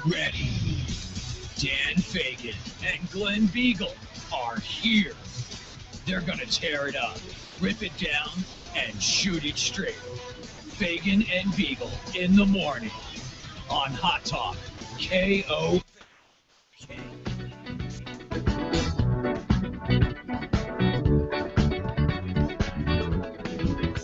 Ready. Dan Fagan and Glen Biegel are here. They're gonna tear it up, rip it down, and shoot it straight. Fagan and Biegel in the morning on Hot Talk, KOAN.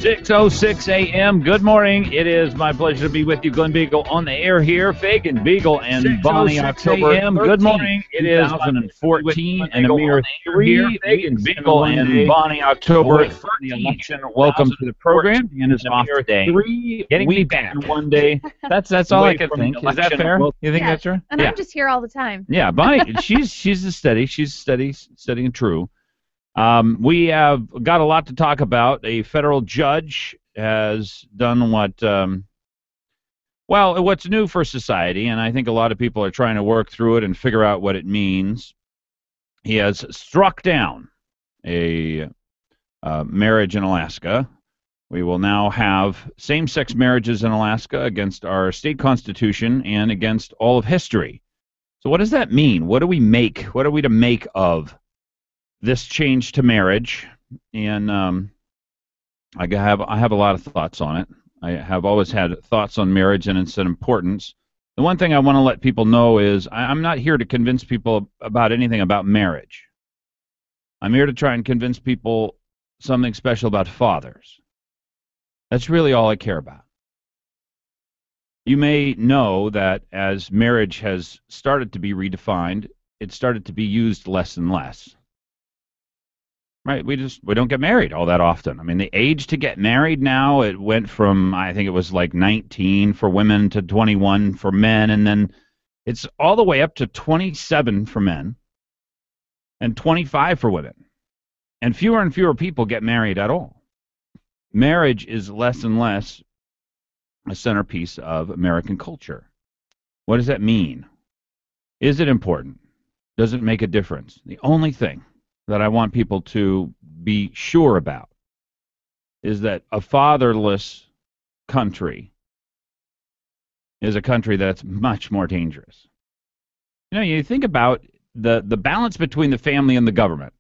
6:06 a.m. Good morning. It is my pleasure to be with you, Glen Biegel, on the air here. Fagan, Biegel, and Bonnie, October 13th. Good morning. It is 2014 and a mere 3 Fagan, Biegel, and Bonnie, October 13th. Election. Welcome to the program. And it's off today. 3 getting me back in one day. That's all I can think. Is that fair? You think that's right? And I'm just here all the time. Yeah, Bonnie, she's steady. She's steady and true. We have got a lot to talk about. A federal judge has done what's new for society, and I think a lot of people are trying to work through it and figure out what it means. He has struck down a marriage in Alaska. We will now have same-sex marriages in Alaska against our state constitution and against all of history. So what does that mean? What do we make? What are we to make of this change to marriage? And I have a lot of thoughts on it. I have always had thoughts on marriage and its importance. The one thing I want to let people know is I'm not here to convince people about anything about marriage. I'm here to try and convince people something special about fathers. That's really all I care about. You may know that as marriage has started to be redefined, it started to be used less and less. Right, we don't get married all that often. I mean, the age to get married now, it went from, I think it was like 19 for women to 21 for men, and then it's all the way up to 27 for men and 25 for women. And fewer people get married at all. Marriage is less and less a centerpiece of American culture. What does that mean? Is it important? Does it make a difference? The only thing that I want people to be sure about is that a fatherless country is a country that's much more dangerous. You know, you think about the balance between the family and the government.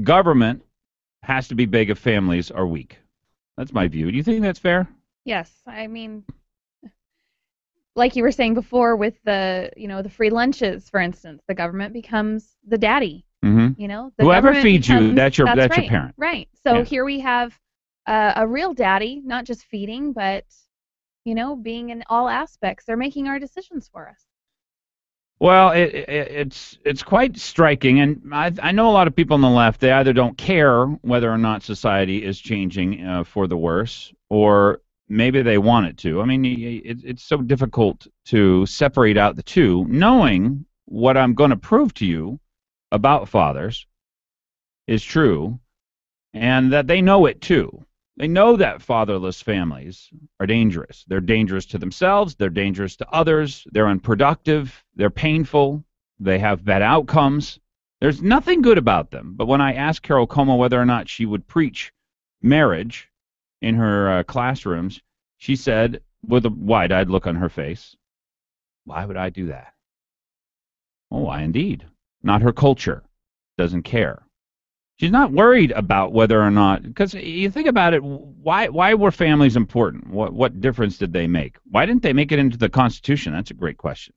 Government has to be big if families are weak. That's my view. Do you think that's fair? Yes, I mean, like you were saying before with the free lunches, for instance, the government becomes the daddy. Mm-hmm. The whoever feeds you, that's your right, your parent. Right. So Here we have a real daddy, not just feeding, but being in all aspects. They're making our decisions for us. Well, it's quite striking, and I know a lot of people on the left. They either don't care whether or not society is changing for the worse, or maybe they want it to. I mean, it's so difficult to separate out the two, knowing what I'm going to prove to you about fathers is true, and that they know it too. They know that fatherless families are dangerous. They're dangerous to themselves. They're dangerous to others. They're unproductive. They're painful. They have bad outcomes. There's nothing good about them. But when I asked Carol Como whether or not she would preach marriage in her classrooms, she said, with a wide-eyed look on her face, "Why would I do that?" Oh, why indeed? Not her culture. Doesn't care. She's not worried about whether or not, because you think about it, why were families important? What difference did they make? Why didn't they make it into the Constitution? That's a great question.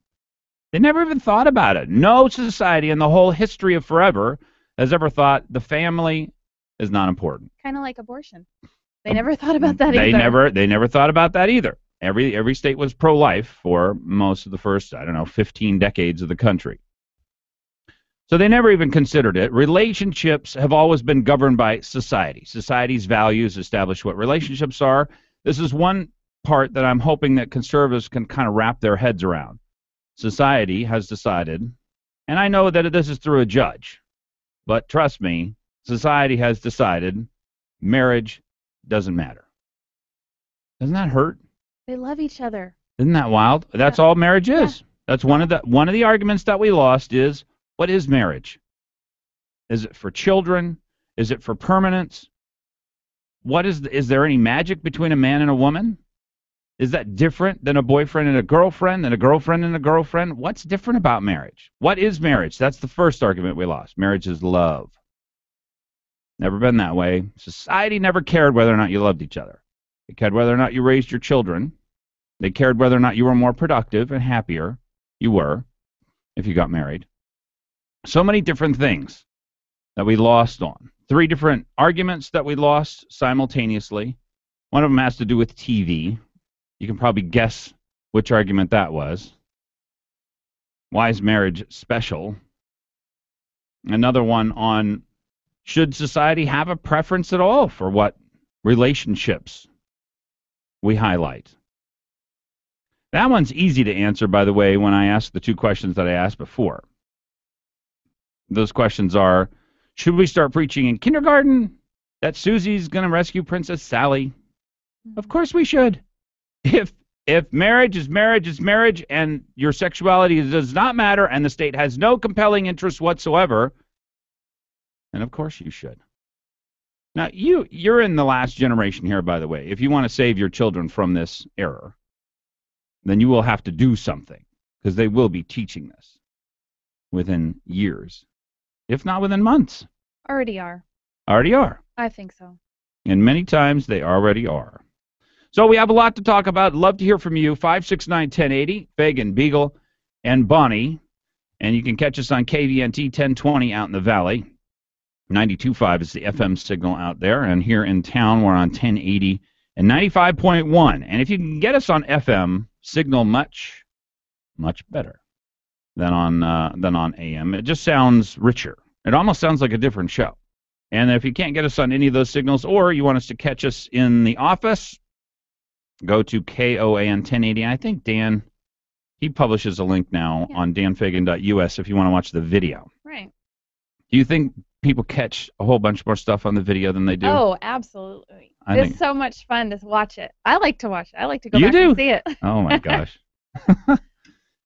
They never even thought about it. No society in the whole history of forever has ever thought the family is not important. Kind of like abortion. They never thought about that either. They never thought about that either. Every state was pro-life for most of the first, 15 decades of the country. So they never even considered it. Relationships have always been governed by society. Society's values establish what relationships are. This is one part that I'm hoping that conservatives can kind of wrap their heads around. Society has decided, and I know that this is through a judge, but trust me, society has decided marriage doesn't matter. Doesn't that hurt? They love each other. Isn't that wild? That's all marriage is. That's one of the arguments that we lost is, what is marriage? Is it for children? Is it for permanence? Is there any magic between a man and a woman? Is that different than a boyfriend and a girlfriend, than a girlfriend and a girlfriend? What's different about marriage? What is marriage? That's the first argument we lost. Marriage is love. Never been that way. Society never cared whether or not you loved each other. They cared whether or not you raised your children. They cared whether or not you were more productive and happier. You were, if you got married. So many different things that we lost on. 3 different arguments that we lost simultaneously. One of them has to do with TV. You can probably guess which argument that was. Why is marriage special? Another one on, should society have a preference at all for what relationships we highlight? That one's easy to answer, by the way, when I ask the 2 questions that I asked before. Those questions are, should we start preaching in kindergarten that Susie's going to rescue Princess Sally? Of course we should. If marriage is marriage is marriage and your sexuality does not matter and the state has no compelling interest whatsoever, then of course you should. Now, you're in the last generation here, by the way. If you want to save your children from this error, then you will have to do something, because they will be teaching this within years, if not within months. Already are. Already are. I think so. And many times they already are. So we have a lot to talk about. Love to hear from you. 569-1080, Fagan, Biegel, and Bonnie. And you can catch us on KVNT 1020 out in the valley. 92.5 is the FM signal out there. And here in town, we're on 1080 and 95.1. And if you can get us on FM signal much, much better than on AM. It just sounds richer. It almost sounds like a different show. And if you can't get us on any of those signals, or you want us to catch us in the office, go to KOAN 1080. And I think Dan, he publishes a link now on danfagan.us if you want to watch the video. Right. Do you think people catch a whole bunch more stuff on the video than they do? Oh, absolutely. It's so much fun to watch it. I like to watch it. I like to go back and see it. Oh, my gosh.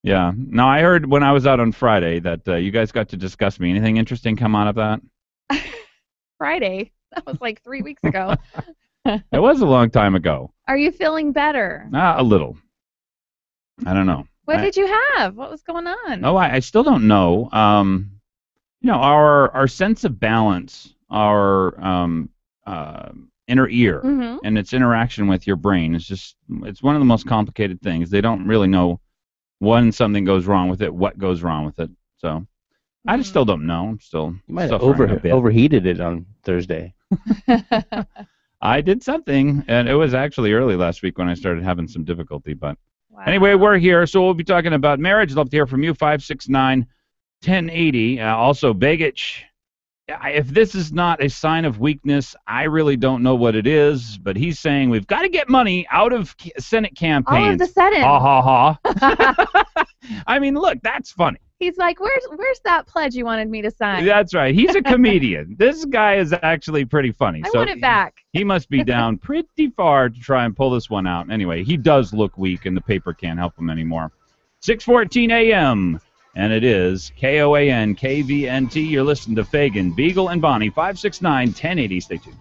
Yeah. No, I heard when I was out on Friday that you guys got to discuss me. Anything interesting come out of that? Friday? That was like 3 weeks ago. It was a long time ago. Are you feeling better? A little. I don't know. What did you have? What was going on? Oh, I still don't know. Our sense of balance, our inner ear, and its interaction with your brain it's one of the most complicated things. They don't really know when something goes wrong with it, what goes wrong with it. So I just still don't know. I'm still you might have overheated it on Thursday. I did something, and it was actually early last week when I started having some difficulty. But anyway, we're here, so we'll be talking about marriage. Love to hear from you. 569-1080. Also, Begich. If this is not a sign of weakness, I really don't know what it is. But he's saying we've got to get money out of Senate campaigns. All of a sudden. Ha ha ha. I mean, look, that's funny. He's like, where's that pledge you wanted me to sign? That's right. He's a comedian. This guy is actually pretty funny. I want it back. He must be down pretty far to try and pull this one out. Anyway, he does look weak, and the paper can't help him anymore. 6:14 a.m., and it is KOAN, KVNT. You're listening to Fagan, Biegel, and Bonnie, 569-1080. Stay tuned.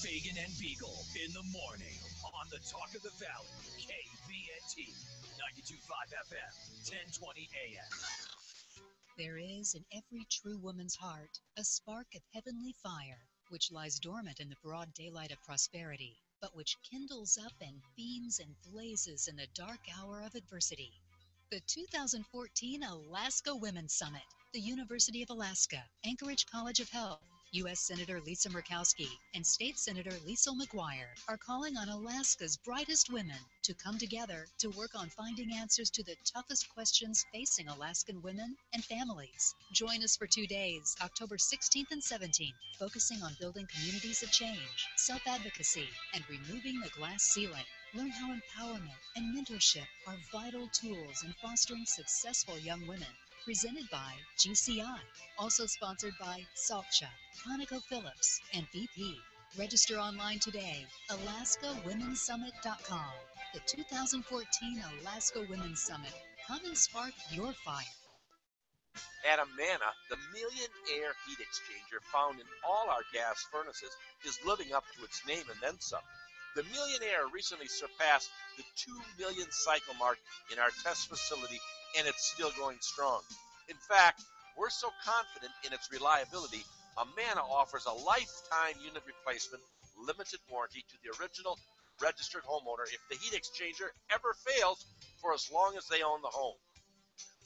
Fagan and Biegel in the morning on the Talk of the Valley, KVNT, 92.5 FM, 1020 AM. There is in every true woman's heart a spark of heavenly fire, which lies dormant in the broad daylight of prosperity, but which kindles up and beams and blazes in the dark hour of adversity. The 2014 Alaska Women's Summit, the University of Alaska, Anchorage College of Health, U.S. Senator Lisa Murkowski and State Senator Liesl McGuire are calling on Alaska's brightest women to come together to work on finding answers to the toughest questions facing Alaskan women and families. Join us for 2 days, October 16th and 17th, focusing on building communities of change, self-advocacy, and removing the glass ceiling. Learn how empowerment and mentorship are vital tools in fostering successful young women. Presented by GCI. Also sponsored by Saltcha, ConocoPhillips, and BP. Register online today, AlaskaWomenSummit.com. The 2014 Alaska Women's Summit. Come and spark your fire. At Amana, the Million Air heat exchanger found in all our gas furnaces is living up to its name and then some. The Million Air recently surpassed the 2 million cycle mark in our test facility, and it's still going strong. In fact, we're so confident in its reliability, Amana offers a lifetime unit replacement limited warranty to the original registered homeowner if the heat exchanger ever fails for as long as they own the home.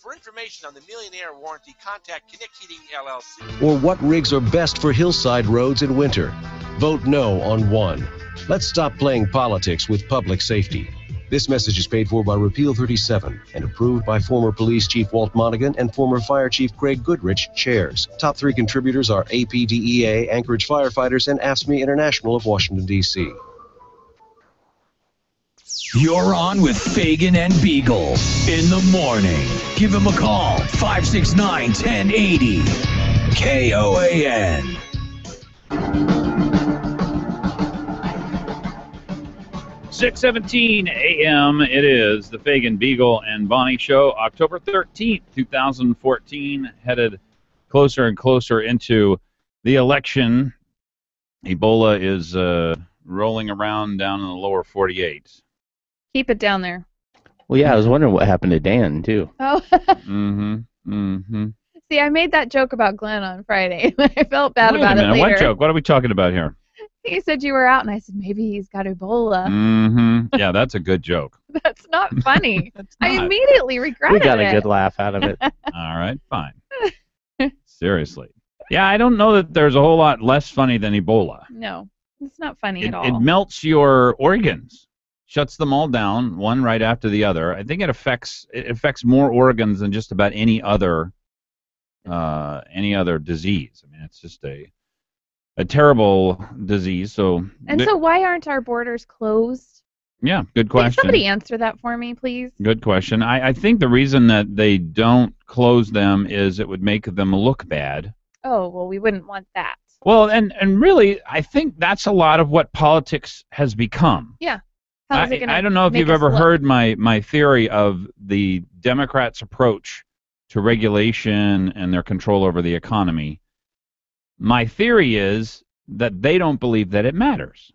For information on the Million Air warranty, contact Connect Heating LLC. Or what rigs are best for hillside roads in winter? Vote no on 1. Let's stop playing politics with public safety. This message is paid for by Repeal 37 and approved by former Police Chief Walt Monaghan and former Fire Chief Craig Goodrich, chairs. Top 3 contributors are APDEA, Anchorage Firefighters, and AFSCME International of Washington, D.C. You're on with Fagan and Biegel in the morning. Give him a call, 569-1080. KOAN. 6:17 a.m. It is the Fagan, Biegel, and Bonnie Show, October 13th, 2014, headed closer and closer into the election. Ebola is rolling around down in the lower 48. Keep it down there. Well, yeah, I was wondering what happened to Dan, too. Oh. See, I made that joke about Glenn on Friday. I felt bad about it later. What joke? What are we talking about here? You said you were out, and I said, maybe he's got Ebola. Yeah, that's a good joke. That's not funny. That's not. I immediately regretted it. We got a good laugh out of it. All right, fine. Seriously. Yeah, I don't know that there's a whole lot less funny than Ebola. No, it's not funny at all. It melts your organs, shuts them all down, one right after the other. I think it affects more organs than just about any other disease. I mean, it's just a terrible disease. So why aren't our borders closed? Yeah, good question. Can somebody answer that for me, please? Good question. I think the reason that they don't close them is it would make them look bad. Oh, well, we wouldn't want that. Well, and really, I think that's a lot of what politics has become. Yeah. How is it gonna I don't know if you've ever heard my theory of the Democrats' approach to regulation and their control over the economy. My theory is that they don't believe that it matters.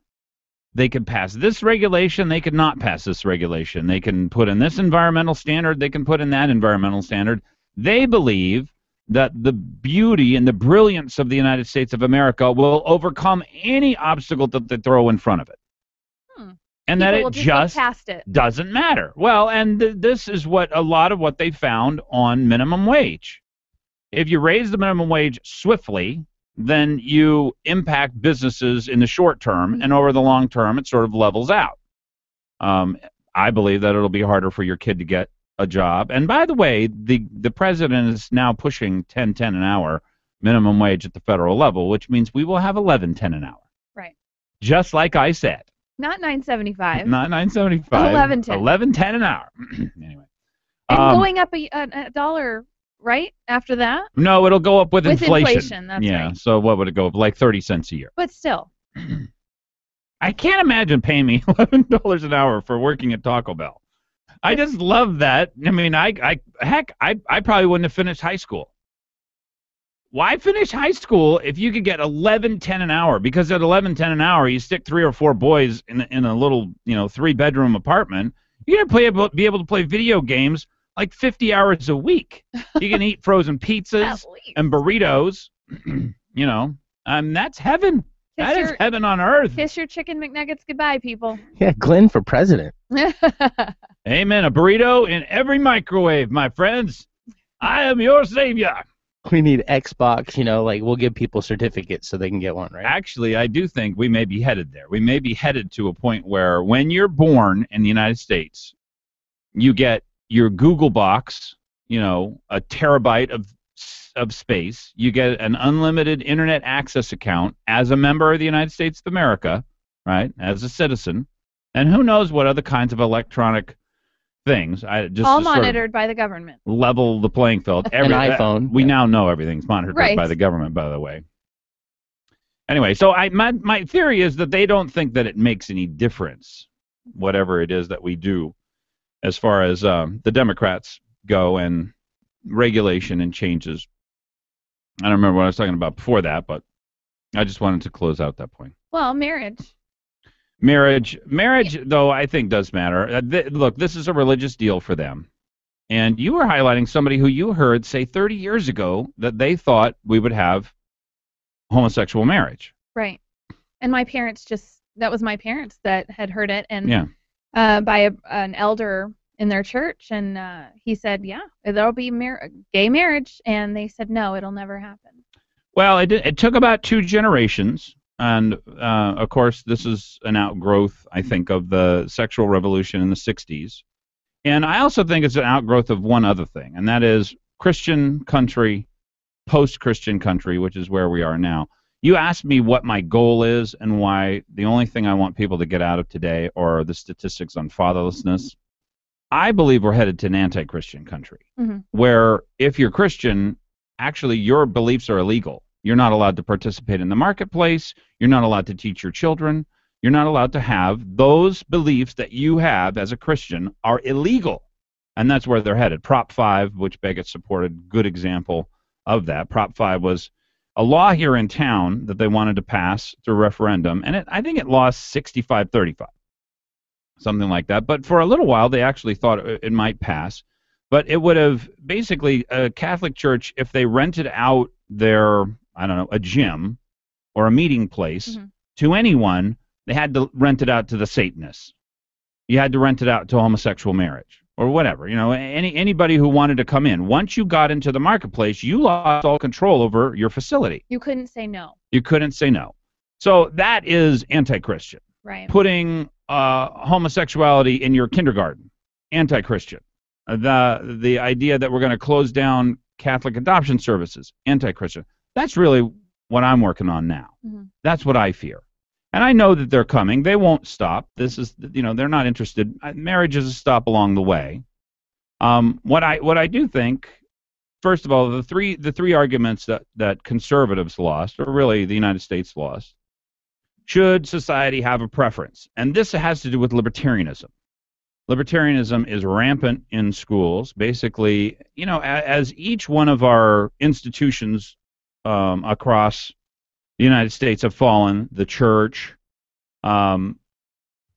They could pass this regulation, they could not pass this regulation. They can put in this environmental standard, they can put in that environmental standard. They believe that the beauty and the brilliance of the United States of America will overcome any obstacle that they throw in front of it. And that it just doesn't matter. Well, and this is what a lot of what they found on minimum wage. If you raise the minimum wage swiftly, then you impact businesses in the short term, and over the long term, it sort of levels out. I believe that it'll be harder for your kid to get a job. And by the way, the president is now pushing $10.10 an hour minimum wage at the federal level, which means we will have $11.10 an hour. Right. Just like I said. Not $9.75. Not $9.75. $11.10. $11.10 an hour. Anyway. And going up a dollar, right, after that? No, it'll go up with inflation. With inflation, that's right. Yeah, so what would it go up? Like 30 cents a year. But still. I can't imagine paying me $11 an hour for working at Taco Bell. I just love that. I mean, I probably wouldn't have finished high school. Why finish high school if you could get $11.10 an hour? Because at $11.10 an hour, you stick 3 or 4 boys in a little, 3-bedroom apartment. You're gonna be able to play video games like 50 hours a week. You can eat frozen pizzas and burritos. That's heaven. That is heaven on earth. Kiss your chicken McNuggets goodbye, people. Yeah, Glenn for president. Amen. A burrito in every microwave, my friends. I am your savior. We need Xbox, we'll give people certificates so they can get one, right? Actually, I do think we may be headed there. We may be headed to a point where when you're born in the United States, you get your Google box, a terabyte of space. You get an unlimited internet access account as a member of the United States of America, right, as a citizen. And who knows what other kinds of electronic things. I just all to sort of monitored by the government. level the playing field. An iPhone. We now know everything's monitored Right. by the government, by the way. Anyway, so my theory is that they don't think that it makes any difference, whatever it is that we do, as far as the Democrats go and regulation and changes. I don't remember what I was talking about before that, but I just wanted to close out that point. Well, marriage. Marriage, though, I think does matter. Look, this is a religious deal for them. And you were highlighting somebody who you heard say 30 years ago that they thought we would have homosexual marriage. Right. And my parents that was my parents that had heard it, and Yeah. by an elder in their church, and he said, yeah, there'll be gay marriage, and they said, no, it'll never happen. Well, it took about 2 generations, and of course, this is an outgrowth, I think, of the sexual revolution in the 60s. And I also think it's an outgrowth of one other thing, and that is Christian country, post-Christian country, which is where we are now. You asked me what my goal is and why the only thing I want people to get out of today are the statistics on fatherlessness. I believe we're headed to an anti-Christian country, where if you're Christian, actually your beliefs are illegal. You're not allowed to participate in the marketplace. You're not allowed to teach your children. You're not allowed to have those beliefs that you have as a Christian are illegal. And that's where they're headed. Prop 5, which Biegel supported, good example of that. Prop 5 was a law here in town that they wanted to pass through referendum, and I think it lost 65-35, something like that. But for a little while, they actually thought it might pass. But it would have basically a Catholic church, if they rented out their, I don't know, a gym or a meeting place to anyone, they had to rent it out to the Satanists. You had to rent it out to homosexual marriage or whatever. You know, anybody who wanted to come in. Once you got into the marketplace, you lost all control over your facility. You couldn't say no. You couldn't say no. So that is anti-Christian. Right. Putting homosexuality in your kindergarten, anti-Christian. The idea that we're going to close down Catholic adoption services, anti-Christian. That's really what I'm working on now. That's what I fear. And I know that they're coming. They won't stop. This is, you know, they're not interested. Marriage is a stop along the way. What I do think, first of all, the three arguments that conservatives lost, or really the United States lost, should society have a preference? And this has to do with libertarianism. Libertarianism is rampant in schools. Basically, you know, as each one of our institutions across the United States have fallen, the church,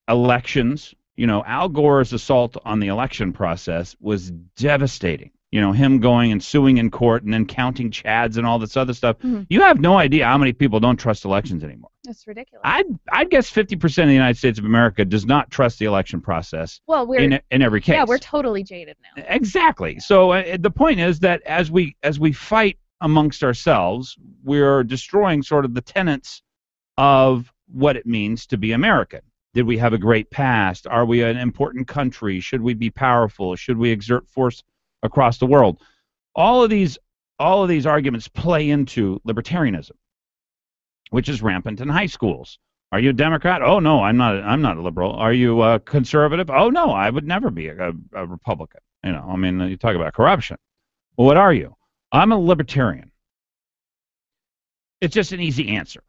elections, you know, Al Gore's assault on the election process was devastating. You know, him going and suing in court and then counting chads and all this other stuff. You have no idea how many people don't trust elections anymore. That's ridiculous. I'd guess 50% of the United States of America does not trust the election process. Well, in every case. Yeah, we're totally jaded now. Exactly. So the point is that as we fight amongst ourselves, we're destroying sort of the tenets of what it means to be American. Did we have a great past? Are we an important country? Should we be powerful? Should we exert force across the world? All of these arguments play into libertarianism, which is rampant in high schools. Are you a Democrat? Oh no, I'm not a liberal. Are you a conservative? Oh no, I would never be a Republican. You know, I mean, you talk about corruption. Well, what are you? I'm a libertarian. It's just an easy answer.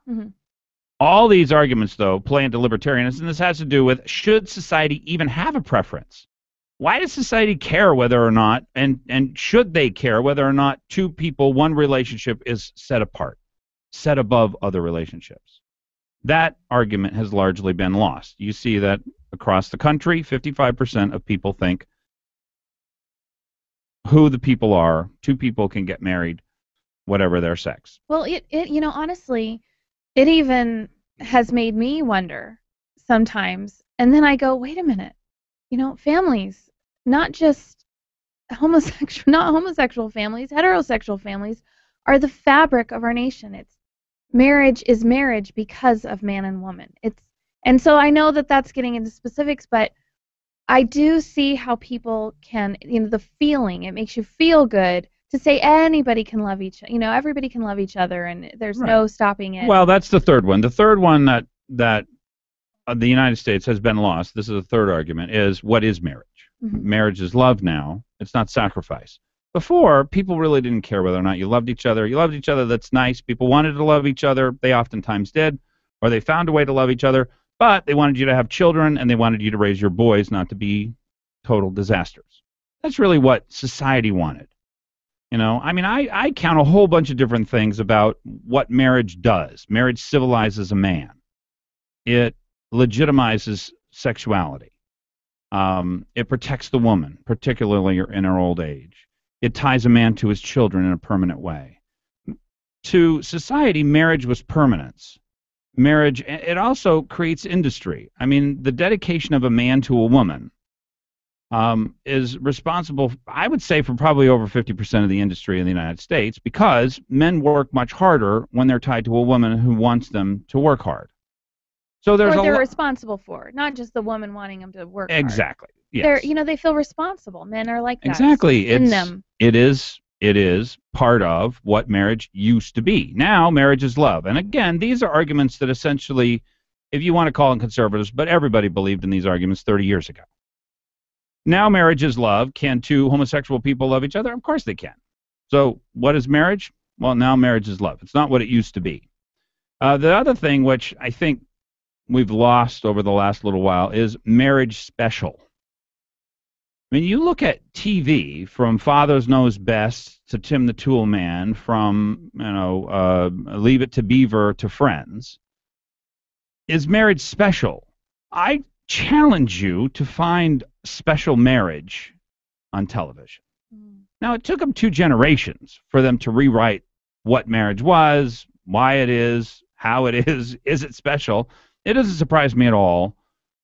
All these arguments, though, play into libertarianism, and this has to do with, should society even have a preference? Why does society care whether or not, and should they care whether or not two people, one relationship is set apart, set above other relationships? That argument has largely been lost. You see that across the country, 55% of people think who the people are, two people can get married, whatever their sex. Well, it you know, honestly, it even has made me wonder sometimes. And then I go, wait a minute. You know, families, not just homosexual families, heterosexual families are the fabric of our nation. It's marriage is marriage because of man and woman. And so I know that that's getting into specifics, but I do see how people can, you know, the feeling, it makes you feel good to say anybody can love each other. You know, everybody can love each other, and there's no stopping it. Well, that's the third one. The third one that the United States has been lost. This is a third argument, is what is marriage? Marriage is love now. It's not sacrifice. Before, people really didn't care whether or not you loved each other. You loved each other, that's nice. People wanted to love each other. They oftentimes did, or they found a way to love each other, but they wanted you to have children, and they wanted you to raise your boys not to be total disasters. That's really what society wanted. You know, I mean, I count a whole bunch of different things about what marriage does. Marriage civilizes a man. It legitimizes sexuality. It protects the woman, particularly in her old age. It ties a man to his children in a permanent way. To society, marriage was permanence. Marriage, it also creates industry. I mean, the dedication of a man to a woman is responsible, I would say, for probably over 50% of the industry in the United States, because men work much harder when they're tied to a woman who wants them to work hard. So there's they're responsible for it, not just the woman wanting them to work hard. Exactly. Yes. They feel responsible. Men are like that. Exactly. In them. It is part of what marriage used to be. Now marriage is love. And again, these are arguments that essentially, if you want to call them conservatives, but everybody believed in these arguments 30 years ago. Now marriage is love. Can two homosexual people love each other? Of course they can. So what is marriage? Well, now marriage is love. It's not what it used to be. The other thing, which I think we've lost over the last little while, is marriage special. I mean, you look at TV, from Father's Knows Best to Tim the Tool Man, from Leave It to Beaver to Friends. Is marriage special? I challenge you to find special marriage on television. Now, it took them 2 generations for them to rewrite what marriage was, why it is, how it is it special? It doesn't surprise me at all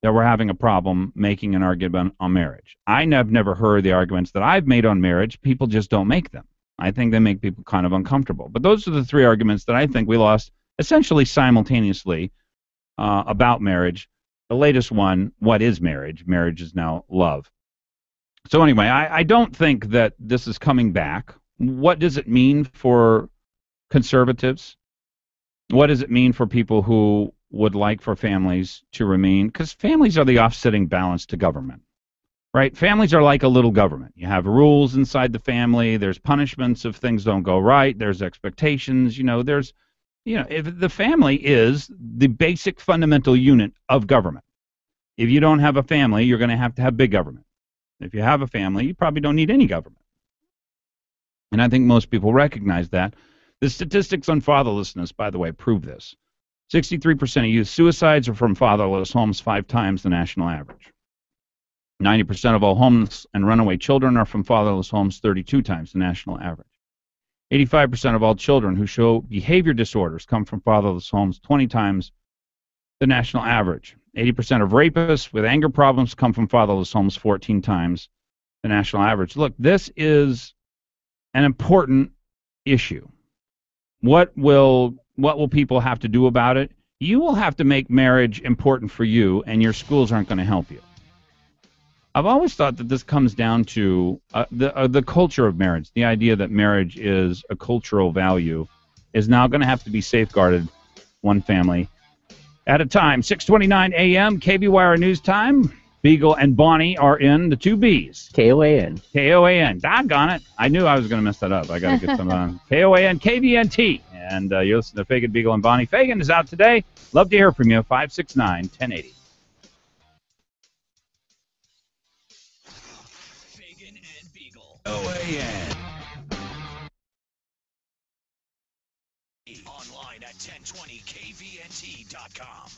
that we're having a problem making an argument on marriage. I have never heard the arguments that I've made on marriage. People just don't make them. I think they make people kind of uncomfortable. But those are the 3 arguments that I think we lost essentially simultaneously about marriage. The latest one, what is marriage? Marriage is now love. So anyway, I don't think that this is coming back. What does it mean for conservatives? What does it mean for people who would like for families to remain? Because families are the offsetting balance to government, right? Families are like a little government. You have rules inside the family. There's punishments if things don't go right. There's expectations. If the family is the basic fundamental unit of government. If you don't have a family, you're going to have big government. If you have a family, you probably don't need any government. And I think most people recognize that. The statistics on fatherlessness, by the way, prove this. 63% of youth suicides are from fatherless homes, 5 times the national average. 90% of all homeless and runaway children are from fatherless homes, 32 times the national average. 85% of all children who show behavior disorders come from fatherless homes, 20 times the national average. 80% of rapists with anger problems come from fatherless homes, 14 times the national average. Look, this is an important issue. What will people have to do about it? You will have to make marriage important for you, and your schools aren't going to help you. I've always thought that this comes down to the culture of marriage. The idea that marriage is a cultural value is now going to have to be safeguarded one family at a time. 6:29 a.m. KBWire News Time. Biegel and Bonnie are in the 2 Bs. KOAN. KOAN. Doggone it. I knew I was going to mess that up. I got to get some on. KOAN, KVNT. And you're listening to Fagan, Biegel, and Bonnie. Fagan is out today. Love to hear from you. 569-1080. Fagan and Biegel. KOAN. Online at 1020kvnt.com.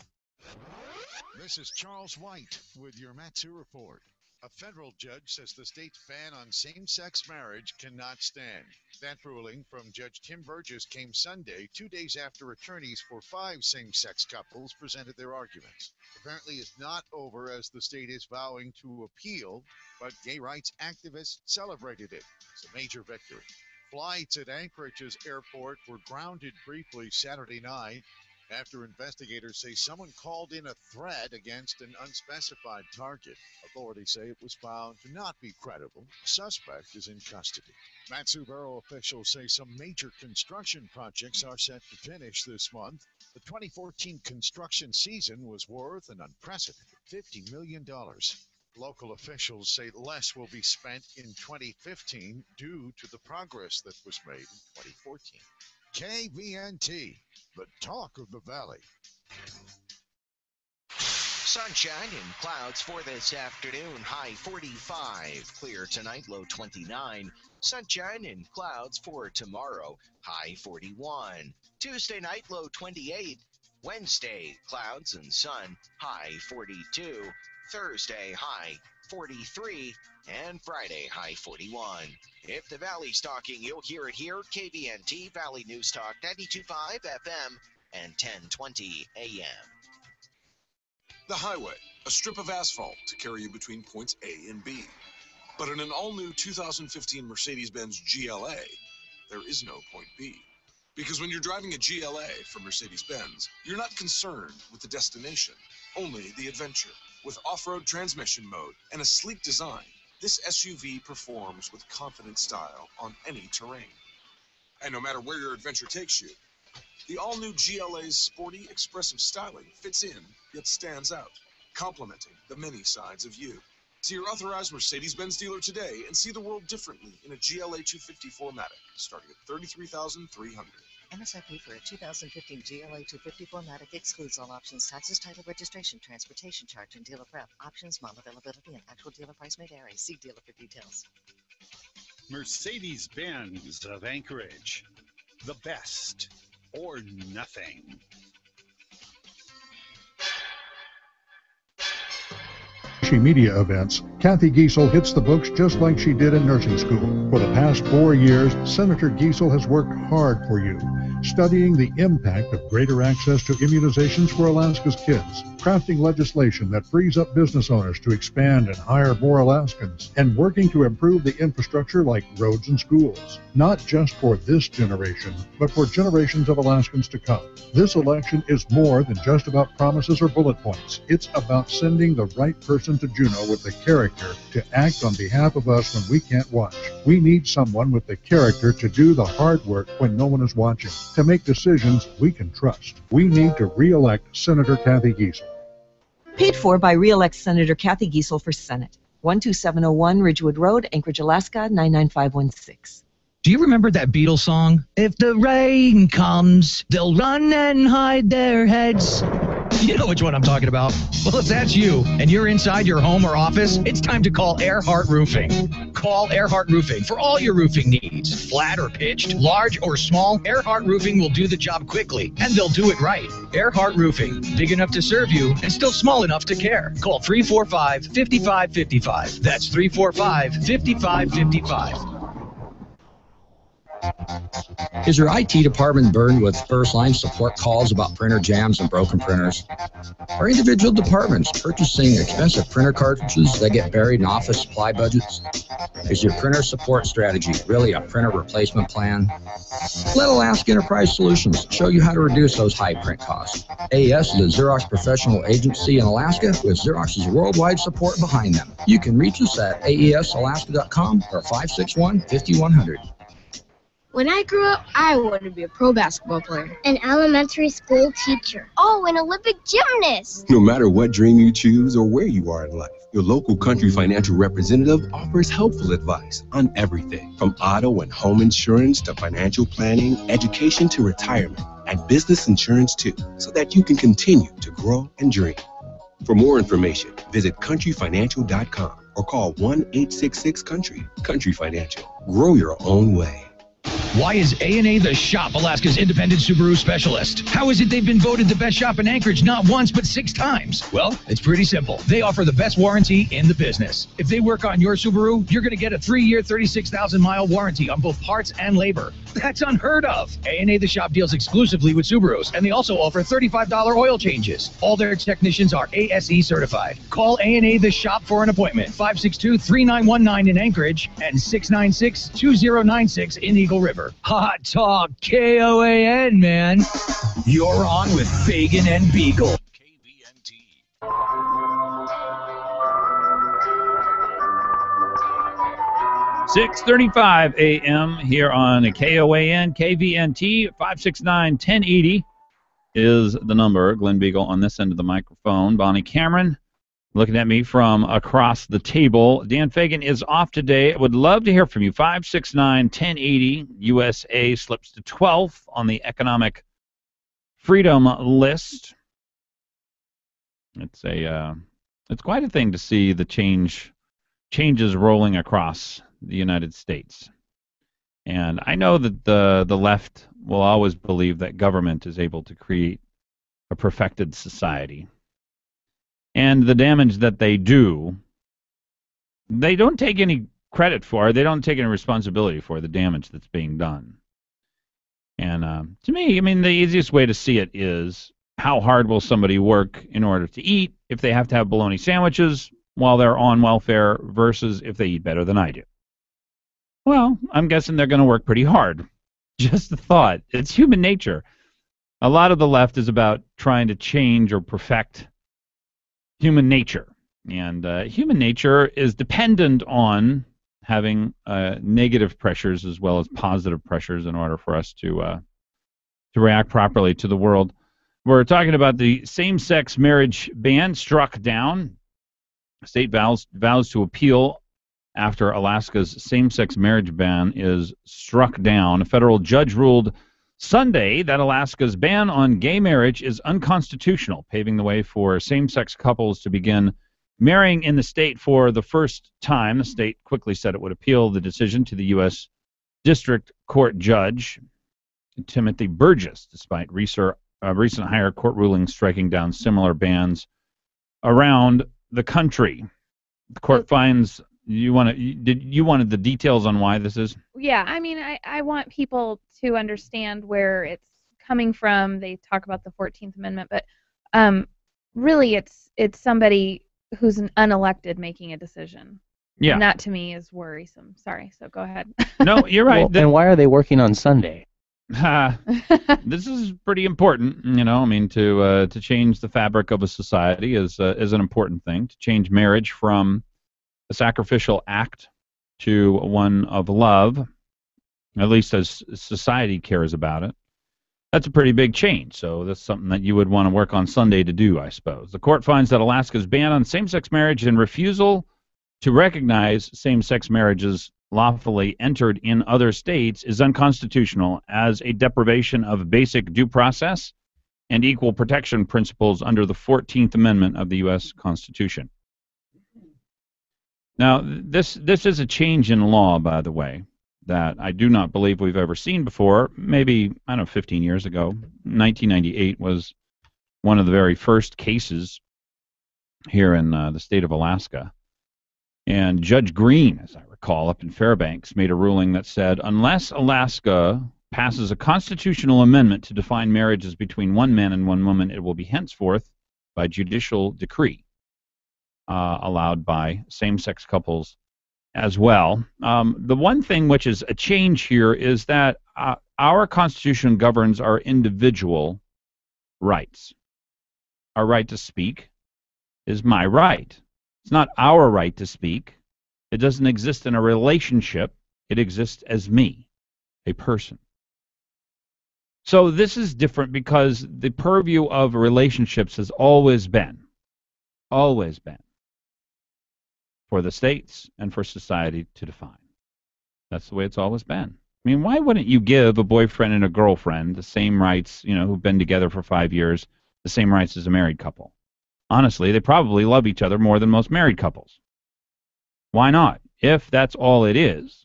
This is Charles White with your Matsu Report. A federal judge says the state's ban on same-sex marriage cannot stand. That ruling from Judge Tim Burgess came Sunday, 2 days after attorneys for 5 same-sex couples presented their arguments. Apparently it's not over, as the state is vowing to appeal, but gay rights activists celebrated it. It's a major victory. Flights at Anchorage's airport were grounded briefly Saturday night after investigators say someone called in a threat against an unspecified target. Authorities say it was found to not be credible. The suspect is in custody. Matsuburgo officials say some major construction projects are set to finish this month. The 2014 construction season was worth an unprecedented $50 million. Local officials say less will be spent in 2015 due to the progress that was made in 2014. KVNT, the talk of the valley. Sunshine and clouds for this afternoon, high 45. Clear tonight, low 29. Sunshine and clouds for tomorrow, high 41. Tuesday night, low 28. Wednesday, clouds and sun, high 42. Thursday, high 43. And Friday, high 41. If the Valley's talking, you'll hear it here. KVNT Valley News Talk 92.5 FM and 1020 AM. The highway, a strip of asphalt to carry you between points A and B. But in an all-new 2015 Mercedes-Benz GLA, there is no point B. Because when you're driving a GLA from Mercedes-Benz, you're not concerned with the destination, only the adventure. With off-road transmission mode and a sleek design, this SUV performs with confident style on any terrain. And no matter where your adventure takes you, the all-new GLA's sporty, expressive styling fits in, yet stands out, complementing the many sides of you. See your authorized Mercedes-Benz dealer today and see the world differently in a GLA 250 4MATIC, starting at $33,300. MSRP for a 2015 GLA 250 4MATIC excludes all options, taxes, title, registration, transportation charge, and dealer prep. Options, model availability, and actual dealer price may vary. See dealer for details. Mercedes-Benz of Anchorage. The best or nothing. Media events, Kathy Giesel hits the books just like she did in nursing school. For the past 4 years, Senator Giesel has worked hard for you, studying the impact of greater access to immunizations for Alaska's kids, crafting legislation that frees up business owners to expand and hire more Alaskans, and working to improve the infrastructure like roads and schools, not just for this generation, but for generations of Alaskans to come. This election is more than just about promises or bullet points. It's about sending the right person to Juneau with the character to act on behalf of us when we can't watch. We need someone with the character to do the hard work when no one is watching, to make decisions we can trust. We need to re-elect Senator Kathy Giesel. Paid for by re-elect Senator Kathy Giesel for Senate. 12701 Ridgewood Road, Anchorage, Alaska, 99516. Do you remember that Beatles song? If the rain comes, they'll run and hide their heads. You know which one I'm talking about. Well, if that's you and you're inside your home or office, it's time to call Earhart Roofing. Call Earhart Roofing for all your roofing needs. Flat or pitched, large or small, Earhart Roofing will do the job quickly, and they'll do it right. Earhart Roofing, big enough to serve you and still small enough to care. Call 345-5555. That's 345-5555. Is your IT department burdened with first-line support calls about printer jams and broken printers? Are individual departments purchasing expensive printer cartridges that get buried in office supply budgets? Is your printer support strategy really a printer replacement plan? Let Alaska Enterprise Solutions show you how to reduce those high print costs. AES is a Xerox professional agency in Alaska with Xerox's worldwide support behind them. You can reach us at aesalaska.com or 561-5100. When I grew up, I wanted to be a pro basketball player. An elementary school teacher. Oh, an Olympic gymnast. No matter what dream you choose or where you are in life, your local Country Financial representative offers helpful advice on everything from auto and home insurance to financial planning, education to retirement, and business insurance too, so that you can continue to grow and dream. For more information, visit countryfinancial.com or call 1-866-COUNTRY. Country Financial. Grow your own way. Why is A&A the shop, Alaska's independent Subaru specialist? How is it they've been voted the best shop in Anchorage not once but 6 times? Well, it's pretty simple. They offer the best warranty in the business. If they work on your Subaru, you're going to get a 3-year, 36,000-mile warranty on both parts and labor. That's unheard of. A&A the shop deals exclusively with Subarus, and they also offer $35 oil changes. All their technicians are ASE certified. Call A&A the shop for an appointment. 562-3919 in Anchorage and 696-2096 in Eagle River. ever. Hot Talk KOAN, man. You're on with Fagan and Biegel. 6:35 a.m. here on KOAN, KVNT, 569-1080 is the number. Glen Biegel on this end of the microphone. Bonnie Cameron looking at me from across the table. Dan Fagan is off today. I would love to hear from you. 569-1080. USA slips to 12th on the economic freedom list. It's quite a thing to see the changes rolling across the United States. And I know that the left will always believe that government is able to create a perfected society. And the damage that they do, they don't take any credit for. They don't take any responsibility for the damage that's being done. And to me, I mean, the easiest way to see it is how hard will somebody work in order to eat if they have to have bologna sandwiches while they're on welfare versus if they eat better than I do. Well, I'm guessing they're going to work pretty hard. Just a thought. It's human nature. A lot of the left is about trying to change or perfect human nature. And human nature is dependent on having negative pressures as well as positive pressures in order for us to react properly to the world. We're talking about the same-sex marriage ban struck down. State vows to appeal after Alaska's same-sex marriage ban is struck down. A federal judge ruled Sunday that Alaska's ban on gay marriage is unconstitutional, paving the way for same-sex couples to begin marrying in the state for the first time. The state quickly said it would appeal the decision to the U.S. District Court Judge Timothy Burgess, despite recent higher court rulings striking down similar bans around the country. The court finds you wanted the details on why this is? Yeah, I mean, I want people to understand where it's coming from. They talk about the 14th Amendment, but really it's somebody who's an unelected making a decision. Yeah. And that to me is worrisome. Sorry, so go ahead. No, you're right. Well, and why are they working on Sunday? This is pretty important, you know. I mean, to change the fabric of a society is an important thing. To change marriage from a sacrificial act to one of love, at least as society cares about it. That's a pretty big change. So that's something that you would want to work on Sunday to do, I suppose. The court finds that Alaska's ban on same-sex marriage and refusal to recognize same-sex marriages lawfully entered in other states is unconstitutional as a deprivation of basic due process and equal protection principles under the 14th Amendment of the U.S. Constitution. Now, this is a change in law, by the way, that I do not believe we've ever seen before. Maybe, I don't know, 15 years ago, 1998 was one of the very first cases here in the state of Alaska. And Judge Green, as I recall, up in Fairbanks, made a ruling that said, unless Alaska passes a constitutional amendment to define marriages between one man and one woman, it will be henceforth, by judicial decree, allowed by same-sex couples as well. The one thing which is a change here is that our Constitution governs our individual rights. Our right to speak is my right. It's not our right to speak. It doesn't exist in a relationship. It exists as me, a person. So this is different because the purview of relationships has always been for the states and for society to define. That's the way it's always been. I mean, why wouldn't you give a boyfriend and a girlfriend the same rights, you know, who've been together for 5 years, the same rights as a married couple? Honestly, they probably love each other more than most married couples. Why not, if that's all it is?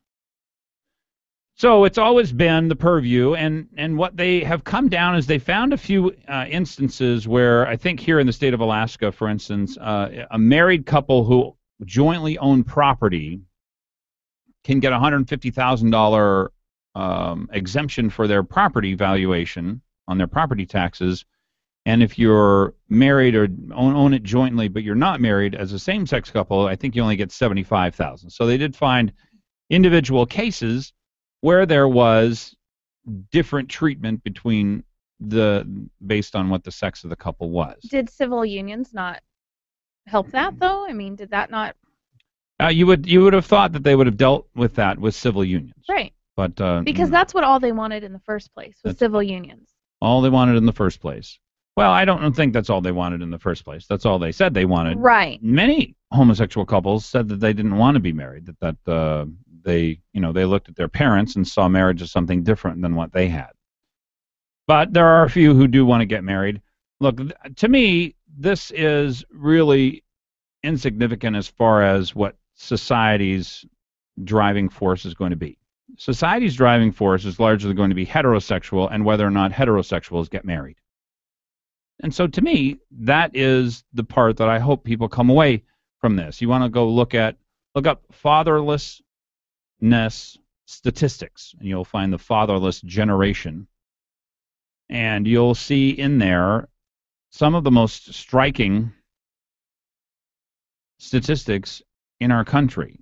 So it's always been the purview, and what they have come down is they found a few instances where, I think here in the state of Alaska, for instance, a married couple who jointly own property can get a $150,000 exemption for their property valuation on their property taxes. And if you're married or own it jointly, but you're not married as a same-sex couple, I think you only get $75,000. So they did find individual cases where there was different treatment based on what the sex of the couple was. Did civil unions not help that, though? I mean, did that not? You would have thought that they would have dealt with that with civil unions. Right. But because that's what all they wanted in the first place was civil unions. All they wanted in the first place. Well, I don't think that's all they wanted in the first place. That's all they said they wanted. Right. Many homosexual couples said that they didn't want to be married. That they looked at their parents and saw marriage as something different than what they had. But there are a few who do want to get married. Look, to me, this is really insignificant as far as what society's driving force is going to be. Society's driving force is largely going to be heterosexual and whether or not heterosexuals get married. And so to me, that is the part that I hope people come away from this. You want to go look up fatherlessness statistics, and you'll find the fatherless generation. And you'll see in there some of the most striking statistics in our country.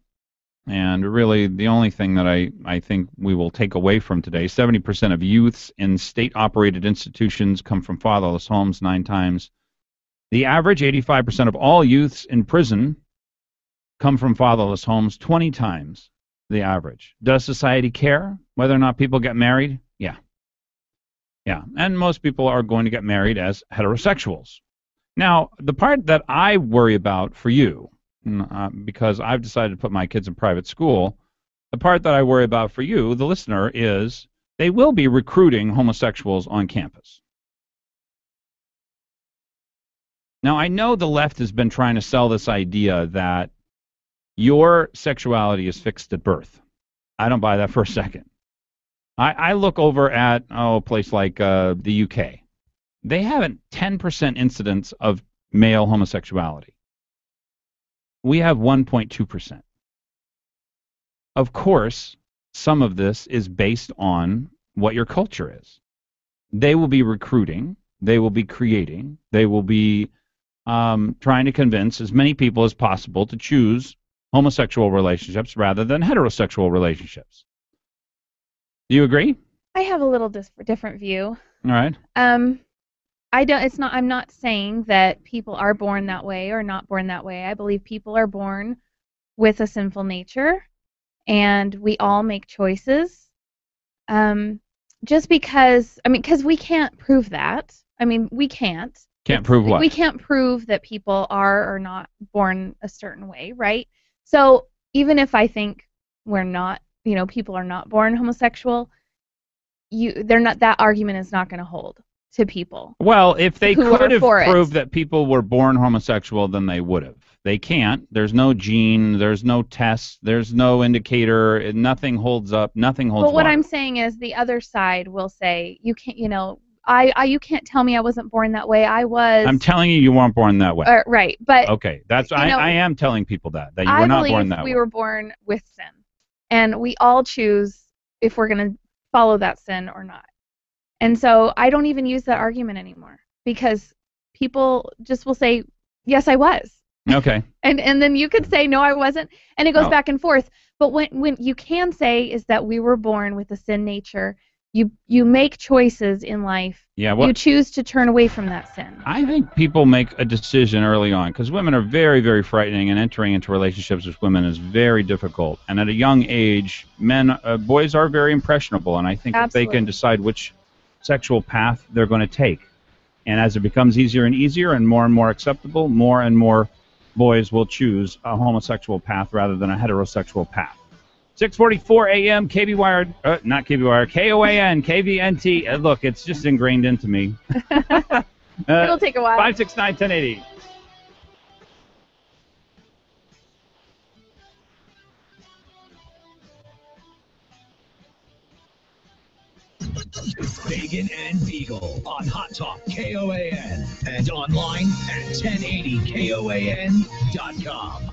And really, the only thing that I think we will take away from today, 70% of youths in state-operated institutions come from fatherless homes 9 times. The average, 85% of all youths in prison come from fatherless homes 20 times the average. Does society care whether or not people get married? Yeah. Yeah, and most people are going to get married as heterosexuals. Now, the part that I worry about for you, because I've decided to put my kids in private school, the part that I worry about for you, the listener, is they will be recruiting homosexuals on campus. Now, I know the left has been trying to sell this idea that your sexuality is fixed at birth. I don't buy that for a second. I look over at a place like the UK. They have a 10% incidence of male homosexuality. We have 1.2%. Of course, some of this is based on what your culture is. They will be recruiting, they will be creating, they will be trying to convince as many people as possible to choose homosexual relationships rather than heterosexual relationships. Do you agree? I have a little different view. All right. I'm not saying that people are born that way or not born that way. I believe people are born with a sinful nature, and we all make choices. Just because we can't prove that. I mean, we can't. Can't prove what? We can't prove that people are or not born a certain way, right? So even if I think we're not, people are not born homosexual, that argument is not going to hold to people. Well, if they could have proved proved that people were born homosexual, then they would have. They can't. There's no gene. There's no test. There's no indicator. Nothing holds up. Nothing holds. But what water. I'm saying is the other side will say, you can't. You can't tell me I wasn't born that way. I was. I'm telling you, you weren't born that way. Right, but okay, I am telling people that you were not born that way. We were born with sin, and we all choose if we're going to follow that sin or not. And so I don't even use that argument anymore because people just will say, yes, I was. Okay. and then you could say, no, I wasn't, and it goes back and forth. But when you can say is that we were born with a sin nature. You make choices in life. Yeah, you choose to turn away from that sin. I think people make a decision early on because women are very, very frightening, and entering into relationships with women is very difficult. And at a young age, boys are very impressionable, and I think that they can decide which sexual path they're going to take. And as it becomes easier and easier and more acceptable, more and more boys will choose a homosexual path rather than a heterosexual path. 6:44 a.m. KBWire, not KBWire, KOAN, KVNT. Look, it's just ingrained into me. It'll take a while. 569-1080. Fagan and Biegel on Hot Talk KOAN and online at 1080KOAN.com.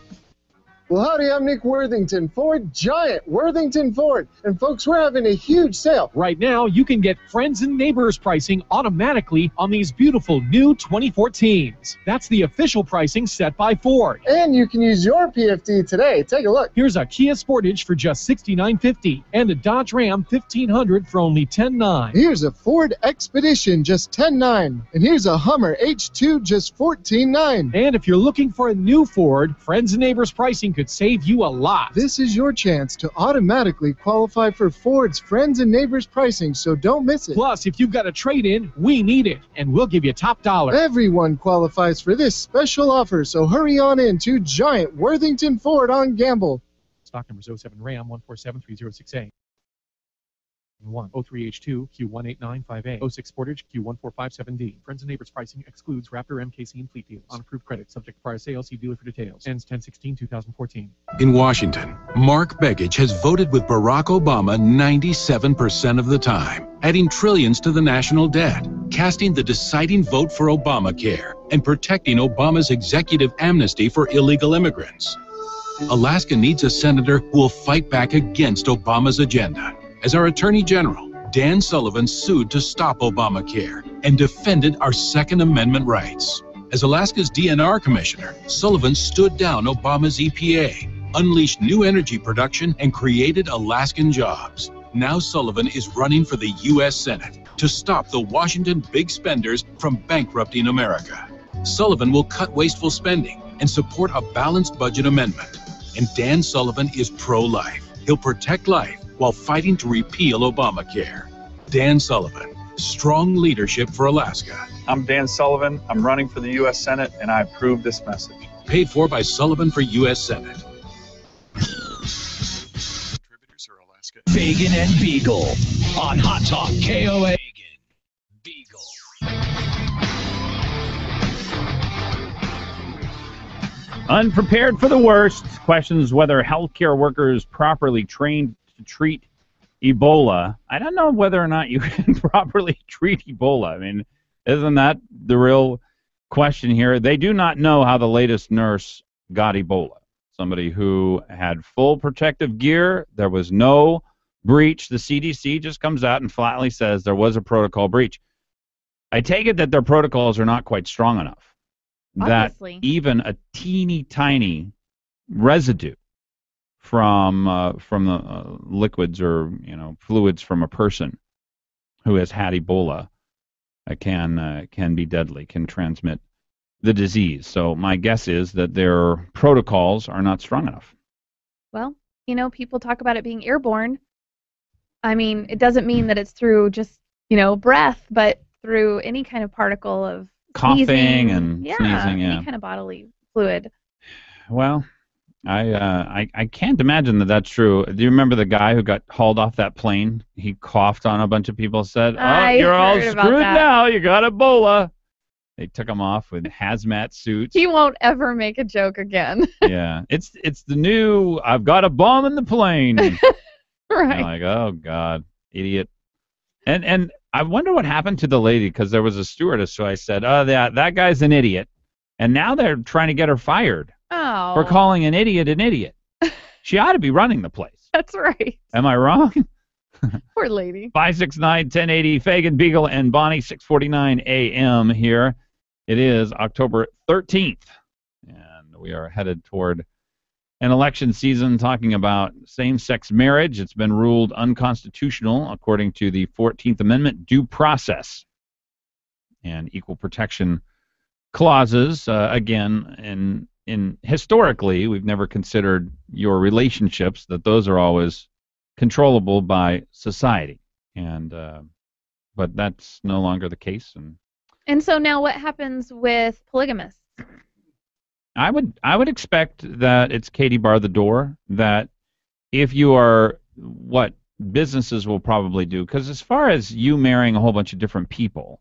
Well, howdy, I'm Nick Worthington, Ford Giant, Worthington Ford. And folks, we're having a huge sale. Right now, you can get friends and neighbors pricing automatically on these beautiful new 2014s. That's the official pricing set by Ford. And you can use your PFD today. Take a look. Here's a Kia Sportage for just $69.50 and a Dodge Ram 1500 for only $10,900. Here's a Ford Expedition, just $10,900. And here's a Hummer H2, just $14,900. And if you're looking for a new Ford, friends and neighbors pricing could save you a lot. This is your chance to automatically qualify for Ford's Friends and Neighbors pricing, so don't miss it. Plus, if you've got a trade-in, we need it, and we'll give you top dollar. Everyone qualifies for this special offer, so hurry on in to Giant Worthington Ford on Gamble. Stock numbers 07 Ram 1473068. 03H2 Q18958. 06 Sportage Q1457D. Friends and neighbors pricing excludes Raptor MKC and fleet deals. On approved credit, subject to prior sale. See dealer for details. Ends 10/16/2014. In Washington, Mark Begich has voted with Barack Obama 97% of the time, adding trillions to the national debt, casting the deciding vote for Obamacare, and protecting Obama's executive amnesty for illegal immigrants. Alaska needs a senator who will fight back against Obama's agenda. As our Attorney General, Dan Sullivan sued to stop Obamacare and defended our Second Amendment rights. As Alaska's DNR Commissioner, Sullivan stood down Obama's EPA, unleashed new energy production, and created Alaskan jobs. Now Sullivan is running for the U.S. Senate to stop the Washington big spenders from bankrupting America. Sullivan will cut wasteful spending and support a balanced budget amendment. And Dan Sullivan is pro-life. He'll protect life while fighting to repeal Obamacare. Dan Sullivan, strong leadership for Alaska. I'm Dan Sullivan. I'm running for the U.S. Senate, and I approve this message. Paid for by Sullivan for U.S. Senate. Fagan and Biegel on Hot Talk KOA. Unprepared for the worst. Questions whether healthcare workers properly trained to treat Ebola. I don't know whether or not you can properly treat Ebola. I mean, isn't that the real question here? They do not know how the latest nurse got Ebola. Somebody who had full protective gear. There was no breach. The CDC just comes out and flatly says there was a protocol breach. I take it that their protocols are not quite strong enough. Obviously. That even a teeny tiny residue from the liquids or fluids from a person who has had Ebola can be deadly, can transmit the disease. So my guess is that their protocols are not strong enough. Well, people talk about it being airborne. I mean, it doesn't mean that it's through just breath, but through any kind of particle of coughing sneezing, and sneezing, yeah. Any kind of bodily fluid. Well, I can't imagine that that's true. Do you remember the guy who got hauled off that plane? He coughed on a bunch of people, said, you're all screwed now. You got Ebola. They took him off with hazmat suits. He won't ever make a joke again. Yeah. It's the new, I've got a bomb in the plane. Right. I'm like, oh, God, idiot. And I wonder what happened to the lady, because there was a stewardess who I said, that guy's an idiot. And now they're trying to get her fired for calling an idiot an idiot. She ought to be running the place. That's right. Am I wrong? Poor lady. 569-1080, Fagan, Biegel, and Bonnie, 6:49 a.m. here. It is October 13th, and we are headed toward an election season talking about same-sex marriage. It's been ruled unconstitutional according to the 14th Amendment due process and equal protection clauses. Again, in historically, we've never considered your relationships, that those are always controllable by society, and but that's no longer the case. And so now what happens with polygamists? I would expect that it's Katie bar the door, that if you are, what businesses will probably do, because as far as you marrying a whole bunch of different people,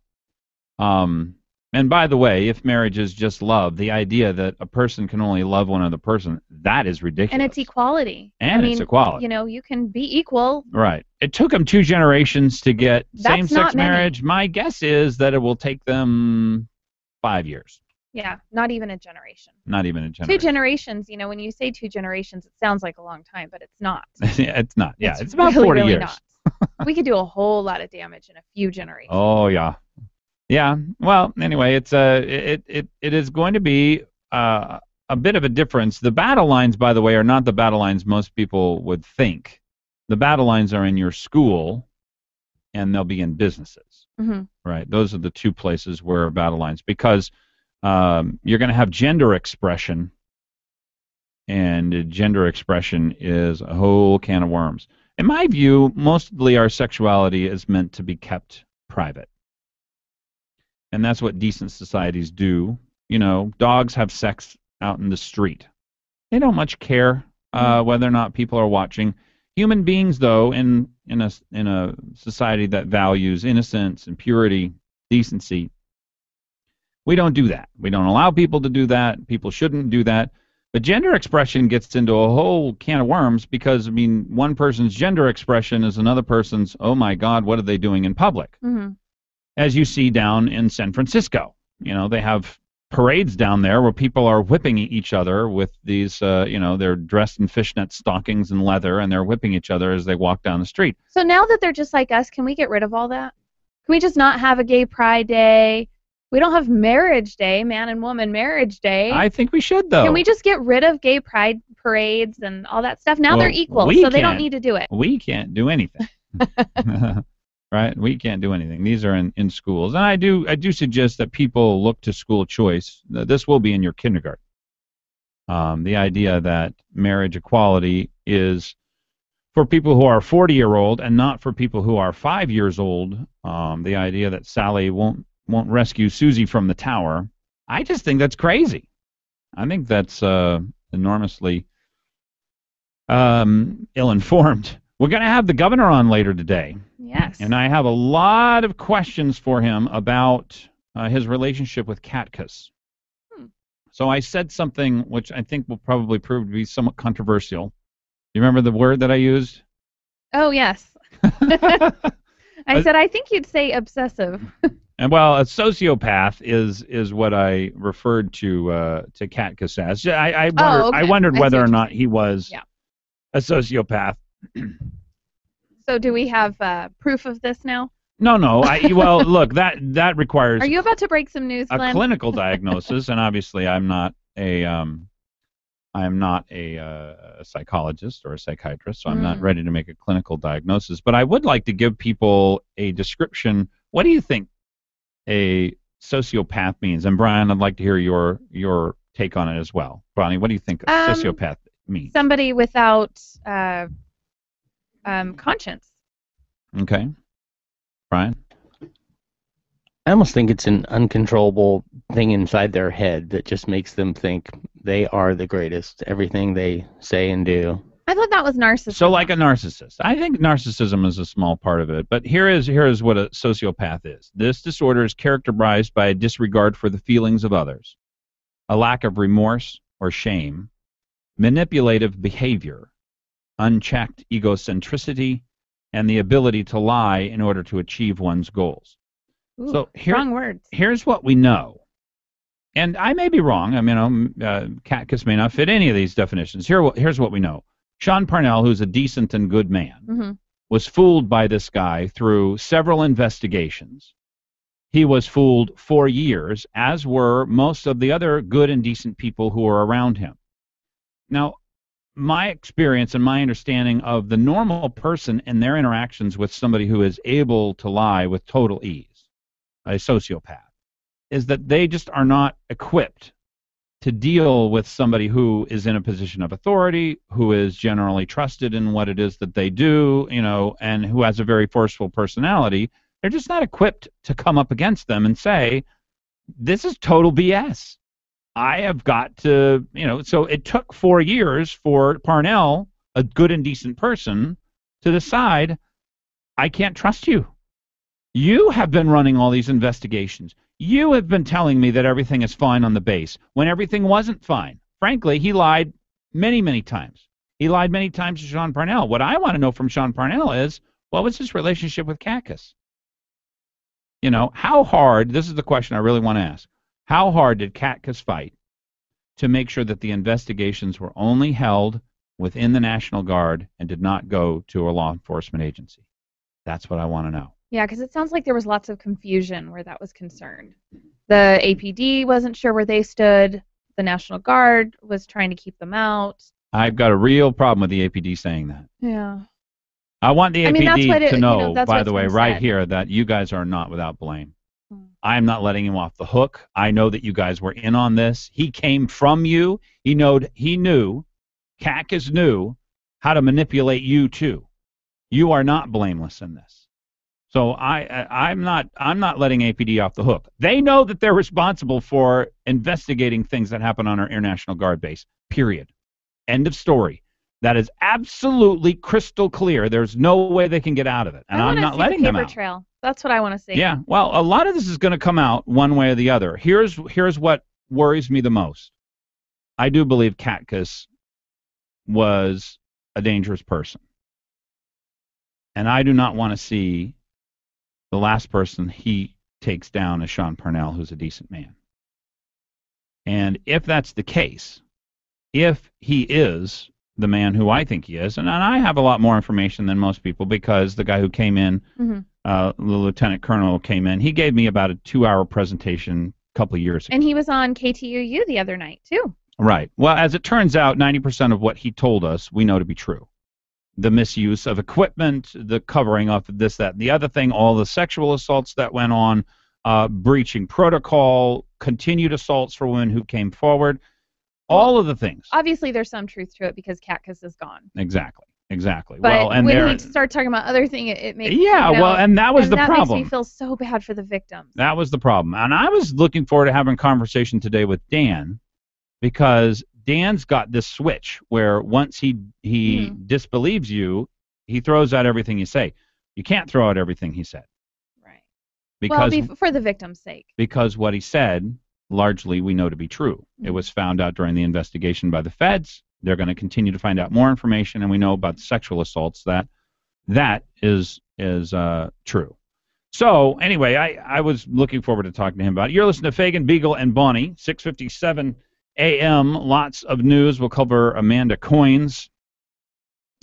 and by the way, if marriage is just love, the idea that a person can only love one other person, that is ridiculous. And it's equality. And it's equality. You can be equal. Right. It took them 2 generations to get same-sex marriage. Many. My guess is that it will take them 5 years. Yeah, not even a generation. Not even a 2 generation. generations, when you say 2 generations, it sounds like a long time, but it's not. It's not. Yeah, it's about really, 40 really years. not. We could do a whole lot of damage in a few generations. Oh yeah, yeah. Well, anyway, it is going to be a bit of a difference. The battle lines, by the way, are not the battle lines most people would think. The battle lines are in your school, and they'll be in businesses. Mm-hmm. Right. Those are the 2 places where battle lines, because you're going to have gender expression, and gender expression is a whole can of worms. In my view, mostly our sexuality is meant to be kept private. And that's what decent societies do. Dogs have sex out in the street. They don't much care whether or not people are watching. Human beings, though, in a society that values innocence and purity, decency, we don't do that. We don't allow people to do that. People shouldn't do that. But gender expression gets into a whole can of worms because, one person's gender expression is another person's, oh my God, what are they doing in public? Mm-hmm. As you see down in San Francisco. They have parades down there where people are whipping each other with these, they're dressed in fishnet stockings and leather, and they're whipping each other as they walk down the street. So now that they're just like us, can we get rid of all that? Can we just not have a gay pride day? We don't have marriage day, man and woman marriage day. I think we should, though. Can we just get rid of gay pride parades and all that stuff? Now they're equal, so they don't need to do it. We can't do anything. Right? We can't do anything. These are in schools. And I do suggest that people look to school choice. This will be in your kindergarten. The idea that marriage equality is for people who are 40-year-old and not for people who are 5 years old. The idea that Sally won't rescue Susie from the tower. I just think that's crazy. I think that's enormously ill-informed. We're going to have the governor on later today. Yes. And I have a lot of questions for him about his relationship with Katkus. So I said something which I think will probably prove to be somewhat controversial. You remember the word that I used? Oh, yes. I said, I think you'd say obsessive. And well, a sociopath is what I referred to Katkus as. I wondered whether or not he was a sociopath. So do we have proof of this now? No. Well, look, that requires. Are you about to break some news, Glenn? A clinical diagnosis, and obviously I'm not a psychologist or a psychiatrist, so I'm not ready to make a clinical diagnosis. But I would like to give people a description. What do you think a sociopath means? And Brian, I'd like to hear your take on it as well. Bonnie, what do you think a sociopath means? Somebody without conscience. Okay. Brian? I almost think it's an uncontrollable thing inside their head that just makes them think they are the greatest. Everything they say and do. I thought that was narcissism. So like a narcissist. I think narcissism is a small part of it. But here is what a sociopath is. This disorder is characterized by a disregard for the feelings of others, a lack of remorse or shame, manipulative behavior, unchecked egocentricity, and the ability to lie in order to achieve one's goals. Ooh, so strong words. Here's what we know. And I may be wrong. I mean, Katkus may not fit any of these definitions. Here's what we know. Sean Parnell, who's a decent and good man, was fooled by this guy through several investigations. He was fooled for years, as were most of the other good and decent people who were around him. Now, my experience and my understanding of the normal person and their interactions with somebody who is able to lie with total ease, a sociopath, is that they just are not equipped to deal with somebody who is in a position of authority, who is generally trusted in what it is that they do, and who has a very forceful personality. They're just not equipped to come up against them and say, this is total BS. I have got to, so it took 4 years for Parnell, a good and decent person, to decide, I can't trust you. You have been running all these investigations. You have been telling me that everything is fine on the base when everything wasn't fine. Frankly, he lied many, many times. He lied many times to Sean Parnell. What I want to know from Sean Parnell is, what was his relationship with Katkus? How hard, this is the question I really want to ask, How hard did Katkus fight to make sure that the investigations were only held within the National Guard and did not go to a law enforcement agency? That's what I want to know. Yeah, because it sounds like there was lots of confusion where that was concerned. The APD wasn't sure where they stood. The National Guard was trying to keep them out. I've got a real problem with the APD saying that. Yeah. I want the APD to know, you know, by the way, right said. here, that you guys are not without blame. I am not letting him off the hook. I know that you guys were in on this. He came from you. He knew, Katkus knew how to manipulate you too. You are not blameless in this. So I'm not letting APD off the hook. They know that they're responsible for investigating things that happen on our Air National Guard base. Period. End of story. That is absolutely crystal clear. There's no way they can get out of it, and I'm not letting them out. Trail. That's what I want to see. Yeah. Well, a lot of this is going to come out one way or the other. Here's what worries me the most. I do believe Katkus was a dangerous person, and I do not want to see the last person he takes down is Sean Parnell, who's a decent man. And if that's the case, if he is the man who I think he is, and I have a lot more information than most people because the guy who came in, the lieutenant colonel came in, he gave me about a 2-hour presentation a couple of years ago. And he was on KTUU the other night, too. Right. Well, as it turns out, 90% of what he told us we know to be true. The misuse of equipment, the covering up of this, that, and the other thing, all the sexual assaults that went on, breaching protocol, continued assaults for women who came forward, all of the things. Obviously, there's some truth to it because Katkus is gone. Exactly. But well, and when we start talking about other things, it makes and that was the problem. That makes me feel so bad for the victims. That was the problem. And I was looking forward to having a conversation today with Dan because Dan's got this switch where once he disbelieves you, he throws out everything you say. You can't throw out everything he said. Right. Because for the victim's sake. Because what he said, largely, we know to be true. It was found out during the investigation by the feds. They're going to continue to find out more information, and we know about the sexual assaults that is true. So anyway, I was looking forward to talking to him about it. You're listening to Fagan, Biegel, and Bonnie, 6:57 a.m. Lots of news. We'll cover Amanda Coyne's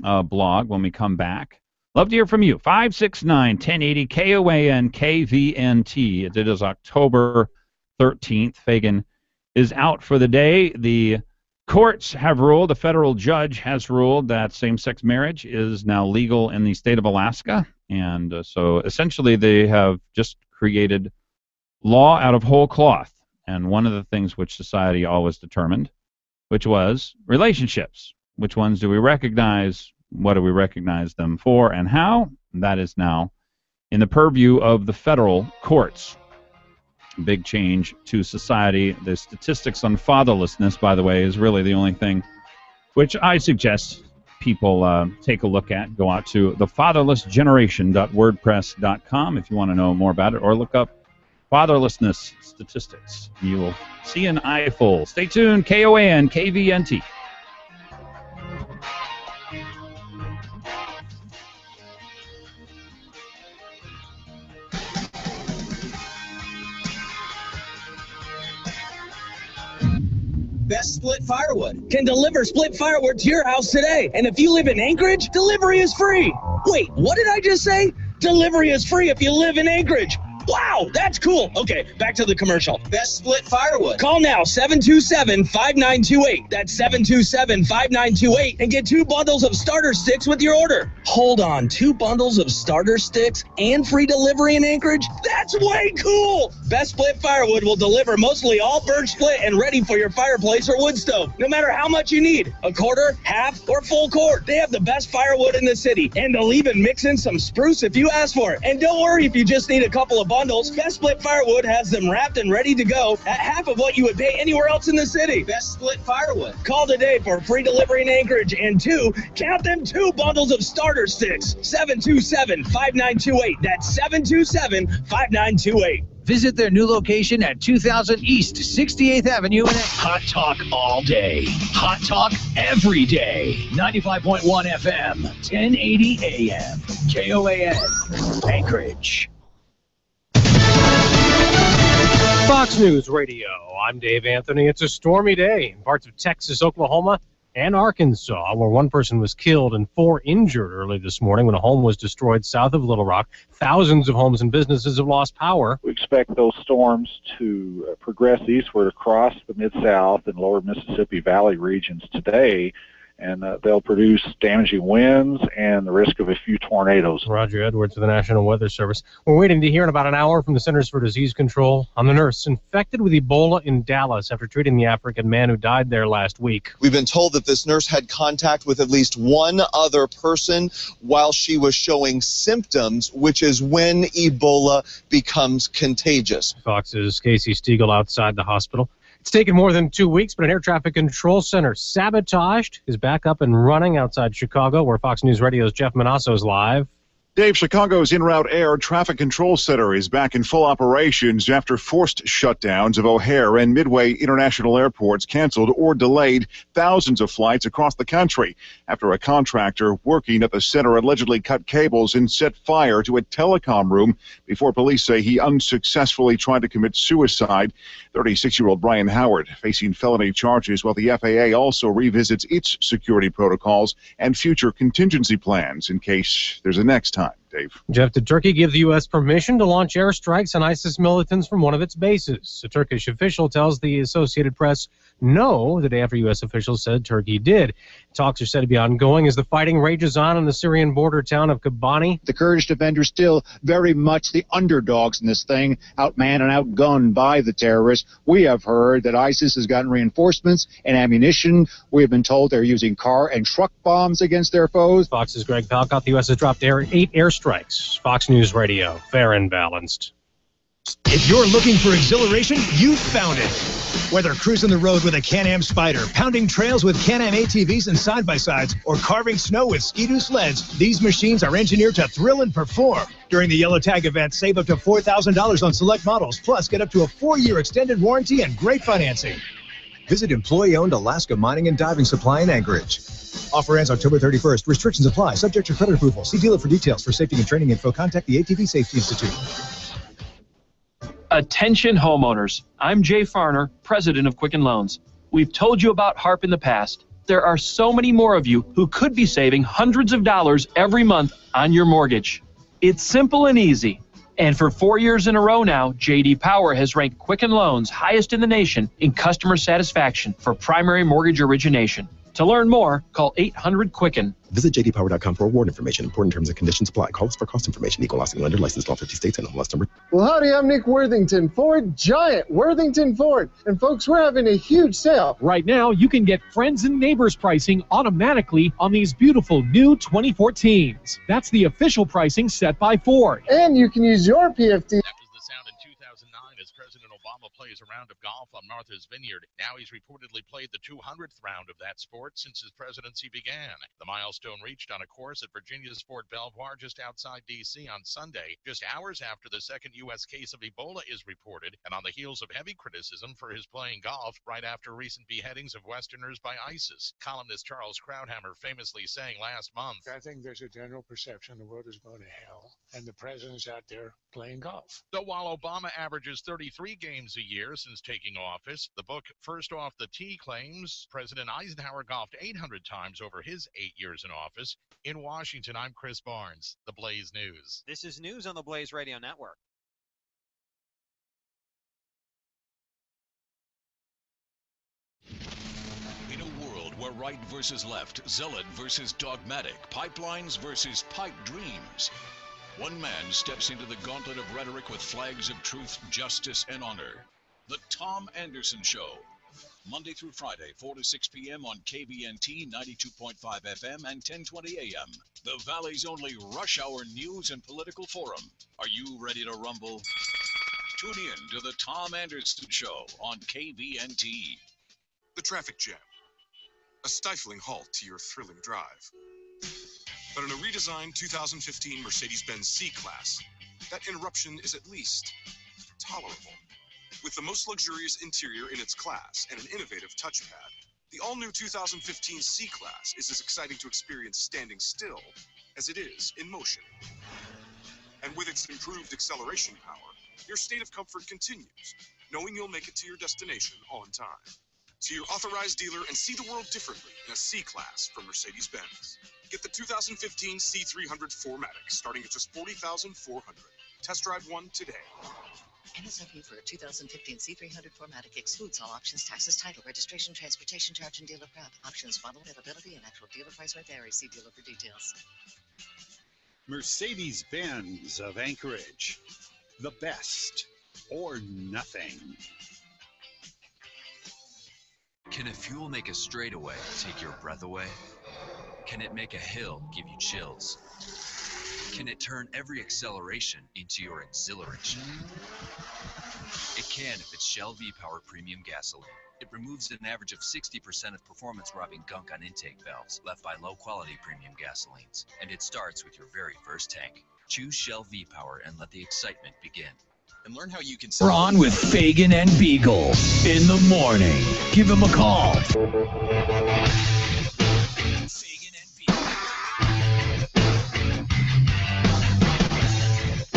blog when we come back. Love to hear from you. 569-1080 KOAN KVNT. It is October 13th. Fagan is out for the day. The courts have ruled, a federal judge has ruled that same-sex marriage is now legal in the state of Alaska. And so essentially they have just created law out of whole cloth. And one of the things which society always determined, which was relationships. Which ones do we recognize? What do we recognize them for? And how? That is now in the purview of the federal courts. Big change to society. The statistics on fatherlessness, by the way, is really the only thing which I suggest people take a look at. Go out to thefatherlessgeneration.wordpress.com if you want to know more about it, or look up fatherlessness statistics. You will see an eyeful. Stay tuned. KOAN KVNT. Best Split Firewood can deliver split firewood to your house today. And if you live in Anchorage, delivery is free. Wait, what did I just say? Delivery is free if you live in Anchorage. Wow, that's cool. Okay, back to the commercial. Best Split Firewood. Call now, 727-5928. That's 727-5928, and get 2 bundles of starter sticks with your order. Hold on, 2 bundles of starter sticks and free delivery in Anchorage? That's way cool. Best Split Firewood will deliver mostly all birch split and ready for your fireplace or wood stove, no matter how much you need. A quarter, half, or full cord. They have the best firewood in the city, and they'll even mix in some spruce if you ask for it. And don't worry if you just need a couple of bundles. Best Split Firewood has them wrapped and ready to go at half of what you would pay anywhere else in the city. Best Split Firewood. Call today for free delivery in Anchorage and 2 bundles of starter sticks. 727-5928. That's 727-5928. Visit their new location at 2000 East 68th Avenue in Hot Talk all day. Hot Talk every day. 95.1 FM, 1080 AM. KOAN, Anchorage. Fox News Radio. I'm Dave Anthony. It's a stormy day in parts of Texas, Oklahoma, and Arkansas, where one person was killed and 4 injured early this morning when a home was destroyed south of Little Rock. Thousands of homes and businesses have lost power. We expect those storms to progress eastward across the Mid-South and lower Mississippi Valley regions today, and they'll produce damaging winds and the risk of a few tornadoes. Roger Edwards of the National Weather Service. We're waiting to hear in about an hour from the Centers for Disease Control on the nurse infected with Ebola in Dallas after treating the African man who died there last week. We've been told that this nurse had contact with at least one other person while she was showing symptoms, which is when Ebola becomes contagious. Fox's Casey Stiegel outside the hospital. It's taken more than 2 weeks, but an air traffic control center sabotaged is back up and running outside Chicago, where Fox News Radio's Jeff Manasso is live. Dave, Chicago's en route air traffic control center is back in full operations after forced shutdowns of O'Hare and Midway international airports canceled or delayed thousands of flights across the country after a contractor working at the center allegedly cut cables and set fire to a telecom room before police say he unsuccessfully tried to commit suicide. 36-year-old Brian Howard facing felony charges while the FAA also revisits its security protocols and future contingency plans in case there's a next time. Dave. Jeff, did Turkey give the U.S. permission to launch airstrikes on ISIS militants from one of its bases? A Turkish official tells the Associated Press no, the day after U.S. officials said Turkey did. Talks are said to be ongoing as the fighting rages on in the Syrian border town of Kobani. The Kurdish defenders still very much the underdogs in this thing, outmanned and outgunned by the terrorists. We have heard that ISIS has gotten reinforcements and ammunition. We have been told they're using car and truck bombs against their foes. Fox's Greg Palcott. The U.S. has dropped 8 airstrikes. Fox News Radio, fair and balanced. If you're looking for exhilaration, you've found it. Whether cruising the road with a KOAN AM Spider, pounding trails with KOAN AM ATVs and side-by-sides, or carving snow with Ski-Doo sleds, these machines are engineered to thrill and perform. During the Yellow Tag event, save up to $4,000 on select models, plus get up to a 4-year extended warranty and great financing. Visit employee-owned Alaska Mining and Diving Supply in Anchorage. Offer ends October 31st. Restrictions apply. Subject to credit approval. See dealer for details. For safety and training info, contact the ATV Safety Institute. Attention homeowners. I'm Jay Farner, president of Quicken Loans. We've told you about HARP in the past. There are so many more of you who could be saving hundreds of dollars every month on your mortgage. It's simple and easy. And for 4 years in a row now, J.D. Power has ranked Quicken Loans highest in the nation in customer satisfaction for primary mortgage origination. To learn more, call 800-QUICKEN. Visit jdpower.com for award information. Important terms and conditions apply. Call us for cost information. Equal licensing lender. Licensed in all 50 states and MLS number. Well, howdy, I'm Nick Worthington Ford, Giant Worthington Ford. And folks, we're having a huge sale. Right now, you can get friends and neighbors pricing automatically on these beautiful new 2014s. That's the official pricing set by Ford. And you can use your PFD. President Obama plays a round of golf on Martha's Vineyard. Now he's reportedly played the 200th round of that sport since his presidency began. The milestone reached on a course at Virginia's Fort Belvoir just outside D.C. on Sunday, just hours after the second U.S. case of Ebola is reported, and on the heels of heavy criticism for his playing golf right after recent beheadings of Westerners by ISIS. Columnist Charles Krauthammer famously saying last month, I think there's a general perception the world is going to hell, and the president's out there playing golf. So while Obama averages 33 games a year since taking office, the book First Off the Tee claims President Eisenhower golfed 800 times over his 8 years in office. In Washington, I'm Chris Barnes, The Blaze News. This is news on the Blaze Radio Network. In a world where right versus left, zealot versus dogmatic, pipelines versus pipe dreams, one man steps into the gauntlet of rhetoric with flags of truth, justice, and honor. The Tom Anderson Show. Monday through Friday, 4 to 6 p.m. on KBNT 92.5 FM and 1020 AM. The Valley's only rush hour news and political forum. Are you ready to rumble? Tune in to The Tom Anderson Show on KBNT. The traffic jam. A stifling halt to your thrilling drive. But in a redesigned 2015 Mercedes-Benz C-Class, that interruption is at least tolerable. With the most luxurious interior in its class and an innovative touchpad, the all-new 2015 C-Class is as exciting to experience standing still as it is in motion. And with its improved acceleration power, your state of comfort continues knowing you'll make it to your destination on time. See your authorized dealer and see the world differently in a C-Class from Mercedes-Benz. Get the 2015 C300 4MATIC starting at just $40,400. Test drive one today. MSRP for a 2015 C300 4MATIC excludes all options, taxes, title, registration, transportation charge, and dealer prep. Options, model, availability, and actual dealer price may vary. See dealer for details. Mercedes-Benz of Anchorage. The best or nothing. Can a fuel make a straightaway take your breath away? Can it make a hill give you chills? Can it turn every acceleration into your exhilaration? It can if it's Shell V-Power Premium Gasoline. It removes an average of 60% of performance-robbing gunk on intake valves left by low-quality premium gasolines. And it starts with your very first tank. Choose Shell V-Power and let the excitement begin. And learn how you can... We're on with Fagan and Biegel in the morning. Give him a call.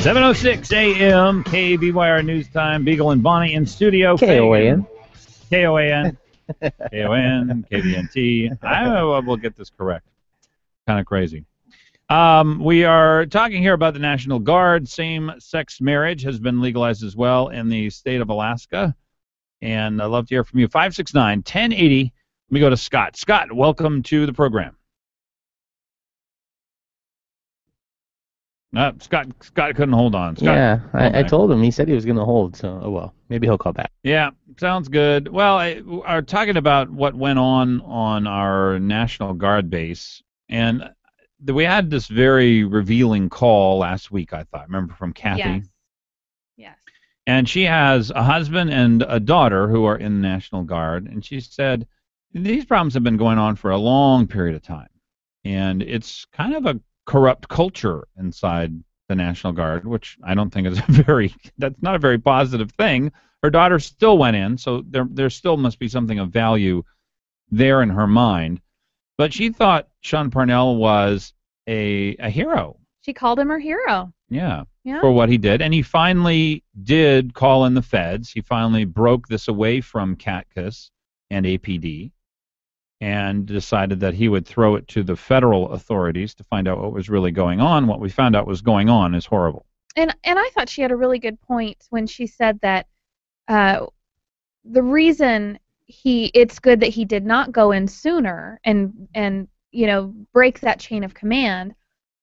7:06 a.m. KBYR News Time. Beagle and Bonnie in studio. KOAN. KOAN. KON. KBNT. I will get this correct. Kind of crazy. We are talking here about the National Guard. Same-sex marriage has been legalized as well in the state of Alaska. And I'd love to hear from you. 569-1080. Let me go to Scott. Scott, welcome to the program. Scott couldn't hold on. Scott, yeah, I told him. He said he was going to hold, so, oh well. Maybe he'll call back. Yeah, sounds good. Well, are talking about what went on our National Guard base, and we had this very revealing call last week, I thought. Remember, from Kathy? Yes. And she has a husband and a daughter who are in the National Guard, and she said these problems have been going on for a long period of time, and it's kind of a corrupt culture inside the National Guard, which I don't think is that's not a very positive thing. Her daughter still went in, so there still must be something of value there in her mind. But she thought Sean Parnell was a hero. She called him her hero. Yeah, Yeah. for what he did. And he finally did call in the feds. He finally broke this away from CATCUS and APD and decided that he would throw it to the federal authorities to find out what was really going on. What we found out was going on is horrible. And I thought she had a really good point when she said that the reason it's good that he did not go in sooner and break that chain of command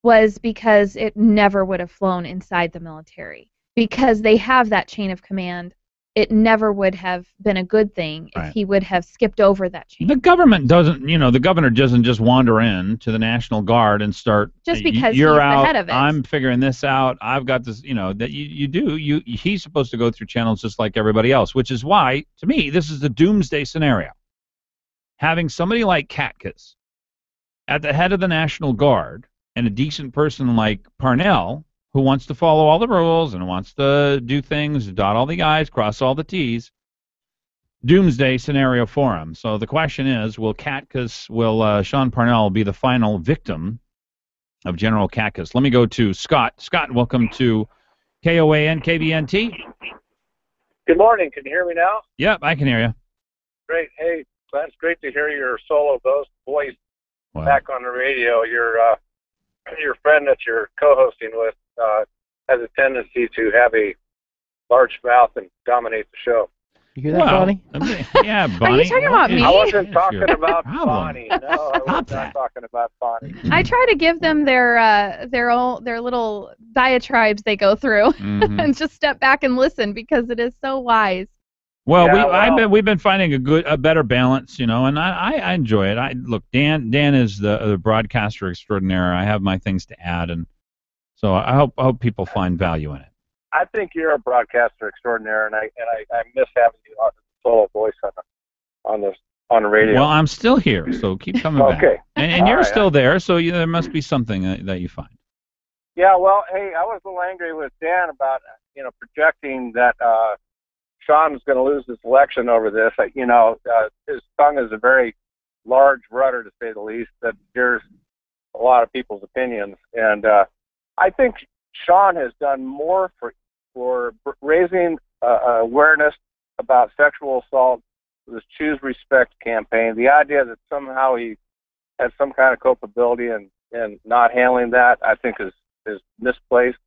was because it never would have flown inside the military. Because they have that chain of command, it never would have been a good thing if he would have skipped over that chain. The government doesn't, the governor doesn't just wander in to the National Guard and start, just because you're he's out, the head of it. I'm figuring this out, I've got this, that he's supposed to go through channels just like everybody else, which is why, to me, this is the doomsday scenario. Having somebody like CATCUS at the head of the National Guard and a decent person like Parnell, who wants to follow all the rules and wants to do things, dot all the I's, cross all the T's, doomsday scenario for him. So the question is, will Sean Parnell be the final victim of General CATCUS? Let me go to Scott. Scott, welcome to KOAN KBNT. Good morning. Can you hear me now? Yep, I can hear you. Great. Hey, that's great to hear your solo voice back on the radio. Your friend that you're co-hosting with has a tendency to have a large mouth and dominate the show. You hear that, Bonnie? Yeah, Bonnie. Are you talking about me? I wasn't talking about Bonnie. No, I was not talking about Bonnie. I try to give them their little diatribes they go through, and just step back and listen because it is so wise. Well, we've been finding a better balance, and I enjoy it. Look, Dan is the broadcaster extraordinaire. I have my things to add, and so I hope people find value in it. I think you're a broadcaster extraordinaire, and I miss having you on the solo voice on the radio. Well, I'm still here, so keep coming back. Okay. And you're still there, so there must be something that you find. Yeah, well, hey, I was a little angry with Dan about projecting that Sean's going to lose this election over this. His tongue is a very large rudder, to say the least, that hears a lot of people's opinions. And I think Sean has done more for raising awareness about sexual assault, this Choose Respect campaign, the idea that somehow he has some kind of culpability in not handling that, I think is misplaced.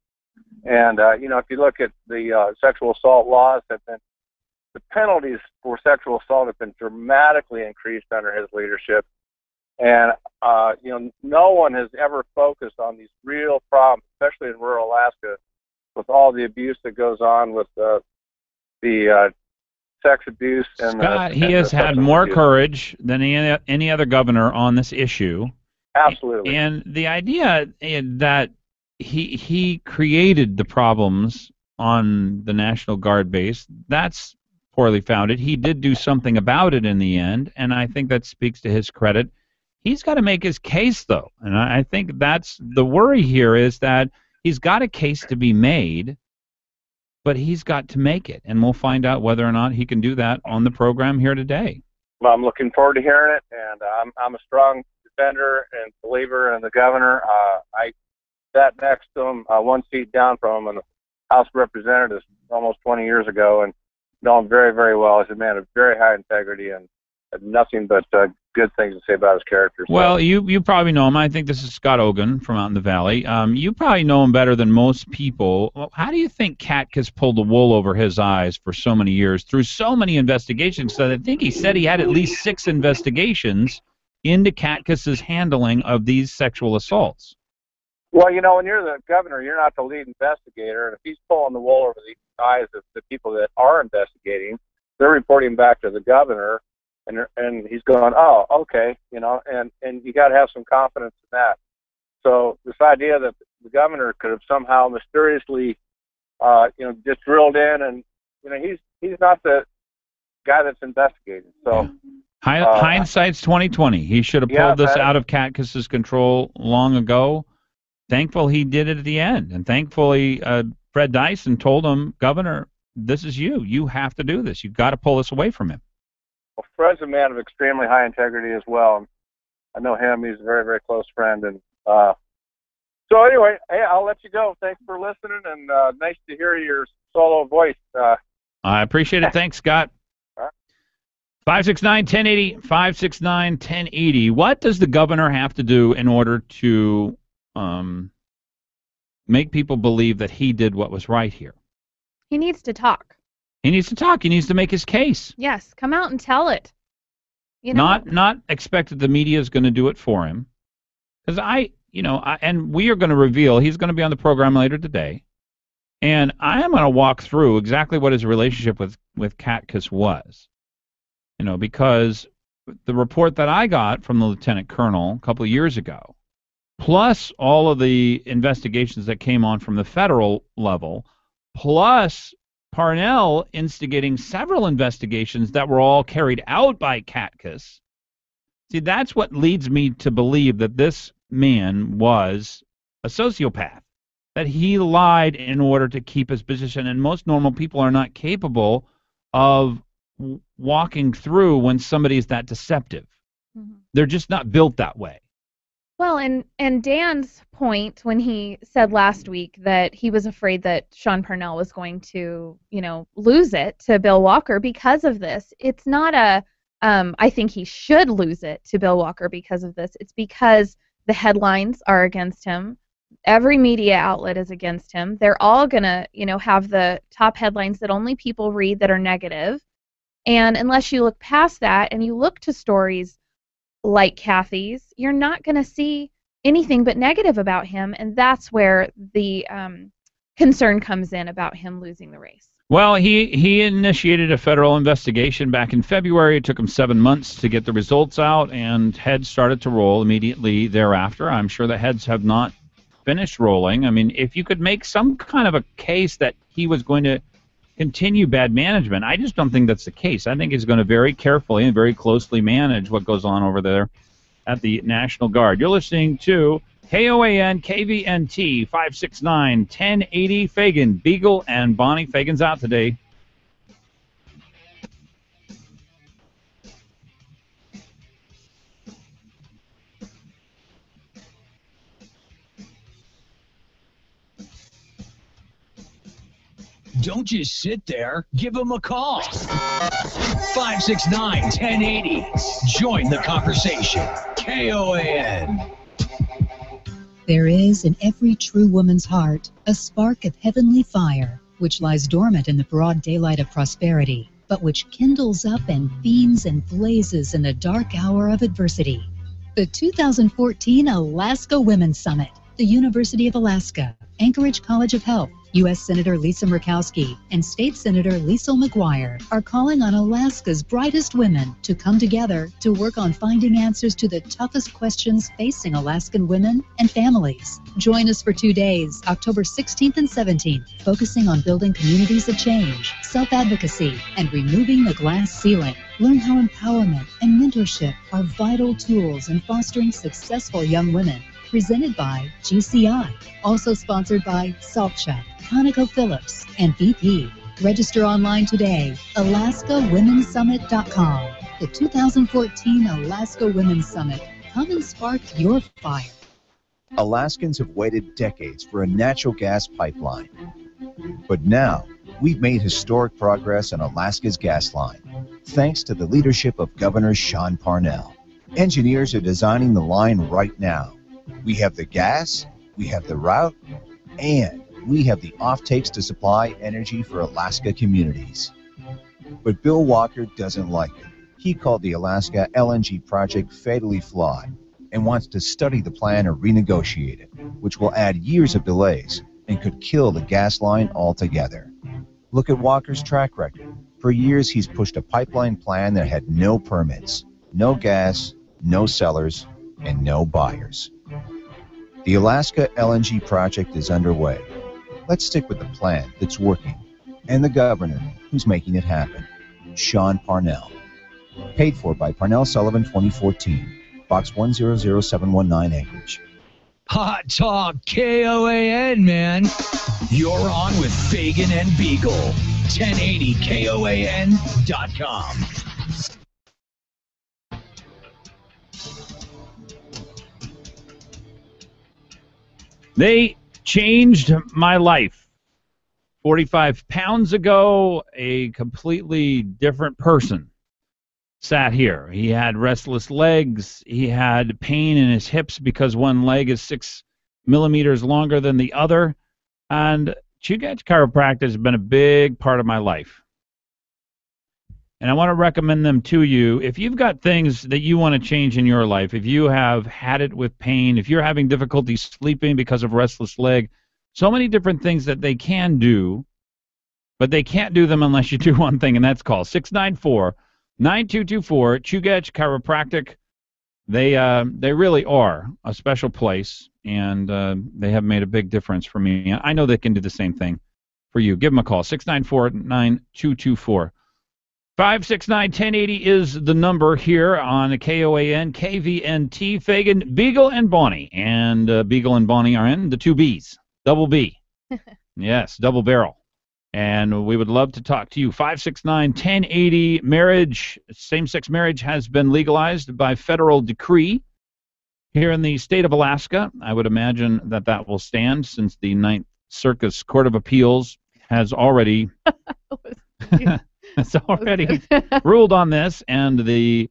And, if you look at the sexual assault laws, the penalties for sexual assault have been dramatically increased under his leadership. And, no one has ever focused on these real problems, especially in rural Alaska, with all the abuse that goes on with the sex abuse. And Scott, he has had more courage than any other governor on this issue. Absolutely. And the idea that he created the problems on the National Guard base, that's poorly founded. He did do something about it in the end, and I think that speaks to his credit. He's got to make his case, though, and I think that's the worry here, is that he's got a case to be made, but he's got to make it, and we'll find out whether or not he can do that on the program here today. Well, I'm looking forward to hearing it, and I'm a strong defender and believer in the governor. I sat next to him, one seat down from him in the House of Representatives almost 20 years ago, and know him very, very well. He's a man of very high integrity and had nothing but good things to say about his character. So. Well, you probably know him. I think this is Scott Ogan from out in the valley. You probably know him better than most people. Well, how do you think Katkus pulled the wool over his eyes for so many years through so many investigations? So I think he said he had at least 6 investigations into Katkus's handling of these sexual assaults. Well, when you're the governor, you're not the lead investigator, and if he's pulling the wool over the eyes of the people that are investigating, they're reporting back to the governor, and he's going, oh, okay, and you got to have some confidence in that. So this idea that the governor could have somehow mysteriously, just drilled in, and he's not the guy that's investigating. So hindsight's 20/20. He should have pulled this out of Katkus's control long ago. Thankful he did it at the end, and thankfully Fred Dyson told him, Governor, this is you. You have to do this. You've got to pull this away from him. Well, Fred's a man of extremely high integrity as well. I know him. He's a very, very close friend. And so anyway, hey, I'll let you go. Thanks for listening, and nice to hear your solo voice. I appreciate it. Thanks, Scott. 569-1080, 569-1080. What does the governor have to do in order to make people believe that he did what was right here? He needs to talk. He needs to talk. He needs to make his case. Yes, come out and tell it. Not expect that the media is going to do it for him. Because and we are going to reveal, he's going to be on the program later today, and I am going to walk through exactly what his relationship with Katkus was. Because the report that I got from the lieutenant colonel a couple of years ago, plus all of the investigations that came on from the federal level, plus Parnell instigating several investigations that were all carried out by Katkus. See, that's what leads me to believe that this man was a sociopath, that he lied in order to keep his position, and most normal people are not capable of walking through when somebody is that deceptive. Mm-hmm. They're just not built that way. Well, and Dan's point when he said last week that he was afraid that Sean Parnell was going to, lose it to Bill Walker because of this. It's not I think he should lose it to Bill Walker because of this. It's because the headlines are against him. Every media outlet is against him. They're all going to, have the top headlines that only people read that are negative. And unless you look past that and you look to stories like Kathy's, you're not going to see anything but negative about him, and that's where the concern comes in about him losing the race. Well, he initiated a federal investigation back in February. It took him 7 months to get the results out, and heads started to roll immediately thereafter. I'm sure the heads have not finished rolling. I mean, if you could make some kind of a case that he was going to continue bad management, I just don't think that's the case. I think he's going to very carefully and very closely manage what goes on over there at the National Guard. You're listening to KOAN KVNT 569-1080 Fagan, Biegel, and Bonnie. Fagan's out today. Don't just sit there. Give them a call. 569-1080. Join the conversation. KOAN. There is in every true woman's heart a spark of heavenly fire, which lies dormant in the broad daylight of prosperity, but which kindles up and beams and blazes in the dark hour of adversity. The 2014 Alaska Women's Summit, the University of Alaska, Anchorage College of Health, U.S. Senator Lisa Murkowski, and State Senator Liesl McGuire are calling on Alaska's brightest women to come together to work on finding answers to the toughest questions facing Alaskan women and families. Join us for 2 days, October 16th and 17th, focusing on building communities of change, self-advocacy, and removing the glass ceiling. Learn how empowerment and mentorship are vital tools in fostering successful young women. Presented by GCI, also sponsored by Saltchuk, ConocoPhillips, and BP. Register online today, AlaskaWomenSummit.com. The 2014 Alaska Women's Summit. Come and spark your fire. Alaskans have waited decades for a natural gas pipeline. But now, we've made historic progress on Alaska's gas line, thanks to the leadership of Governor Sean Parnell. Engineers are designing the line right now. We have the gas, we have the route, and we have the offtakes to supply energy for Alaska communities. But Bill Walker doesn't like it. He called the Alaska LNG project fatally flawed and wants to study the plan or renegotiate it, which will add years of delays and could kill the gas line altogether. Look at Walker's track record. For years, he's pushed a pipeline plan that had no permits, no gas, no sellers, and no buyers. The Alaska LNG project is underway. Let's stick with the plan that's working and the governor who's making it happen, Sean Parnell. Paid for by Parnell Sullivan 2014, Box 100719 Anchorage. Hot Talk KOAN, man. You're on with Fagan and Biegel. 1080KOAN.com. They changed my life. 45 pounds ago, a completely different person sat here. He had restless legs. He had pain in his hips because one leg is 6 millimeters longer than the other. And Chugach Chiropractic has been a big part of my life. And I want to recommend them to you. If you've got things that you want to change in your life, if you have had it with pain, if you're having difficulty sleeping because of restless leg, so many different things that they can do, but they can't do them unless you do one thing, and that's call 694-9224, Chugach Chiropractic. They really are a special place, and they have made a big difference for me. I know they can do the same thing for you. Give them a call, 694-9224. 569-1080 is the number here on KOAN, KVNT, Fagan, Biegel, and Bonnie. And Biegel and Bonnie are in the 2 Bs, double B. Yes, double barrel. And we would love to talk to you. 569-1080, marriage, same-sex marriage has been legalized by federal decree here in the state of Alaska. I would imagine that that will stand since the Ninth Circus Court of Appeals has already... It's already ruled on this, and the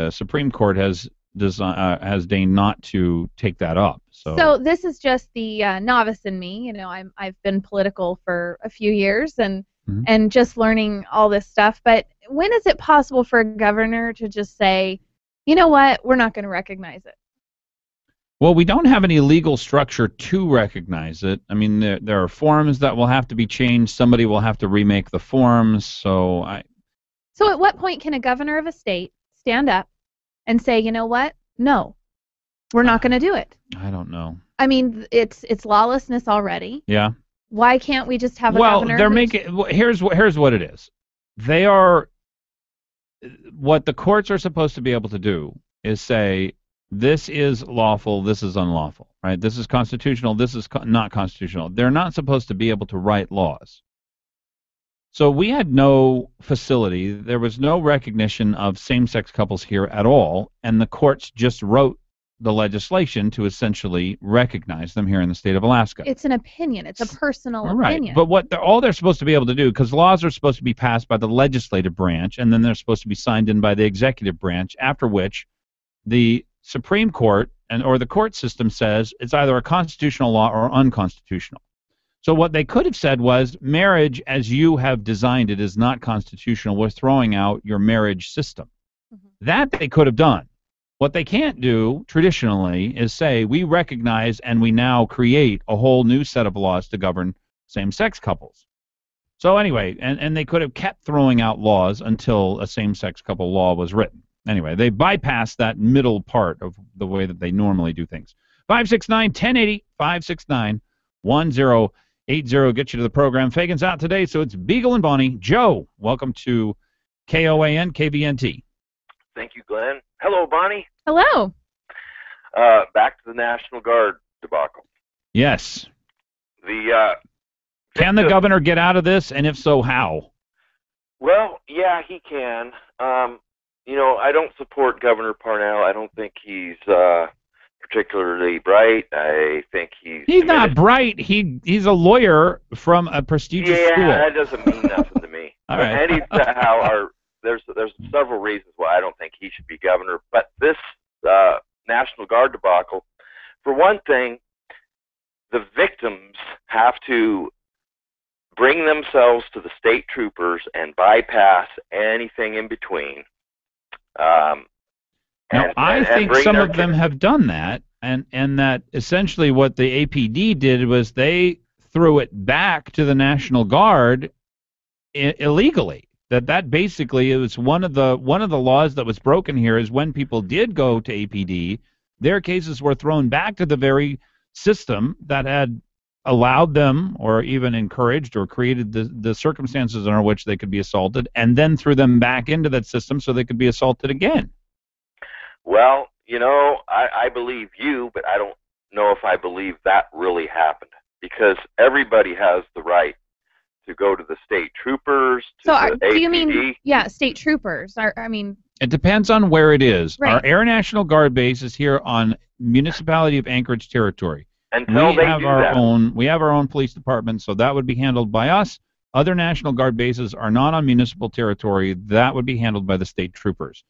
Supreme Court has deigned not to take that up. So this is just the novice in me. You know, I've been political for a few years and just learning all this stuff. But when is it possible for a governor to just say, you know what, we're not going to recognize it? Well, we don't have any legal structure to recognize it. I mean, there are forms that will have to be changed. Somebody will have to remake the forms. So at what point can a governor of a state stand up and say, you know what, no, we're not going to do it? I don't know. I mean, it's lawlessness already. Yeah. Why can't we just have a governor? Well, they're making. Here's what it is. They are. What the courts are supposed to be able to do is say, this is lawful, this is unlawful, right? This is constitutional, this is not constitutional. They're not supposed to be able to write laws. So we had no facility, there was no recognition of same-sex couples here at all, and the courts just wrote the legislation to essentially recognize them here in the state of Alaska. It's an opinion. It's a personal Right. opinion. But all they're supposed to be able to do, because laws are supposed to be passed by the legislative branch, and then they're supposed to be signed in by the executive branch, after which the Supreme Court or the court system says it's either a constitutional law or unconstitutional. So what they could have said was, marriage as you have designed it is not constitutional. We're throwing out your marriage system. That they could have done. What they can't do traditionally is say, we recognize and we now create a whole new set of laws to govern same-sex couples. So anyway, and they could have kept throwing out laws until a same-sex couple law was written. Anyway, they bypassed that middle part of the way that they normally do things. 569-1080, 569-1080, get you to the program. Fagan's out today, so it's Biegel and Bonnie. Joe, welcome to KOAN, KBNT. Thank you, Glenn. Hello, Bonnie. Hello. Back to the National Guard debacle. Yes. Can the governor get out of this, and if so, how? Well, yeah, he can. You know, I don't support Governor Parnell. I don't think he's particularly bright. I think he's not bright. He's a lawyer from a prestigious school. Yeah, that doesn't mean nothing to me. All right. There's several reasons why I don't think he should be governor. But this National Guard debacle, for one thing, the victims have to bring themselves to the state troopers and bypass anything in between. I think some of them have done that, and that essentially what the APD did was they threw it back to the National Guard illegally. That basically, it was one of the laws that was broken here is when people did go to APD, their cases were thrown back to the very system that had allowed them or even encouraged or created the circumstances under which they could be assaulted, and then threw them back into that system so they could be assaulted again. Well, you know, I believe you, but I don't know if I believe that really happened, because everybody has the right to go to the state troopers, to the APD. Do you mean, state troopers? It depends on where it is. Right. Our Air National Guard base is here on Municipality of Anchorage territory. Until we have our own police department, so that would be handled by us. Other National Guard bases are not on municipal territory. That would be handled by the state troopers.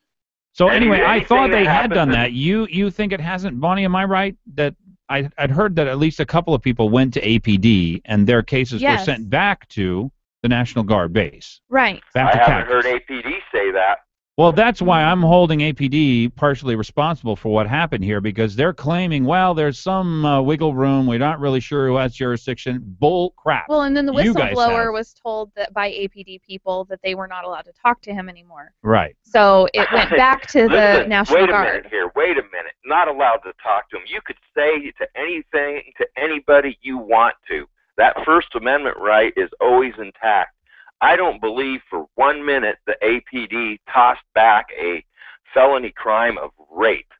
So anyway, I thought they had done that. You think it hasn't, Bonnie? Am I right that I'd heard that at least a couple of people went to APD and their cases were sent back to the National Guard base? Right. I haven't heard APD say that. Well, that's why I'm holding APD partially responsible for what happened here, because they're claiming, well, there's some wiggle room. We're not really sure who has jurisdiction. Bull crap. Well, and then the whistleblower was told that by APD people that they were not allowed to talk to him anymore. Right. So it went back to the National Guard. Wait a minute. Not allowed to talk to him. You could say to anything, to anybody you want to. That First Amendment right is always intact. I don't believe for 1 minute the APD tossed back a felony crime of rape.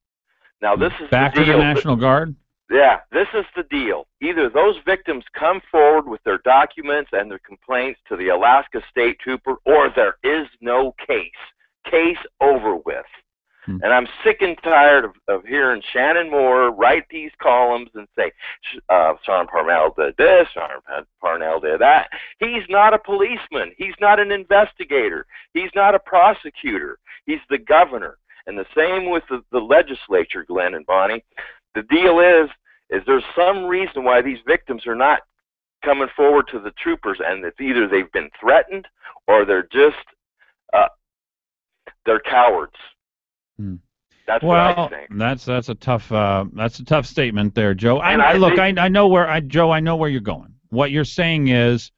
Now, this is back the deal. To the National Guard? Yeah, this is the deal. Either those victims come forward with their documents and their complaints to the Alaska State Trooper, or there is no case. Case over with. And I'm sick and tired of hearing Shannon Moore write these columns and say, Sean Parnell did this, Sean Parnell did that. He's not a policeman. He's not an investigator. He's not a prosecutor. He's the governor. And the same with the legislature, Glenn and Bonnie. The deal is there's some reason why these victims are not coming forward to the troopers, and it's either they've been threatened or they're just they're cowards. That's what I think. That's a tough statement there, Joe. I know where you're going. What you're saying is,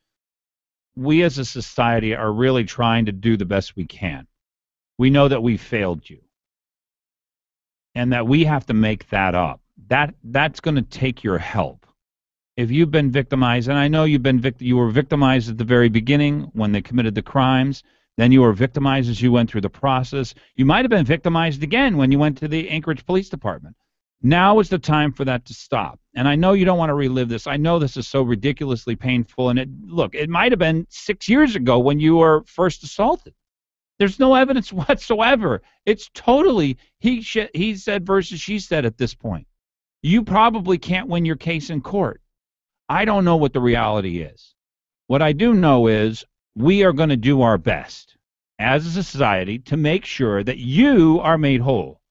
we as a society are really trying to do the best we can. We know that we failed you, and that we have to make that up. That's going to take your help. If you've been victimized, and I know you were victimized at the very beginning when they committed the crimes. Then you were victimized as you went through the process. You might have been victimized again when you went to the Anchorage Police Department. Now is the time for that to stop. And I know you don't want to relive this. I know this is so ridiculously painful. And it might have been 6 years ago when you were first assaulted. There's no evidence whatsoever. It's totally he said versus she said at this point. You probably can't win your case in court. I don't know what the reality is. What I do know is we are going to do our best as a society to make sure that you are made whole.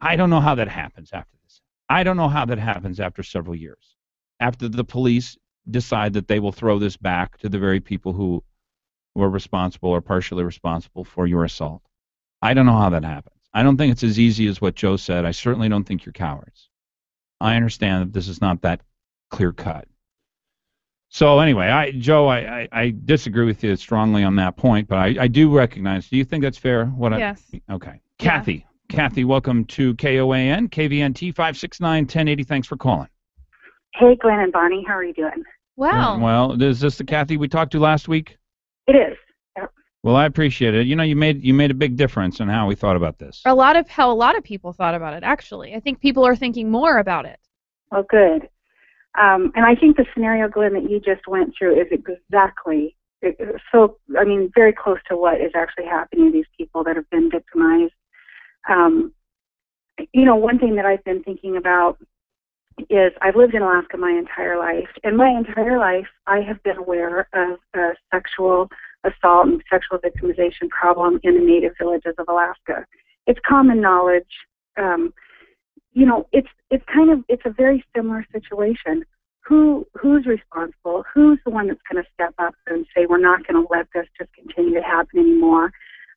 I don't know how that happens after this. I don't know how that happens after several years, after the police decide that they will throw this back to the very people who were responsible or partially responsible for your assault. I don't know how that happens. I don't think it's as easy as what Joe said. I certainly don't think you're cowards. I understand that this is not that clear cut. So anyway, Joe, I disagree with you strongly on that point, but I do recognize. Do you think that's fair? Yes. Okay. Kathy. Kathy, welcome to KOAN, KVNT 569-1080. Thanks for calling. Hey, Glenn and Bonnie. How are you doing? Wow. Well, is this the Kathy we talked to last week? It is. Yep. Well, I appreciate it. You know, you made a big difference in how we thought about this. How a lot of people thought about it, actually. I think people are thinking more about it. Well, good. And I think the scenario, Glenn, that you just went through is exactly very close to what is actually happening to these people that have been victimized. One thing that I've been thinking about is I've lived in Alaska my entire life. And my entire life, I have been aware of a sexual assault and sexual victimization problem in the native villages of Alaska. It's common knowledge. It's a very similar situation. Who's responsible? Who's the one that's going to step up and say we're not going to let this just continue to happen anymore?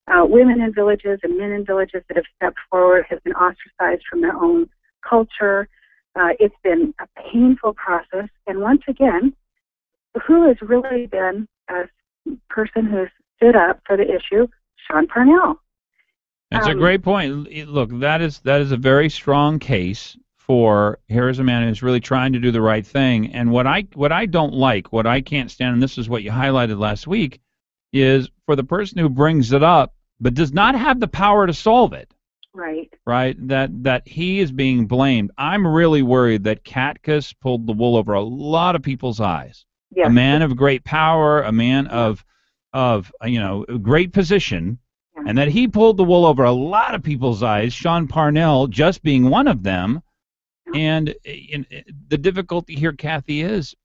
Women in villages and men in villages that have stepped forward have been ostracized from their own culture. It's been a painful process. And once again, who has really been a person who's stood up for the issue? Sean Parnell. That's a great point. Look, that is a very strong case for here is a man who's really trying to do the right thing. And what I don't like, what I can't stand, and this is what you highlighted last week, is for the person who brings it up but does not have the power to solve it. Right. Right? That he is being blamed. I'm really worried that Katkus pulled the wool over a lot of people's eyes. Yes. A man of great power, a man of great position, and that he pulled the wool over a lot of people's eyes, Sean Parnell just being one of them. And the difficulty here, Kathy, is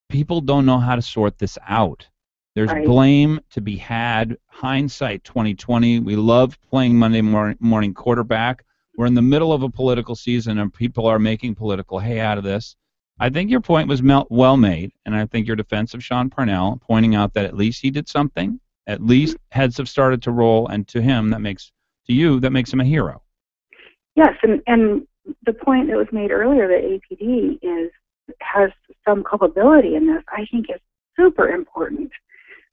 people don't know how to sort this out. There's blame to be had. Hindsight 2020. We love playing Monday morning quarterback. We're in the middle of a political season, and people are making political hay out of this. I think your point was well made, and I think your defense of Sean Parnell, pointing out that at least he did something, at least heads have started to roll, and to him, that makes him a hero. Yes, and the point that was made earlier that APD has some culpability in this, I think is super important,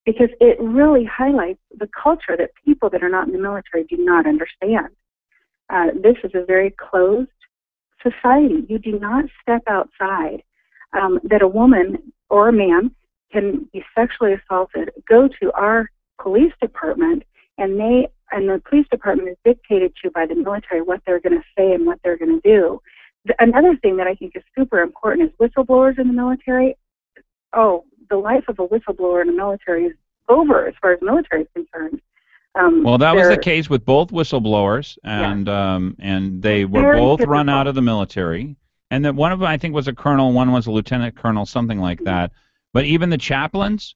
because it really highlights the culture that people that are not in the military do not understand. This is a very closed society. You do not step outside. That a woman or a man can be sexually assaulted, go to our police department, and the police department is dictated to by the military what they're going to say and what they're going to do. Another thing that I think is super important is whistleblowers in the military. Oh, the life of a whistleblower in the military is over as far as military is concerned. Well, that was the case with both whistleblowers, and they were both run out of the military. And that one of them, I think, was a colonel, one was a lieutenant colonel, something like that. But even the chaplains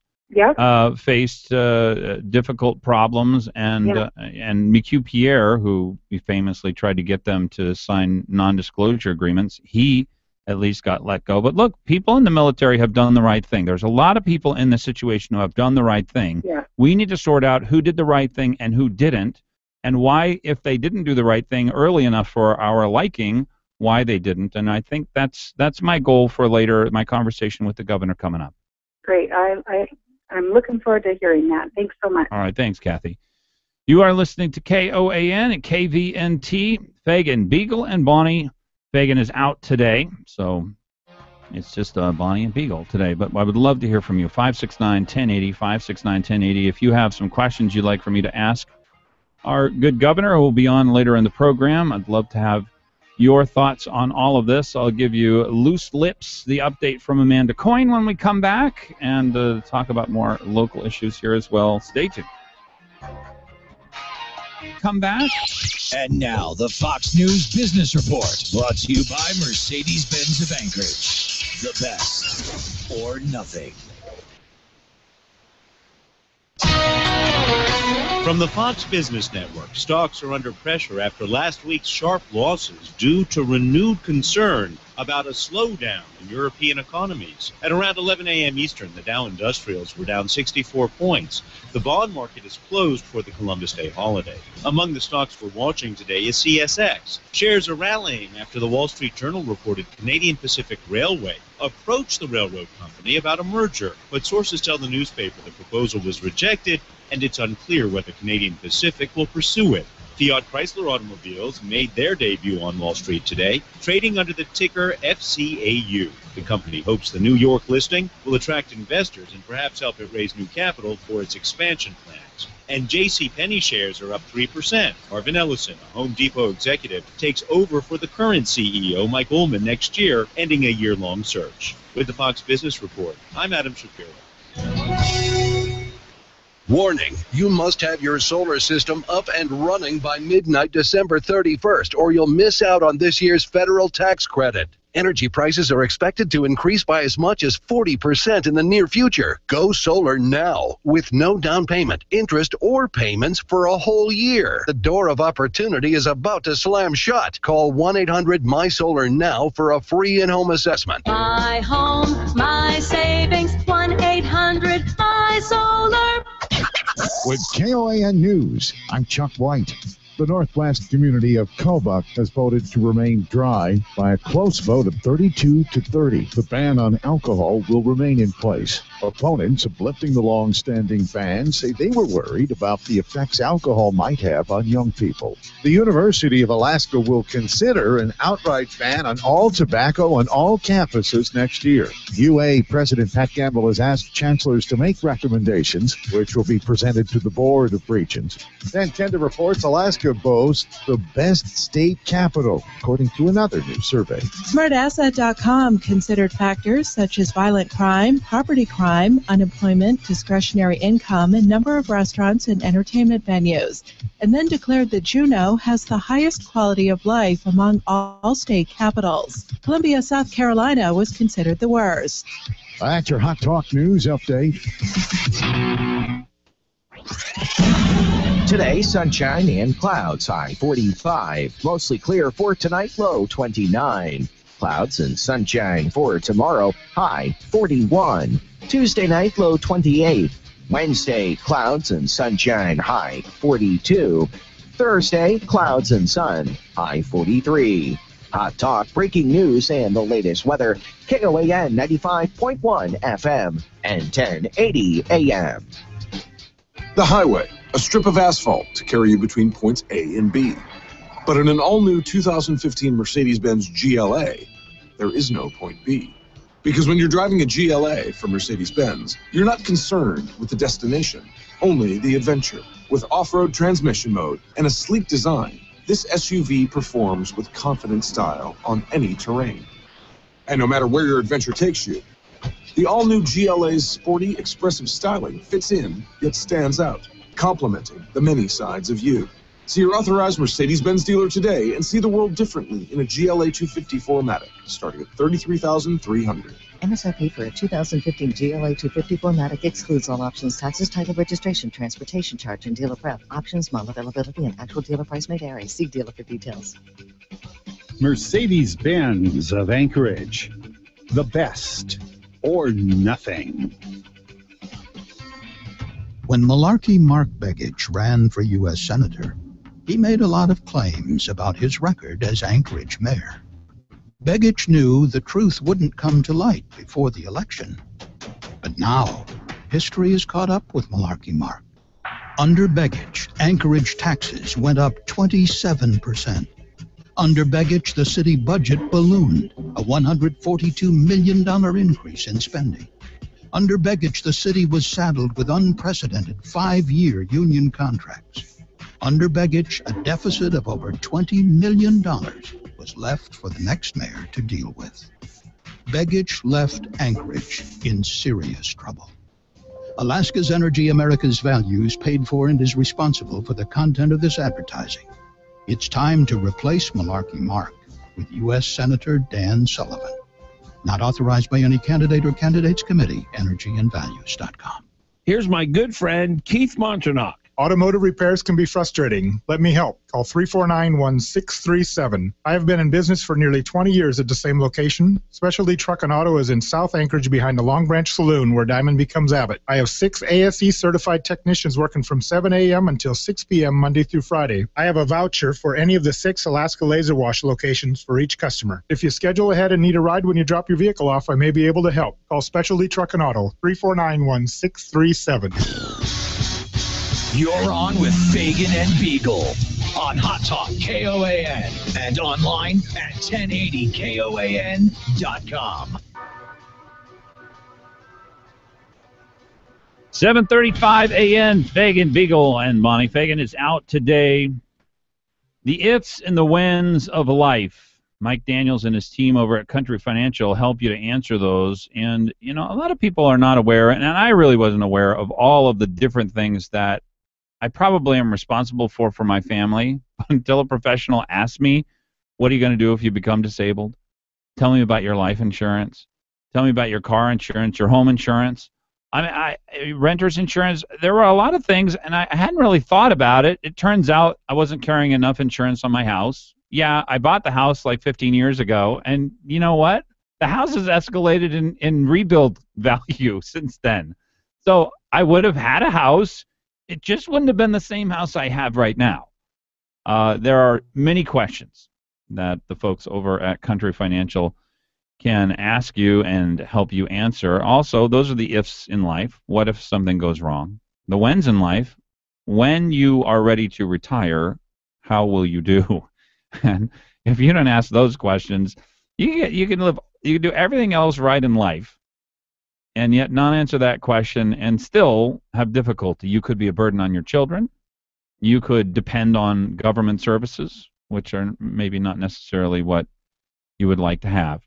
faced difficult problems, and McHugh Pierre, who we famously tried to get them to sign non-disclosure agreements, he at least got let go. But look, people in the military have done the right thing. There's a lot of people in this situation who have done the right thing. Yeah. We need to sort out who did the right thing and who didn't, and why, if they didn't do the right thing early enough for our liking, why they didn't. And I think that's my goal for later, my conversation with the governor coming up. Great. I'm looking forward to hearing that. Thanks so much. All right. Thanks, Kathy. You are listening to KOAN and KVNT. Fagan, Biegel, and Bonnie. Fagan is out today, so it's just Bonnie and Biegel today. But I would love to hear from you. 569-1080, 569-1080. If you have some questions you'd like for me to ask our good governor, who will be on later in the program, I'd love to have your thoughts on all of this. I'll give you Loose Lips, the update from Amanda Coyne when we come back, and talk about more local issues here as well. Stay tuned. come back. And now, the Fox News Business Report, brought to you by Mercedes-Benz of Anchorage. The best or nothing. From the Fox Business Network, stocks are under pressure after last week's sharp losses due to renewed concern about a slowdown in European economies. At around 11 a.m. Eastern, the Dow Industrials were down 64 points. The bond market is closed for the Columbus Day holiday. Among the stocks we're watching today is CSX. Shares are rallying after the Wall Street Journal reported Canadian Pacific Railway approached the railroad company about a merger, but sources tell the newspaper the proposal was rejected and it's unclear whether Canadian Pacific will pursue it. Fiat Chrysler Automobiles made their debut on Wall Street today, trading under the ticker FCAU. The company hopes the New York listing will attract investors and perhaps help it raise new capital for its expansion plans. And JCPenney shares are up 3%. Marvin Ellison, a Home Depot executive, takes over for the current CEO, Mike Ullman, next year, ending a year-long search. With the Fox Business Report, I'm Adam Shapiro. Warning, you must have your solar system up and running by midnight December 31st, or you'll miss out on this year's federal tax credit. Energy prices are expected to increase by as much as 40% in the near future. Go solar now with no down payment, interest, or payments for a whole year. The door of opportunity is about to slam shut. Call 1-800-MY-SOLAR now for a free in-home assessment. My home, my savings, 1-800-MY-SOLAR. With KOAN News, I'm Chuck White. The northwest community of Kobuk has voted to remain dry by a close vote of 32-30. The ban on alcohol will remain in place. Opponents of lifting the long-standing ban say they were worried about the effects alcohol might have on young people. The University of Alaska will consider an outright ban on all tobacco on all campuses next year. UA President Pat Gamble has asked chancellors to make recommendations, which will be presented to the Board of Regents. Then Tender reports Alaska boasts the best state capital, according to another new survey. SmartAsset.com considered factors such as violent crime, property crime, unemployment, discretionary income, and number of restaurants and entertainment venues, and then declared that Juneau has the highest quality of life among all state capitals. Columbia, South Carolina was considered the worst. That's your Hot Talk News update. Today, sunshine and clouds, high 45. Mostly clear for tonight, low 29. Clouds and sunshine for tomorrow, high 41. Tuesday night, low 28. Wednesday, clouds and sunshine, high 42. Thursday, clouds and sun, high 43. Hot Talk, breaking news, and the latest weather. KOAN 95.1 FM and 1080 AM. The highway, a strip of asphalt to carry you between points A and B. But in an all-new 2015 Mercedes-Benz GLA, there is no point B. Because when you're driving a GLA from Mercedes-Benz, you're not concerned with the destination, only the adventure. With off-road transmission mode and a sleek design, this SUV performs with confident style on any terrain. And no matter where your adventure takes you, the all-new GLA's sporty, expressive styling fits in, yet stands out, complementing the many sides of you. See your authorized Mercedes-Benz dealer today and see the world differently in a GLA 250 4MATIC, starting at $33,300. MSRP for a 2015 GLA 250 4MATIC excludes all options, taxes, title, registration, transportation charge, and dealer prep. Options, model availability, and actual dealer price may vary. See dealer for details. Mercedes-Benz of Anchorage. The best or nothing. When Malarkey Mark Begich ran for U.S. Senator, he made a lot of claims about his record as Anchorage mayor. Begich knew the truth wouldn't come to light before the election. But now, history has caught up with Malarkey Mark. Under Begich, Anchorage taxes went up 27%. Under Begich, the city budget ballooned, a $142 million increase in spending. Under Begich, the city was saddled with unprecedented 5-year union contracts. Under Begich, a deficit of over $20 million was left for the next mayor to deal with. Begich left Anchorage in serious trouble. Alaska's Energy America's Values paid for and is responsible for the content of this advertising. It's time to replace Malarkey Mark with U.S. Senator Dan Sullivan. Not authorized by any candidate or candidates committee. EnergyandValues.com. Here's my good friend, Keith Montronock. Automotive repairs can be frustrating. Let me help. Call 349-1637. I have been in business for nearly 20 years at the same location. Specialty Truck and Auto is in South Anchorage behind the Long Branch Saloon where Diamond becomes Abbott. I have 6 ASE certified technicians working from 7 a.m. until 6 p.m. Monday through Friday. I have a voucher for any of the 6 Alaska Laser Wash locations for each customer. If you schedule ahead and need a ride when you drop your vehicle off, I may be able to help. Call Specialty Truck and Auto, 349-1637. You're on with Fagan and Biegel on Hot Talk KOAN and online at 1080KOAN.com. 7:35 a.m. Fagan, Biegel, and Bonnie. Fagan is out today. The ifs and the whens of life. Mike Daniels and his team over at Country Financial help you to answer those. And, you know, a lot of people are not aware, and I really wasn't aware of all of the different things that I probably am responsible for my family until a professional asked me, what are you going to do if you become disabled? Tell me about your life insurance. Tell me about your car insurance, your home insurance. Renter's insurance. There were a lot of things, and I hadn't really thought about it. It turns out I wasn't carrying enough insurance on my house. Yeah, I bought the house like 15 years ago, and you know what? The house has escalated in rebuild value since then. So I would have had a house. It just wouldn't have been the same house I have right now. There are many questions that the folks over at Country Financial can ask you and help you answer. Also, those are the ifs in life. What if something goes wrong? The whens in life. When you are ready to retire, how will you do? And if you don't ask those questions, you can do everything else right in life, and yet not answer that question and still have difficulty. You could be a burden on your children. You could depend on government services, which are maybe not necessarily what you would like to have.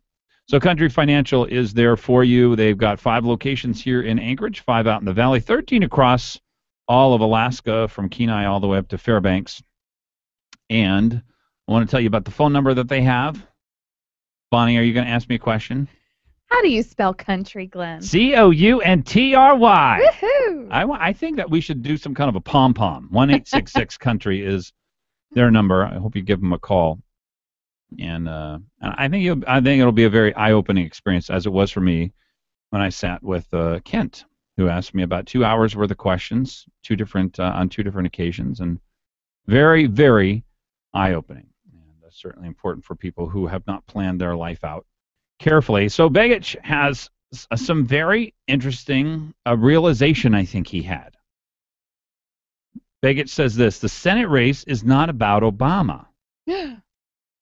So Country Financial is there for you. They've got 5 locations here in Anchorage, 5 out in the valley, 13 across all of Alaska from Kenai all the way up to Fairbanks. And I want to tell you about the phone number that they have. Bonnie, are you going to ask me a question? How do you spell country, Glenn? COUNTRY. Woohoo! I think that we should do some kind of a pom-pom. 1-866 country is their number. I hope you give them a call. And I think it'll be a very eye-opening experience, as it was for me when I sat with Kent, who asked me about 2 hours worth of questions, on 2 different occasions, and very, very eye-opening. And that's certainly important for people who have not planned their life out carefully. So Begich has some very interesting realization I think he had. Begich says this: the Senate race is not about Obama.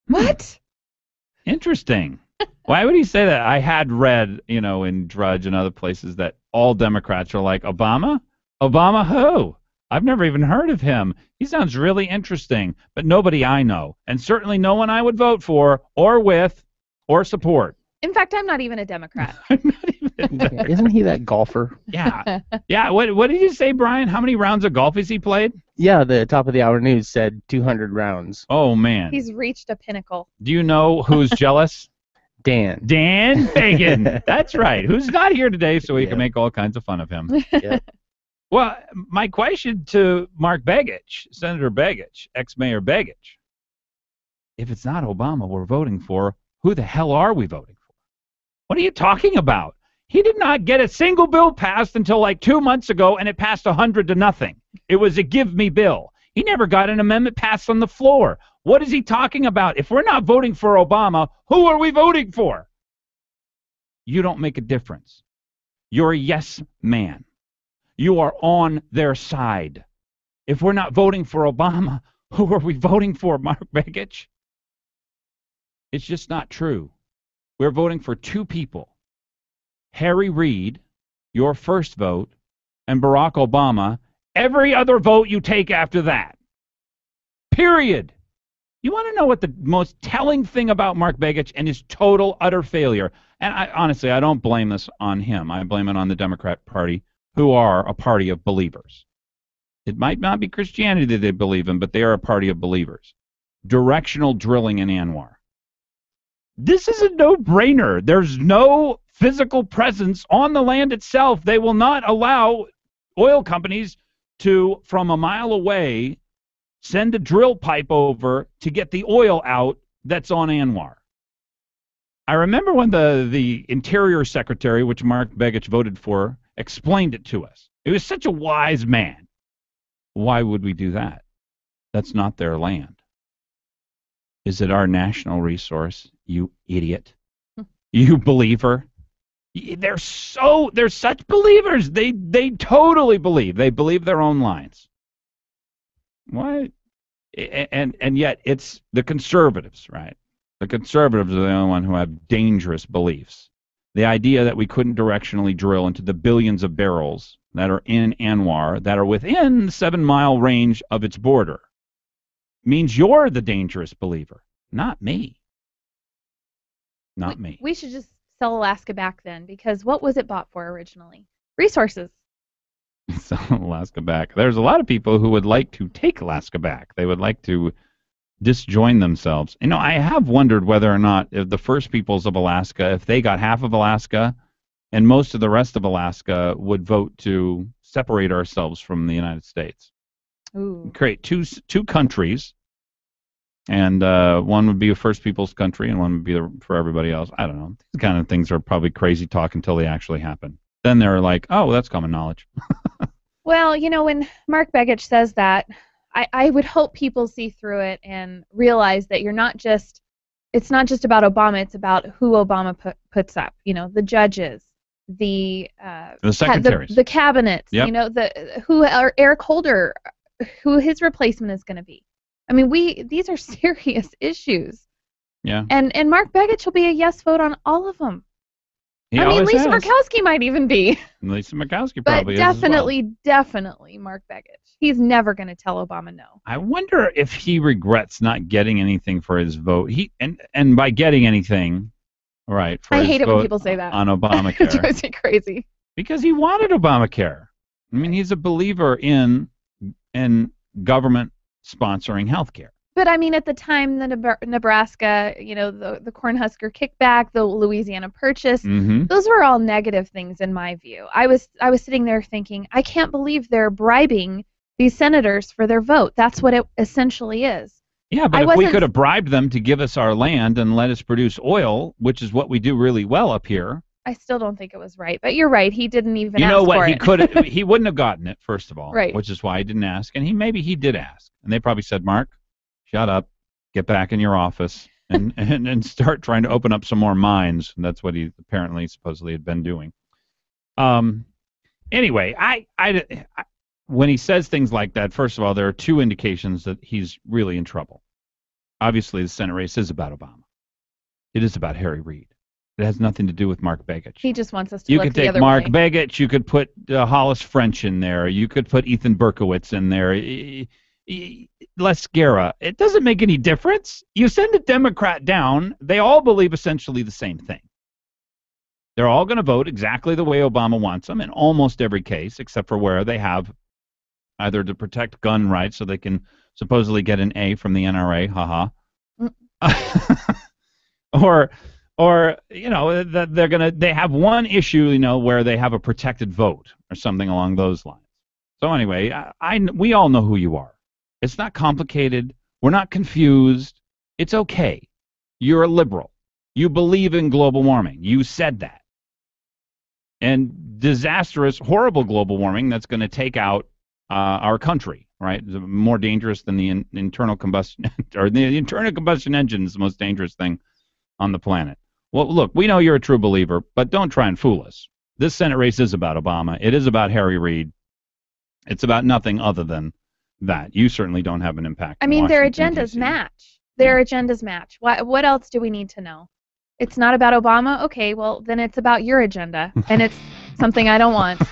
What? Interesting. Why would he say that? I had read, in Drudge and other places that all Democrats are like, Obama? Obama who? I've never even heard of him. He sounds really interesting, but nobody I know, and certainly no one I would vote for or with or support. In fact, I'm not even a Democrat. Isn't he that golfer? Yeah. Yeah. What did you say, Brian? How many rounds of golf has he played? Yeah, the top of the hour news said 200 rounds. Oh, man. He's reached a pinnacle. Do you know who's jealous? Dan Fagan. That's right. Who's not here today, so we can make all kinds of fun of him. Yeah. Well, my question to Mark Begich, Senator Begich, ex-Mayor Begich, if it's not Obama we're voting for, who the hell are we voting for? What are you talking about? He did not get a single bill passed until like 2 months ago, and it passed 100-0. It was a give me bill. He never got an amendment passed on the floor. What is he talking about? If we're not voting for Obama, who are we voting for? You don't make a difference. You're a yes man. You are on their side. If we're not voting for Obama, who are we voting for, Mark Begich? It's just not true. We're voting for 2 people. Harry Reid, your first vote, and Barack Obama, every other vote you take after that. Period. You want to know what the most telling thing about Mark Begich and his total, utter failure, and honestly, I don't blame this on him. I blame it on the Democrat Party who are a party of believers. It might not be Christianity that they believe in, but they are a party of believers. Directional drilling in ANWR. This is a no-brainer. There's no physical presence on the land itself. They will not allow oil companies to, from a mile away, send a drill pipe over to get the oil out that's on ANWR. I remember when the Interior Secretary, which Mark Begich voted for, explained it to us. He was such a wise man. Why would we do that? That's not their land. Is it our national resource, you idiot? You believer? They're such believers. They totally believe. They believe their own lines. What? And yet it's the conservatives, right? The conservatives are the only one who have dangerous beliefs. The idea that we couldn't directionally drill into the billions of barrels that are in ANWR that are within the 7-mile range of its border means you're the dangerous believer, not me. Not me. We should just sell Alaska back then, because what was it bought for originally? Resources. Sell Alaska back. There's a lot of people who would like to take Alaska back. They would like to disjoin themselves. You know, I have wondered whether or not if the First Peoples of Alaska, if they got half of Alaska and most of the rest of Alaska, would vote to separate ourselves from the United States. Ooh. Create two countries, and one would be a First Peoples country, and one would be for everybody else. I don't know. These kind of things are probably crazy talk until they actually happen. Then they're like, oh, that's common knowledge. Well, you know, when Mark Begich says that, I would hope people see through it and realize that it's not just about Obama, it's about who Obama puts up. You know, the judges, the secretaries, the cabinets, yep. You know, who are Eric Holder, who his replacement is going to be. I mean, these are serious issues. Yeah. And Mark Begich will be a yes vote on all of them. I mean, Lisa Murkowski might even be. Lisa Murkowski probably is as well. Definitely Mark Begich. He's never going to tell Obama no. I wonder if he regrets not getting anything for his vote. And by getting anything, right? For I his hate it vote when people say that. On Obamacare. It drives me crazy. Because he wanted Obamacare. I mean, he's a believer in government sponsoring health care. But I mean, at the time, the Nebraska, you know, the Cornhusker kickback, the Louisiana Purchase, those were all negative things in my view. I was sitting there thinking, I can't believe they're bribing these senators for their vote. That's what it essentially is. Yeah, but if we could have bribed them to give us our land and let us produce oil, which is what we do really well up here. I still don't think it was right, but you're right. He didn't even ask for it. You know what? He wouldn't have gotten it, first of all, right. Which is why he didn't ask. And maybe he did ask. And they probably said, Mark, shut up, get back in your office, and start trying to open up some more mines. And that's what he supposedly had been doing. Anyway, I when he says things like that, first of all, there are two indications that he's really in trouble. Obviously, the Senate race is about Obama. It is about Harry Reid. It has nothing to do with Mark Begich. He just wants us to look the other way. You could take Mark Begich. You could put Hollis French in there. You could put Ethan Berkowitz in there. Les Guerra. It doesn't make any difference. You send a Democrat down, they all believe essentially the same thing. They're all going to vote exactly the way Obama wants them in almost every case, except for where they have either to protect gun rights so they can supposedly get an A from the NRA, haha. Or you know, that they have one issue, you know, where they have a protected vote or something along those lines. So anyway, we all know who you are. It's not complicated. We're not confused. It's okay. You're a liberal. You believe in global warming. You said that. And disastrous, horrible global warming that's going to take out our country, right? It's more dangerous than the internal combustion, or the internal combustion engine is the most dangerous thing on the planet. Well, look, we know you're a true believer, but don't try and fool us. This Senate race is about Obama. It is about Harry Reid. It's about nothing other than that. You certainly don't have an impact. I mean, their agendas match. Their agendas match. What else do we need to know? It's not about Obama? Okay, well, then it's about your agenda, and it's something I don't want.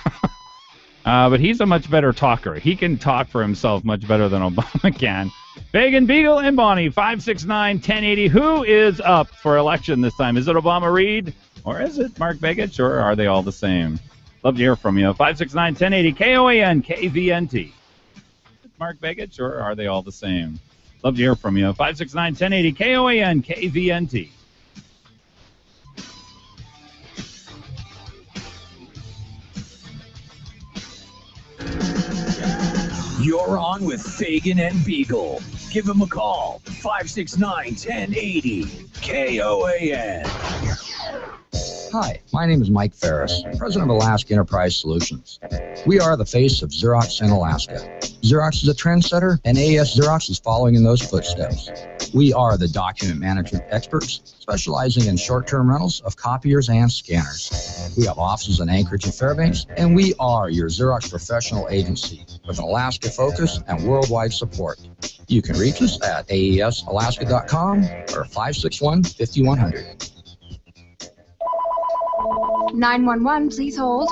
But he's a much better talker. He can talk for himself much better than Obama can. Fagan, Biegel, and Bonnie, 569-1080. Who is up for election this time? Is it Obama Reid, or is it Mark Begich, or are they all the same? Love to hear from you. 569-1080 KOAN KVNT. Mark Begich, or are they all the same? Love to hear from you. 569-1080 KOAN KVNT. You're on with Fagan and Biegel. Give him a call. 569-1080 KOAN. Hi, my name is Mike Ferris, president of Alaska Enterprise Solutions. We are the face of Xerox in Alaska. Xerox is a trendsetter, and AES Xerox is following in those footsteps. We are the document management experts, specializing in short-term rentals of copiers and scanners. We have offices in Anchorage and Fairbanks, and we are your Xerox professional agency with an Alaska focus and worldwide support. You can reach us at aesalaska.com or 561-5100. 911, please hold.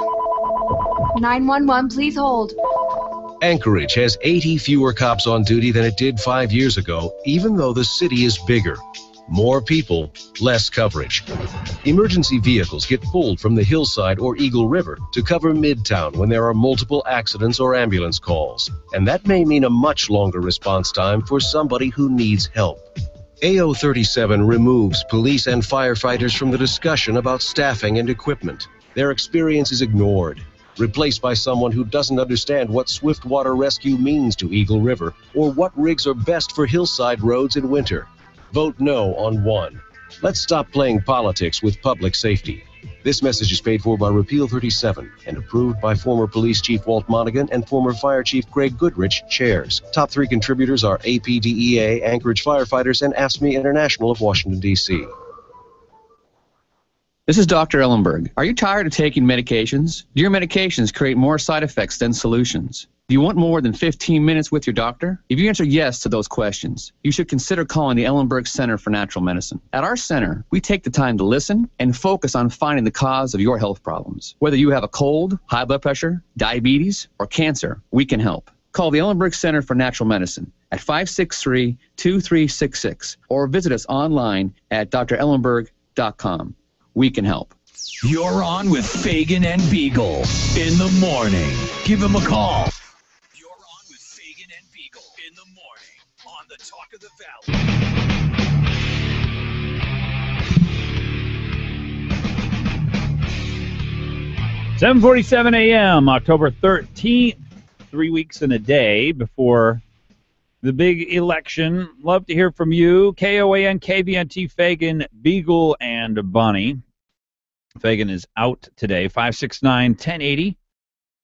911, please hold. Anchorage has 80 fewer cops on duty than it did 5 years ago, even though the city is bigger. More people, less coverage. Emergency vehicles get pulled from the hillside or Eagle River to cover Midtown when there are multiple accidents or ambulance calls. And that may mean a much longer response time for somebody who needs help. AO 37 removes police and firefighters from the discussion about staffing and equipment. Their experience is ignored, replaced by someone who doesn't understand what swift water rescue means to Eagle River or what rigs are best for hillside roads in winter. Vote no on 1. Let's stop playing politics with public safety. This message is paid for by Repeal 37 and approved by former Police Chief Walt Monaghan and former Fire Chief Greg Goodrich, chairs. Top 3 contributors are APDEA, Anchorage Firefighters, and AFSCME International of Washington, D.C. This is Dr. Ellenberg. Are you tired of taking medications? Do your medications create more side effects than solutions? Do you want more than 15 minutes with your doctor? If you answer yes to those questions, you should consider calling the Ellenberg Center for Natural Medicine. At our center, we take the time to listen and focus on finding the cause of your health problems. Whether you have a cold, high blood pressure, diabetes, or cancer, we can help. Call the Ellenberg Center for Natural Medicine at 563-2366 or visit us online at drellenberg.com. We can help. You're on with Fagan and Biegel in the morning. Give him a call. You're on with Fagan and Biegel in the morning on the Talk of the Valley. 7:47 a.m., October 13th, 3 weeks and a day before the big election. Love to hear from you. KOAN, KVNT, Fagan, Biegel, and Bonnie. Fagan is out today. 569-1080.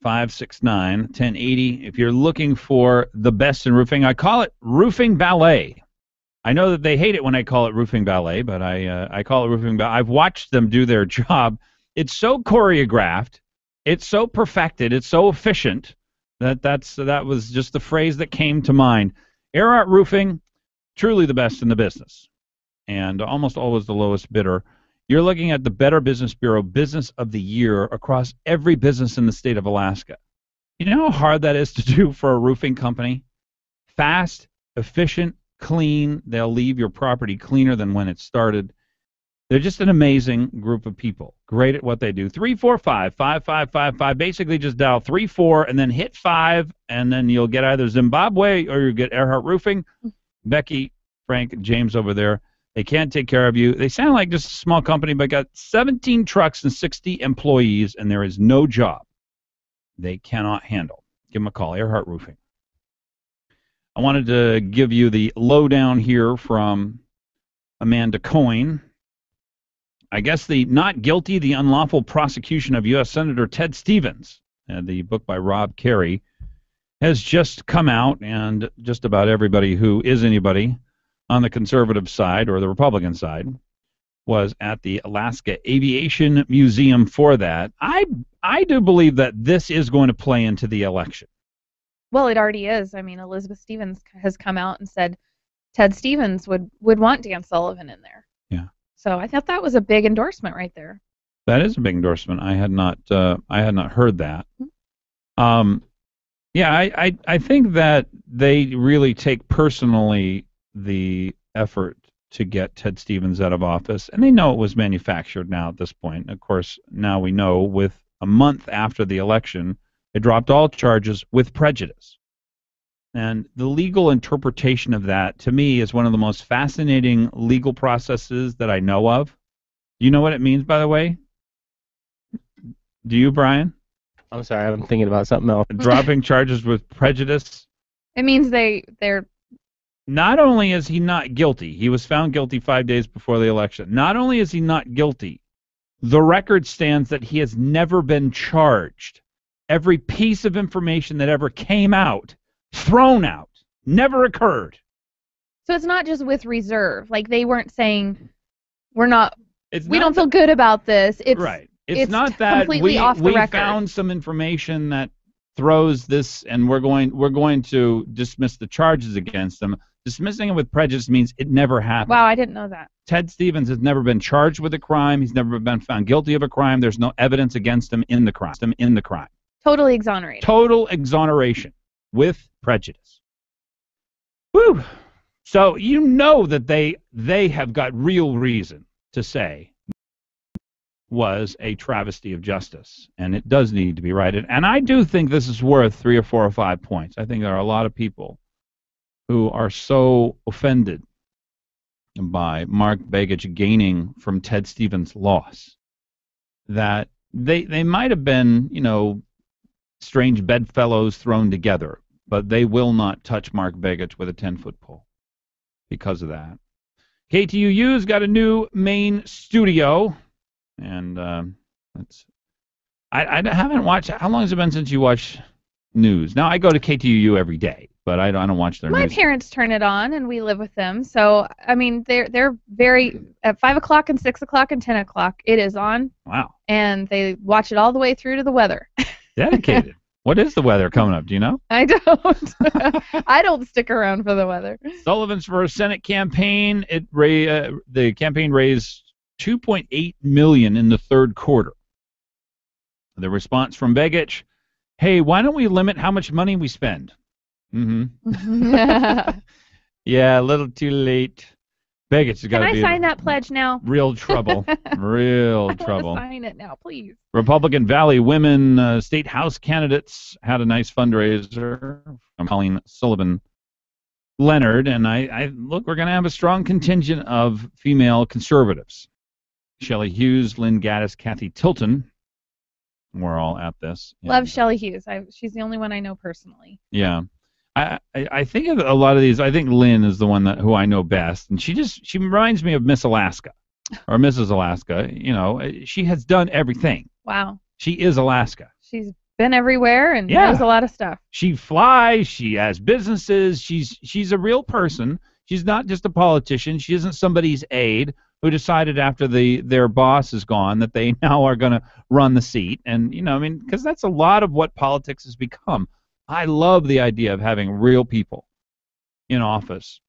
569-1080. If you're looking for the best in roofing, I call it roofing ballet. I know that they hate it when I call it roofing ballet, but I call it roofing ballet. I've watched them do their job. It's so choreographed. It's so perfected. It's so efficient that was just the phrase that came to mind. Earhart Roofing, truly the best in the business, and almost always the lowest bidder. You're looking at the Better Business Bureau Business of the Year across every business in the state of Alaska. You know how hard that is to do for a roofing company? Fast, efficient, clean. They'll leave your property cleaner than when it started. They're just an amazing group of people. Great at what they do. 345-5555. Basically just dial 34 and then hit 5, and then you'll get either Zimbabwe or you'll get Earhart Roofing. Becky, Frank, James over there. They can't take care of you. They sound like just a small company, but got 17 trucks and 60 employees, and there is no job they cannot handle. Give them a call, Earhart Roofing. I wanted to give you the lowdown here from Amanda Coyne. I guess the not guilty, the unlawful prosecution of U.S. Senator Ted Stevens, the book by Rob Carey, has just come out, and just about everybody who is anybody on the conservative side or the Republican side was at the Alaska Aviation Museum for that. I do believe that this is going to play into the election. Well, it already is. I mean, Elizabeth Stevens has come out and said Ted Stevens would want Dan Sullivan in there. Yeah. So I thought that was a big endorsement right there. That is a big endorsement. I had not heard that. Yeah, I think that they really take personally the effort to get Ted Stevens out of office, and they know it was manufactured now at this point. Of course, now we know with a month after the election, they dropped all charges with prejudice. And the legal interpretation of that, to me, is one of the most fascinating legal processes that I know of. Do you know what it means, by the way? Do you, Brian? I'm sorry, I'm thinking about something else. Dropping charges with prejudice? It means they're... Not only is he not guilty, he was found guilty 5 days before the election. Not only is he not guilty, the record stands that he has never been charged. Every piece of information that ever came out, thrown out, never occurred. So it's not just with reserve. Like, they weren't saying, we don't feel good about this. It's right. It's not that completely off the record. Found some information that throws this, and we're going to dismiss the charges against them. Dismissing it with prejudice means it never happened. Wow, I didn't know that. Ted Stevens has never been charged with a crime. He's never been found guilty of a crime. There's no evidence against him in the crime. Totally exonerated. Total exoneration with prejudice. Woo! So you know that they have got real reason to say was a travesty of justice, and it does need to be righted. And I do think this is worth 3 or 4 or 5 points. I think there are a lot of people who are so offended by Mark Begich gaining from Ted Stevens' loss that they might have been, strange bedfellows thrown together, but they will not touch Mark Begich with a 10-foot pole because of that. KTUU's got a new main studio, and I haven't watched. How long has it been since you watched news? Now I go to KTUU every day, but I don't watch their news. My parents turn it on, and we live with them. So I mean, they're very at 5 o'clock and 6 o'clock and 10 o'clock. It is on. Wow. And they watch it all the way through to the weather. Dedicated. What is the weather coming up? Do you know? I don't. I don't stick around for the weather. Sullivan's for a Senate campaign. The campaign raised $2.8 million in the third quarter. The response from Begich: "Hey, why don't we limit how much money we spend?" Mm-hmm. Yeah, a little too late. Begich has got to be. Can I sign that pledge now? Real trouble. Real trouble. I want to sign it now, please. Republican Valley women state house candidates had a nice fundraiser from Colleen Sullivan Leonard, and I look, we're going to have a strong contingent of female conservatives. Shelley Hughes, Lynn Gaddis, Kathy Tilton. We're all at this. Love Shelley Hughes. She's the only one I know personally. Yeah. I think of a lot of these. I think Lynn is the one who I know best, and she reminds me of Miss Alaska or Mrs. Alaska. She has done everything. Wow. She is Alaska. She's been everywhere and knows a lot of stuff. She flies. She has businesses. She's a real person. She's not just a politician. She isn't somebody's aide who decided after their boss is gone that they now are going to run the seat. And because that's a lot of what politics has become. I love the idea of having real people in office.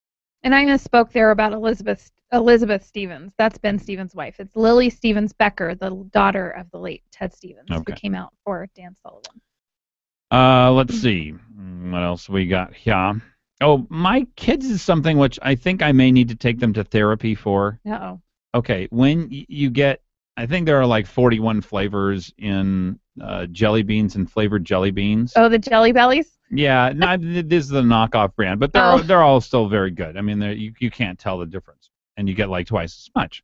And I misspoke there about Elizabeth Stevens. That's Ben Stevens' wife. It's Lily Stevens Becker, the daughter of the late Ted Stevens, who came out for Dan Sullivan. Let's see. What else we got here? Oh, my kids is something which I think I may need to take them to therapy for. Uh-oh. Okay, when you get, I think there are like 41 flavors in jelly beans and flavored jelly beans. Oh, the Jelly Bellies? Yeah, this is the knockoff brand, but they're all still very good. I mean, you can't tell the difference, and you get like twice as much.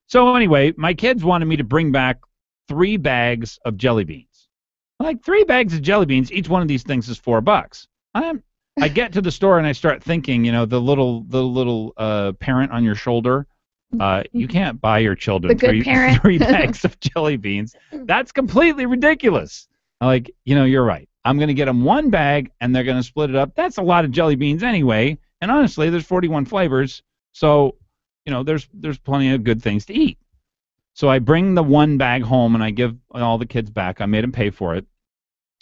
So anyway, my kids wanted me to bring back 3 bags of jelly beans. Like 3 bags of jelly beans, each one of these things is $4. I get to the store and I start thinking, the little parent on your shoulder. You can't buy your children 3 bags of jelly beans. That's completely ridiculous. You're right. I'm going to get them 1 bag, and they're going to split it up. That's a lot of jelly beans anyway. And honestly, there's 41 flavors, so there's plenty of good things to eat. So I bring the 1 bag home, and I give all the kids back. I made them pay for it,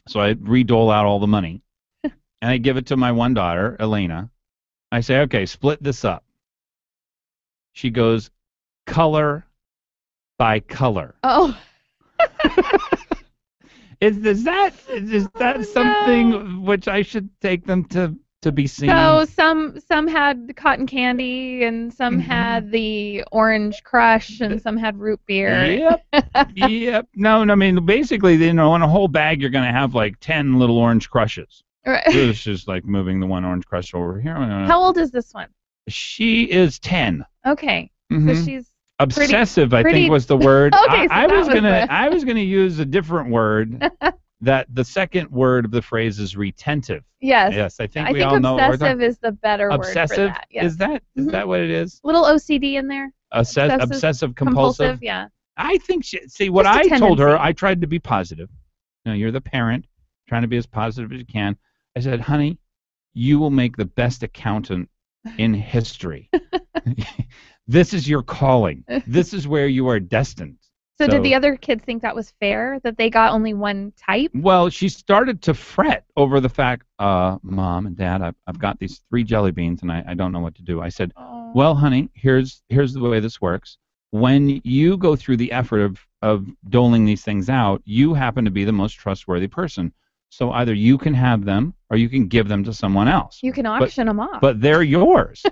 so I redole out all the money, and I give it to my one daughter, Elena. I say, okay, split this up. She goes, color by color. Oh. Is that something which I should take them to to be seen. So some had the cotton candy, and some had the orange crush, and some had root beer. Yep. No, I mean, basically, in a whole bag, you're going to have like 10 little orange crushes. Right. So it's just like moving the one orange crush over here. How old is this one? She is 10. Okay. Mhm. So she's Obsessive, I pretty- think, was the word. Okay, so I that was was I was gonna use a different word. That the second word of the phrase is retentive. Yes. Yes, I think we all know what we're obsessive talking- is the better word for Obsessive? that. Yes. Is that what it is? Little OCD in there? Obsessive compulsive? Yeah. I think what Just a I told her, tendency. I tried to be positive. You're the parent, trying to be as positive as you can. I said, honey, you will make the best accountant in history. This is your calling. This is where you are destined. So did the other kids think that was fair, that they got only one type? Well, she started to fret over the fact, Mom and Dad, I've got these 3 jelly beans and I don't know what to do. I said, well, honey, here's the way this works. When you go through the effort of doling these things out, you happen to be the most trustworthy person. So either you can have them or you can give them to someone else. You can auction them off. But they're yours.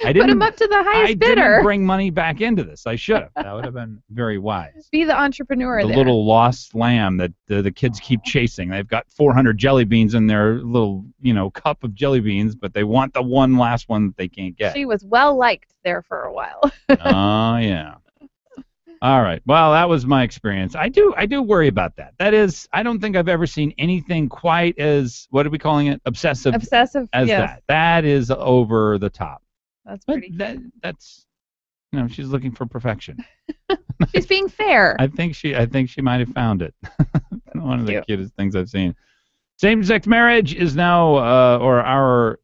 I didn't Put them up to the highest I bidder. didn't bring money back into this. I should have. That would have been very wise. Be the entrepreneur The there. little lost lamb that the kids keep chasing. They've got 400 jelly beans in their little, cup of jelly beans, but they want the one last one that they can't get. She was well liked there for a while. Oh, yeah. All right. Well, that was my experience. I do worry about that. That is, I don't think I've ever seen anything quite as, what are we calling it? Obsessive. Obsessive, as yes. that. That is over the top. That's But pretty. that's, she's looking for perfection. She's being fair. I think she might have found it. One of the cutest things I've seen. Same-sex marriage is now, or our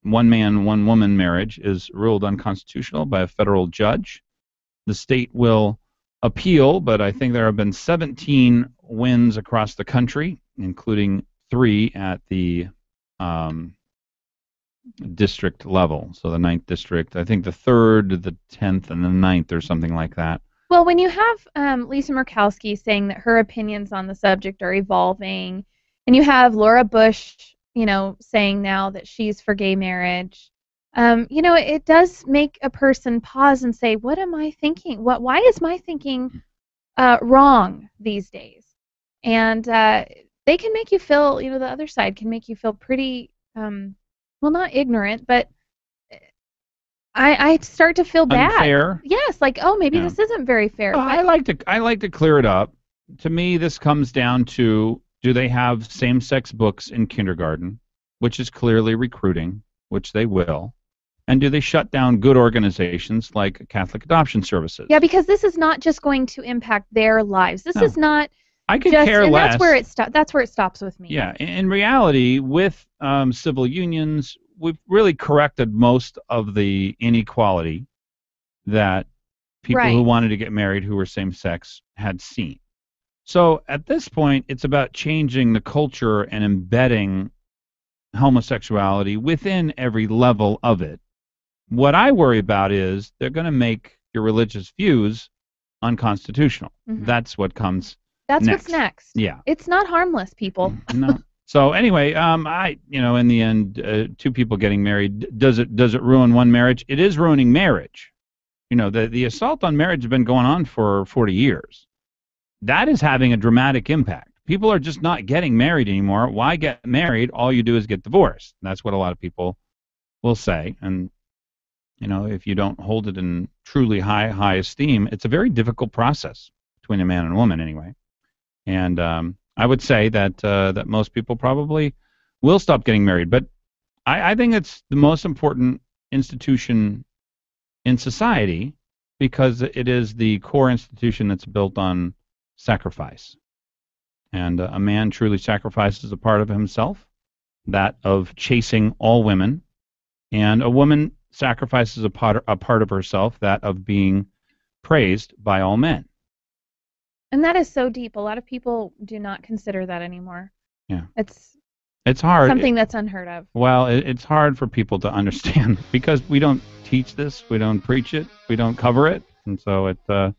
one-man, one-woman marriage is ruled unconstitutional by a federal judge. The state will appeal, but I think there have been 17 wins across the country, including 3 at the district level. So the 9th district, I think the 3rd, the 10th, and the 9th or something like that. Well, when you have Lisa Murkowski saying that her opinions on the subject are evolving, and you have Laura Bush, saying now that she's for gay marriage, it does make a person pause and say, what am I thinking? Why is my thinking wrong these days? And they can make you feel, the other side can make you feel pretty, not ignorant, but I start to feel bad. Unfair? Yes, like, maybe this isn't very fair. Well, I like to clear it up. To me, this comes down to, do they have same-sex books in kindergarten, which is clearly recruiting, which they will, and do they shut down good organizations like Catholic Adoption Services? Yeah, because this is not just going to impact their lives. This is not. I could just, care and less. That's where it stops with me. Yeah, in reality, with civil unions, we've really corrected most of the inequality that people who wanted to get married who were same-sex had seen. So at this point, it's about changing the culture and embedding homosexuality within every level of it. What I worry about is they're going to make your religious views unconstitutional. Mhm. That's what comes That's next. what's next. Yeah. It's not harmless, people. No. So anyway, in the end, 2 people getting married, does it ruin one marriage? It is ruining marriage. The assault on marriage has been going on for 40 years. That is having a dramatic impact. People are just not getting married anymore. Why get married? All you do is get divorced. That's what a lot of people will say. And if you don't hold it in truly high esteem, it's a very difficult process between a man and a woman anyway. And I would say that most people probably will stop getting married. But I think it's the most important institution in society because it is the core institution that's built on sacrifice. And a man truly sacrifices a part of himself, that of chasing all women, and a woman sacrifices a part of herself, that of being praised by all men. And that is so deep. A lot of people do not consider that anymore. Yeah. It's hard. Something that's unheard of. Well, it's hard for people to understand because we don't teach this, we don't preach it, we don't cover it, and so it's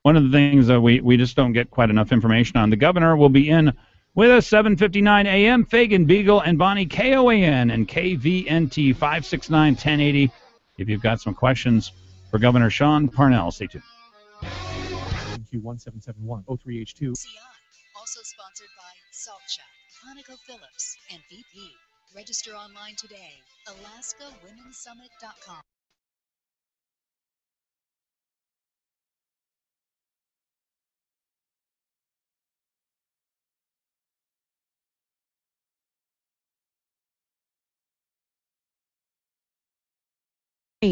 one of the things that we just don't get quite enough information on. The governor will be in With us, 7:59 a.m., Fagan, Biegel, and Bonnie, KOAN and KVNT 569-1080. If you've got some questions for Governor Sean Parnell, stay tuned. Q1771-03H2. Also sponsored by Salt Shack, ConocoPhillips, and BP. Register online today. AlaskaWomenSummit.com.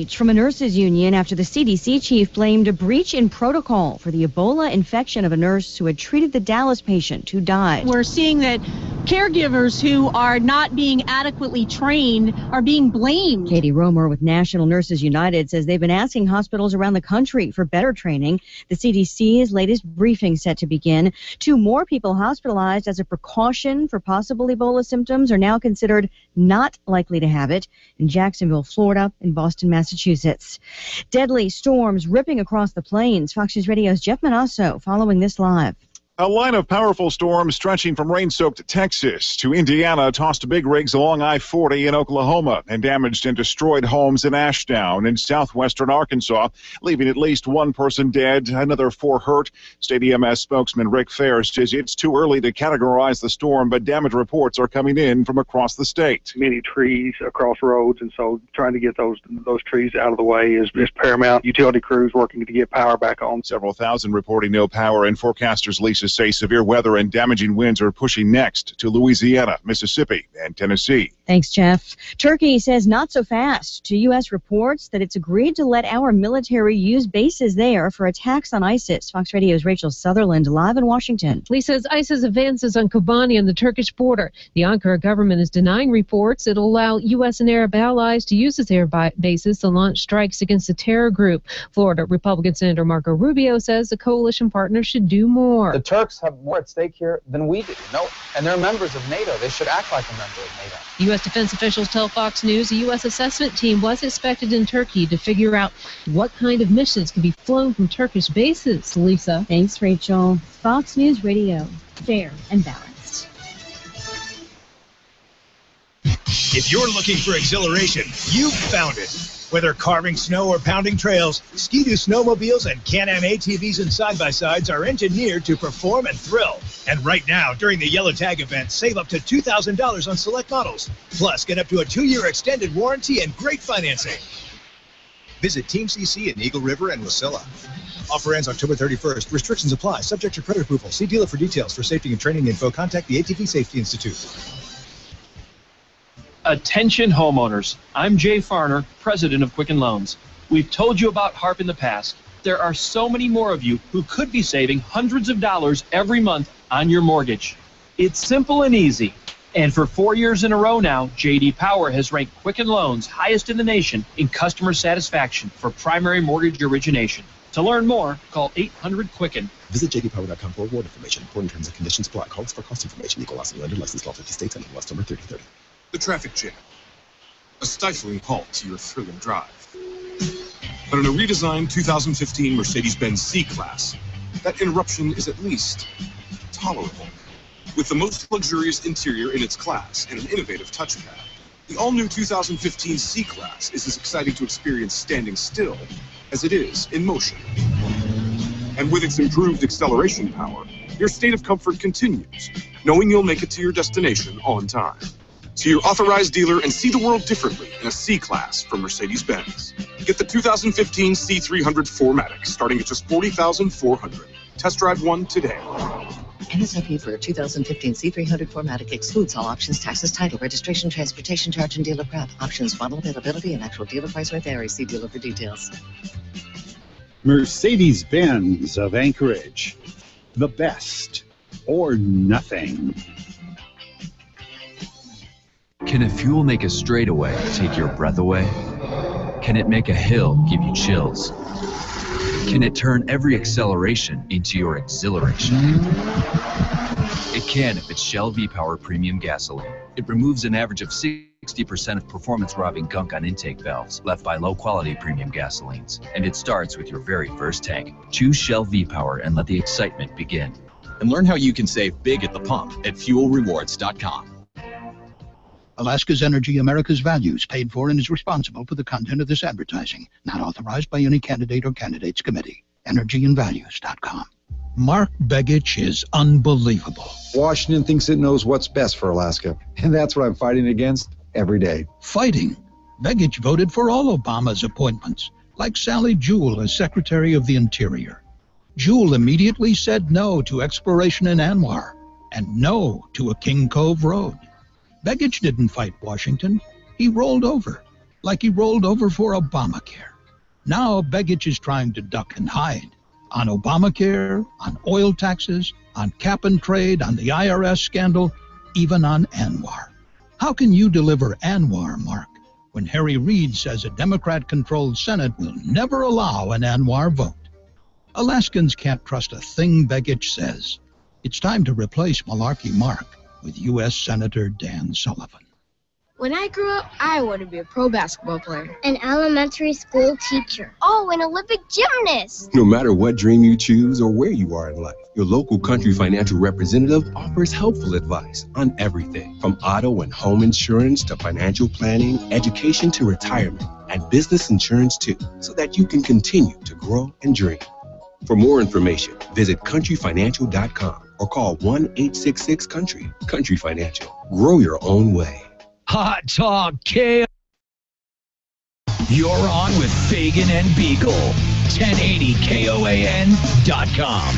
From a nurses union after the CDC chief blamed a breach in protocol for the Ebola infection of a nurse who had treated the Dallas patient who died. We're seeing that caregivers who are not being adequately trained are being blamed. Katie Romer with National Nurses United says they've been asking hospitals around the country for better training. The CDC's latest briefing set to begin. 2 more people hospitalized as a precaution for possible Ebola symptoms are now considered not likely to have it in Jacksonville, Florida, and Boston, Massachusetts. Deadly storms ripping across the plains. Fox News Radio's Jeff Manasso following this live. A line of powerful storms stretching from rain-soaked Texas to Indiana tossed big rigs along I-40 in Oklahoma and damaged and destroyed homes in Ashdown in southwestern Arkansas, leaving at least 1 person dead, another 4 hurt. State EMS spokesman Rick Fair says it's too early to categorize the storm, but damage reports are coming in from across the state. Many trees across roads, and so trying to get those trees out of the way is paramount. Utility crews working to get power back on. Several thousand reporting no power, and forecasters Lisa say severe weather and damaging winds are pushing next to Louisiana, Mississippi, and Tennessee. Thanks, Jeff. Turkey says not so fast to U.S. reports that it's agreed to let our military use bases there for attacks on ISIS. Fox Radio's Rachel Sutherland live in Washington. Police says ISIS advances on Kobani on the Turkish border. The Ankara government is denying reports it'll allow U.S. and Arab allies to use its air bases to launch strikes against the terror group. Florida Republican Senator Marco Rubio says the coalition partners should do more. The Turks have more at stake here than we do. No, and they're members of NATO. They should act like a member of NATO. U.S. defense officials tell Fox News a U.S. assessment team was expected in Turkey to figure out what kind of missions can be flown from Turkish bases. Lisa. Thanks, Rachel. Fox News Radio. Fair and balanced. If you're looking for exhilaration, you've found it. Whether carving snow or pounding trails, Ski-Doo snowmobiles and KOAN AM ATVs and side-by-sides are engineered to perform and thrill. And right now, during the Yellow Tag event, save up to $2,000 on select models. Plus, get up to a 2-year extended warranty and great financing. Visit Team CC in Eagle River and Wasilla. Offer ends October 31st. Restrictions apply. Subject to credit approval. See dealer for details. For safety and training info, contact the ATV Safety Institute. Attention homeowners, I'm Jay Farner, president of Quicken Loans. We've told you about HARP in the past. There are so many more of you who could be saving hundreds of dollars every month on your mortgage. It's simple and easy. And for 4 years in a row now, J.D. Power has ranked Quicken Loans highest in the nation in customer satisfaction for primary mortgage origination. To learn more, call 800-QUICKEN. Visit jdpower.com for award information. Important terms and conditions apply. Calls for cost information. Equal housing lender license law 50 states and West number 3030. The traffic jam. A stifling halt to your thrilling drive. But in a redesigned 2015 Mercedes-Benz C-Class, that interruption is at least tolerable. With the most luxurious interior in its class and an innovative touchpad, the all-new 2015 C-Class is as exciting to experience standing still as it is in motion. And with its improved acceleration power, your state of comfort continues, knowing you'll make it to your destination on time. To your authorized dealer and see the world differently in a C-Class from Mercedes-Benz. Get the 2015 C300 4MATIC starting at just $40,400. Test drive one today. MSRP for a 2015 C300 4MATIC excludes all options, taxes, title, registration, transportation charge, and dealer prep. Options, model availability, and actual dealer price may vary. See dealer for details. Mercedes-Benz of Anchorage. The best or nothing. Can a fuel make a straightaway take your breath away? Can it make a hill give you chills? Can it turn every acceleration into your exhilaration? It can if it's Shell V-Power Premium Gasoline. It removes an average of 60% of performance-robbing gunk on intake valves left by low-quality premium gasolines. And it starts with your very first tank. Choose Shell V-Power and let the excitement begin. and learn how you can save big at the pump at fuelrewards.com. Alaska's Energy, America's Values, paid for and is responsible for the content of this advertising. Not authorized by any candidate or candidates committee. Energyandvalues.com. Mark Begich is unbelievable. Washington thinks it knows what's best for Alaska, and that's what I'm fighting against every day. Fighting? Begich voted for all Obama's appointments, like Sally Jewell as Secretary of the Interior. Jewell immediately said no to exploration in Anwar and no to a King Cove road. Begich didn't fight Washington. He rolled over, like he rolled over for Obamacare. Now Begich is trying to duck and hide on Obamacare, on oil taxes, on cap and trade, on the IRS scandal, even on Anwar. How can you deliver Anwar, Mark, when Harry Reid says a Democrat-controlled Senate will never allow an Anwar vote? Alaskans can't trust a thing Begich says. It's time to replace Malarkey Mark with U.S. Senator Dan Sullivan. When I grew up, I wanted to be a pro basketball player. An elementary school teacher. Oh, an Olympic gymnast. No matter what dream you choose or where you are in life, your local Country Financial representative offers helpful advice on everything from auto and home insurance to financial planning, education to retirement, and business insurance too, so that you can continue to grow and dream. For more information, visit countryfinancial.com or call 1-866-COUNTRY. Country Financial. Grow your own way. Hot Talk KO. You're on with Fagan and Biegel. 1080KOAN.com.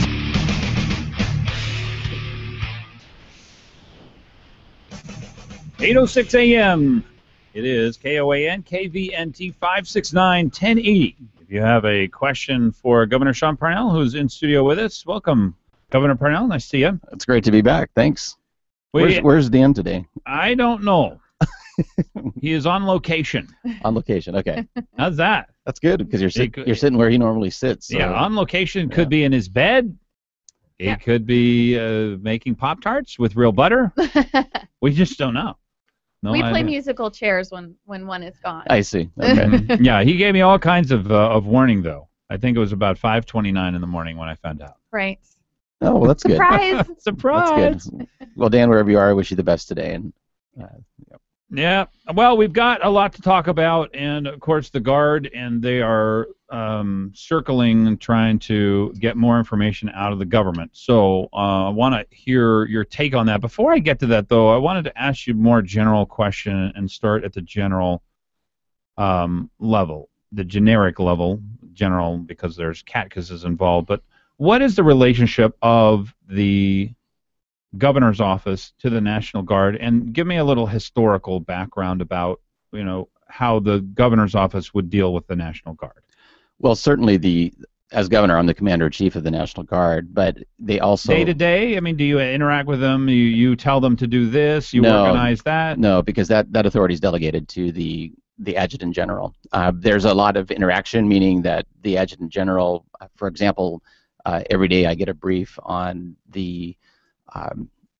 .806 a.m. It is KOAN, KVNT 569-1080. If you have a question for Governor Sean Parnell, who's in studio with us, welcome, Governor Parnell. Nice to see you. It's great to be back. Thanks. Where's Dan today? I don't know. He is on location. On location, okay. How's that? That's good, because you're sitting where he normally sits. So. Yeah, on location could be in his bed. He could be making Pop-Tarts with real butter. We just don't know. No, we play musical chairs when one is gone. I see. Okay. Yeah, he gave me all kinds of warning, though. I think it was about 5:29 in the morning when I found out. Right. Oh, well, that's good. Surprise! Surprise! That's good. Well, Dan, wherever you are, I wish you the best today. And yeah, well, we've got a lot to talk about, and of course the Guard, and they are circling and trying to get more information out of the government. So I want to hear your take on that. Before I get to that, though, I wanted to ask you a more general question and start at the general level, the generic level, general because there's catechisms involved. But what is the relationship of the governor's office to the National Guard, and give me a little historical background about, how the governor's office would deal with the National Guard. Well, certainly as governor, I'm the commander-in-chief of the National Guard, but they also... Day to day? I mean, do you interact with them? You tell them to do this? You organize that? No, because that authority is delegated to the adjutant general. There's a lot of interaction, meaning that the adjutant general, for example, every day I get a brief on the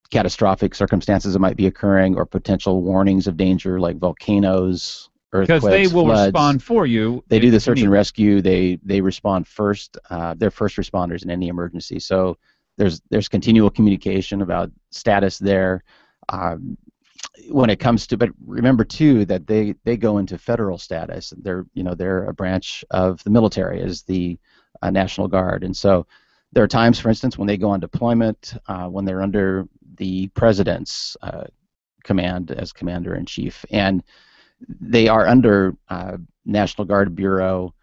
catastrophic circumstances that might be occurring or potential warnings of danger like volcanoes, earthquakes, because they will floods. Respond for you. They do the search and rescue. They respond first. They're first responders in any emergency. So there's continual communication about status there. When it comes to, but remember too that they go into federal status. They're a branch of the military as the National Guard, and so there are times, for instance, when they go on deployment, when they're under the president's command as commander-in-chief, and they are under National Guard Bureau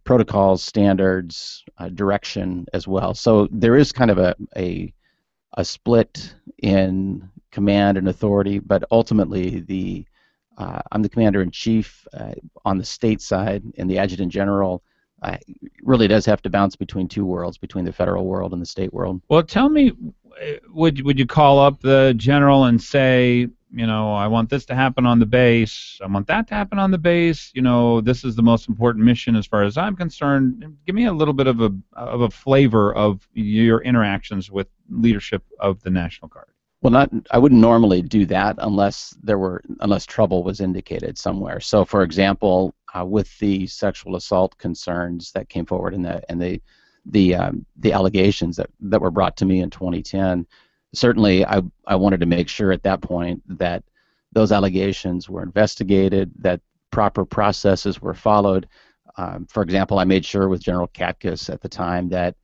protocols, standards, direction as well. So there is kind of a split in command and authority, but ultimately I'm the commander-in-chief on the state side, and the adjutant general really does have to bounce between two worlds, between the federal world and the state world. Well, tell me, would you call up the general and say, I want this to happen on the base, I want that to happen on the base, this is the most important mission as far as I'm concerned? Give me a little bit of a flavor of your interactions with leadership of the National Guard. Well, I wouldn't normally do that unless trouble was indicated somewhere. So, for example, with the sexual assault concerns that came forward and the the allegations that were brought to me in 2010. Certainly, I wanted to make sure at that point that those allegations were investigated, that proper processes were followed. For example, I made sure with General Katkus at the time that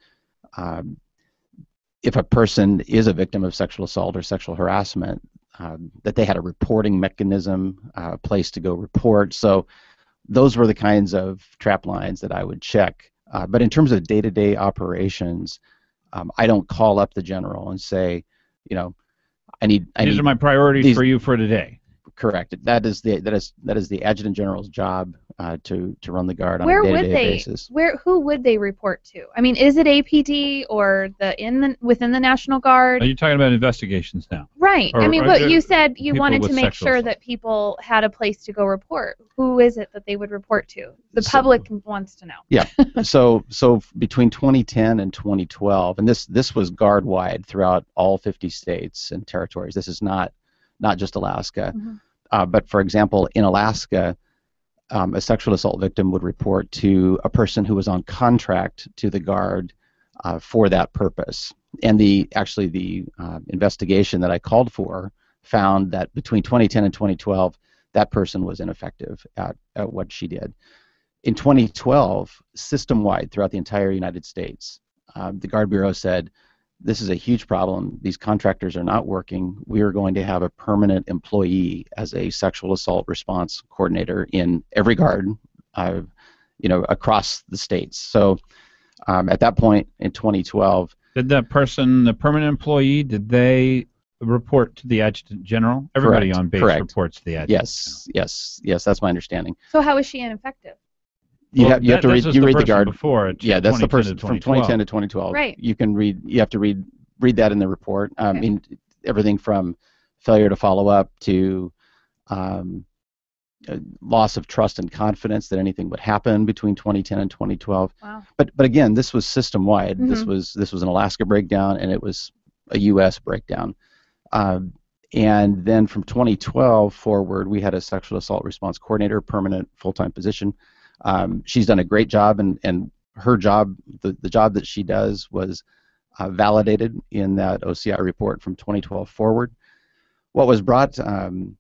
if a person is a victim of sexual assault or sexual harassment, that they had a reporting mechanism, a place to go report. So those were the kinds of trap lines that I would check. But in terms of day-to-day operations, I don't call up the general and say, you know, These are my priorities for you for today. Correct. That is the adjutant general's job to run the guard on a day-to-day basis. Who would they report to? I mean, is it APD or within the National Guard? Are you talking about investigations now? Right. Or, I mean, but you said you wanted to make sure assault. that people had a place to go report. Who is it that they would report to? The public wants to know. Yeah. So between 2010 and 2012, and this was guard-wide throughout all 50 states and territories. This is not just Alaska. Mm-hmm. But for example, in Alaska, a sexual assault victim would report to a person who was on contract to the Guard for that purpose. And the investigation that I called for found that between 2010 and 2012, that person was ineffective at what she did. In 2012, system-wide throughout the entire United States, the Guard Bureau said, this is a huge problem. These contractors are not working. We are going to have a permanent employee as a sexual assault response coordinator in every guard, across the states. So at that point in 2012, did that person, the permanent employee, did they report to the adjutant general? Everybody on base reports to the adjutant general. Yes, that's my understanding. So how is she ineffective? You have to read the guard before. Yeah, that's the person from 2010 to 2012. Right. You have to read that in the report. I mean, everything from failure to follow up to loss of trust and confidence that anything would happen between 2010 and 2012. Wow. But again, this was system wide. Mm-hmm. This was an Alaska breakdown, and it was a U.S. breakdown. And then from 2012 forward, we had a sexual assault response coordinator, permanent full-time position. She's done a great job, and her job, the job that she does, was validated in that OCI report from 2012 forward. What was brought, and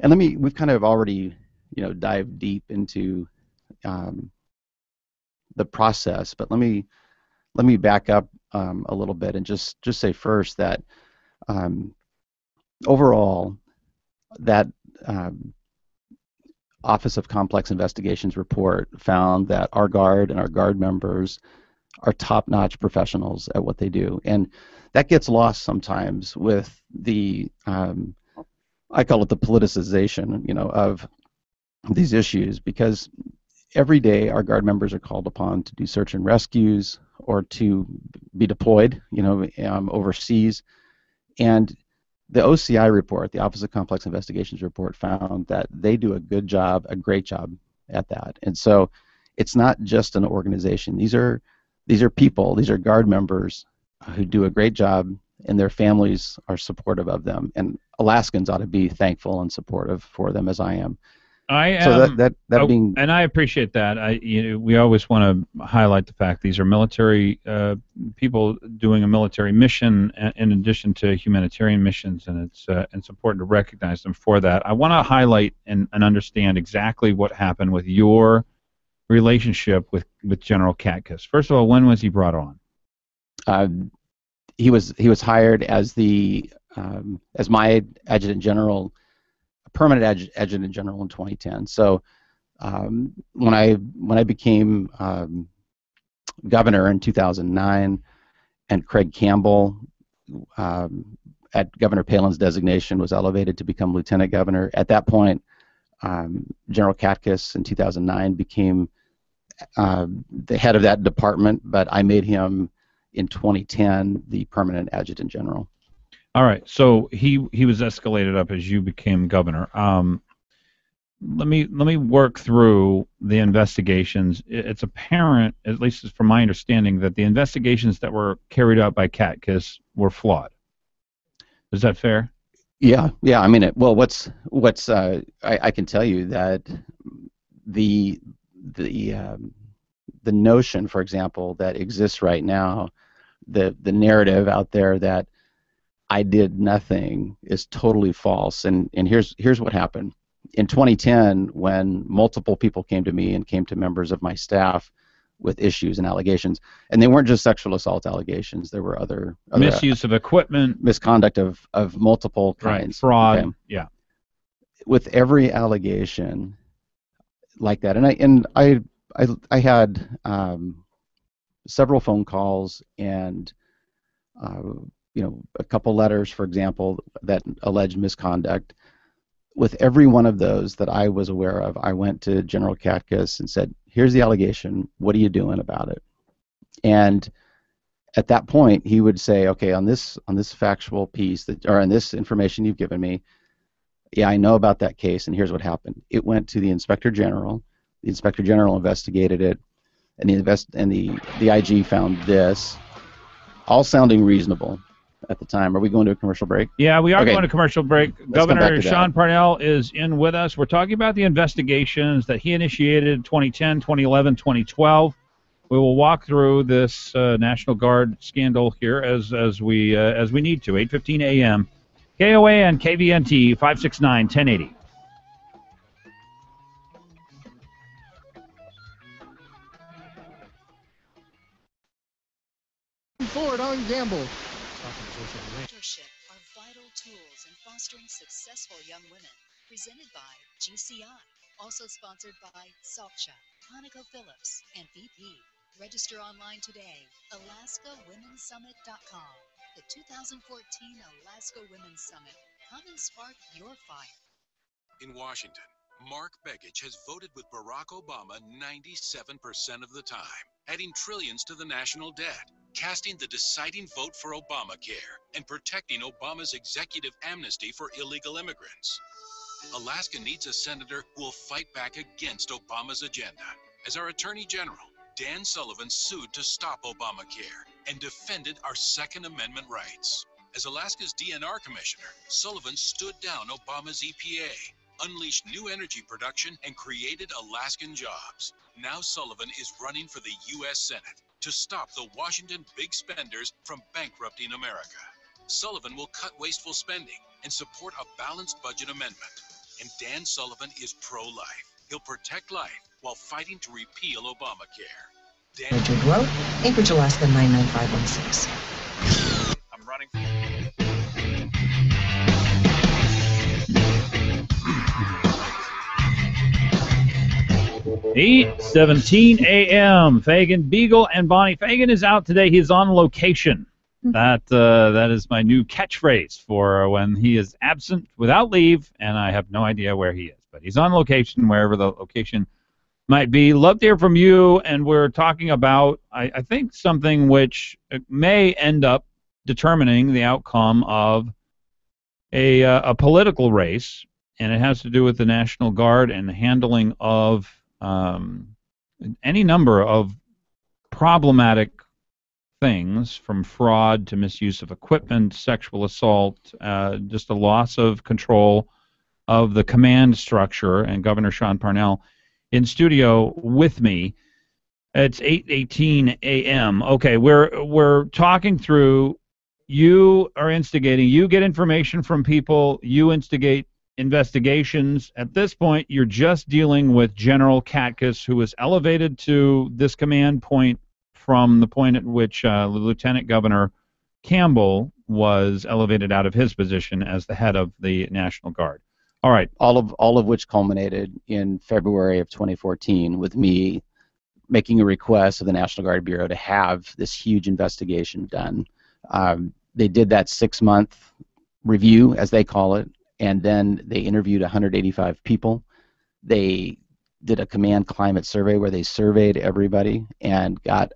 we've kind of already, dived deep into the process, but let me back up a little bit and just say first that overall, that Office of Complex Investigations report found that our Guard and our Guard members are top-notch professionals at what they do, and that gets lost sometimes with the I call it the politicization, of these issues, because every day our Guard members are called upon to do search and rescues or to be deployed, overseas, and the OCI report, the Office of Complex Investigations report, found that they do a good job, a great job at that. And so it's not just an organization. These are people, these are Guard members who do a great job, and their families are supportive of them. And Alaskans ought to be thankful and supportive for them, as I am. And I appreciate that. We always want to highlight the fact these are military people doing a military mission in addition to humanitarian missions, and it's important to recognize them for that. I want to highlight and understand exactly what happened with your relationship with General Katkus. First of all, when was he brought on? He was hired as as my adjutant general. Permanent adjutant general in 2010. So when I became governor in 2009, and Craig Campbell, at Governor Palin's designation, was elevated to become lieutenant governor, at that point, General Katkus in 2009 became the head of that department, but I made him in 2010 the permanent adjutant general. All right, so he was escalated up as you became governor. Let me work through the investigations. It's apparent, at least from my understanding, that the investigations that were carried out by Katkus were flawed. Is that fair? Yeah. I mean, I can tell you that the the notion, for example, that exists right now, the narrative out there that I did nothing is totally false. And here's what happened. In 2010, when multiple people came to me and came to members of my staff with issues and allegations, and they weren't just sexual assault allegations, there were other misuse of equipment, misconduct of multiple kinds, right, fraud, okay? yeah. With every allegation like that, and I had several phone calls and a couple letters, for example, that alleged misconduct. With every one of those that I was aware of, I went to General Katkus and said, here's the allegation, what are you doing about it? And at that point, he would say, okay, on this factual piece, or on this information you've given me, yeah, I know about that case, and here's what happened. It went to the Inspector General. The Inspector General investigated it, and the IG found this, all sounding reasonable at the time. Are we going to a commercial break? Yeah, we are Okay. going to commercial break. Governor Sean Parnell is in with us. We're talking about the investigations that he initiated 2010, 2011, 2012. We will walk through this National Guard scandal here as we need to. 8:15 a.m. KOAN KVNT 569 1080. Forward on Gamble. Mentorship are vital tools in fostering successful young women. Presented by GCI. Also sponsored by Salksha, ConocoPhillips, and BP. Register online today. AlaskaWomenSummit.com. The 2014 Alaska Women's Summit. Come and spark your fire. In Washington, Mark Begich has voted with Barack Obama 97% of the time, adding trillions to the national debt, casting the deciding vote for Obamacare, and protecting Obama's executive amnesty for illegal immigrants. Alaska needs a senator who will fight back against Obama's agenda. As our Attorney General, Dan Sullivan sued to stop Obamacare and defended our Second Amendment rights. As Alaska's DNR Commissioner, Sullivan stood down Obama's EPA, unleashed new energy production, and created Alaskan jobs. Now Sullivan is running for the U.S. Senate to stop the Washington big spenders from bankrupting America. Sullivan will cut wasteful spending and support a balanced budget amendment. And Dan Sullivan is pro-life. He'll protect life while fighting to repeal Obamacare. Richard Road, Anchorage, Alaska 99516. I'm running. 8:17 a.m. Fagan, Biegel, and Bonnie. Fagan is out today. He's on location. That is my new catchphrase for when he is absent without leave, and I have no idea where he is. But he's on location, wherever the location might be. Love to hear from you, and we're talking about, I think, something which may end up determining the outcome of a political race, and it has to do with the National Guard and the handling of any number of problematic things, from fraud to misuse of equipment, sexual assault, just a loss of control of the command structure. And Governor Sean Parnell in studio with me. It's 8:18 a.m. Okay, we're talking through. You are instigating. You get information from people. You instigate investigations. At this point, you're just dealing with General Katkus, who was elevated to this command point from the point at which Lieutenant Governor Campbell was elevated out of his position as the head of the National Guard. All right. All of which culminated in February of 2014 with me making a request of the National Guard Bureau to have this huge investigation done. They did that 6-month review, as they call it, and then they interviewed 185 people. They did a command climate survey where they surveyed everybody and got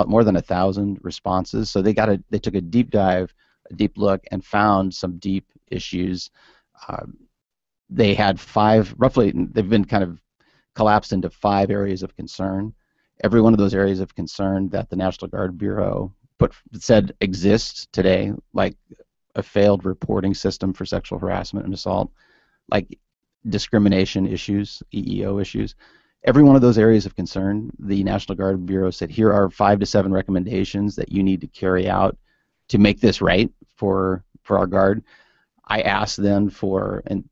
more than 1,000 responses. So they took a deep dive, a deep look, and found some deep issues. They had they've been kind of collapsed into 5 areas of concern. Every one of those areas of concern that the National Guard Bureau said exists today, like a failed reporting system for sexual harassment and assault, like discrimination issues, EEO issues, every one of those areas of concern, the National Guard Bureau said, here are 5 to 7 recommendations that you need to carry out to make this right for our Guard. I asked then for, and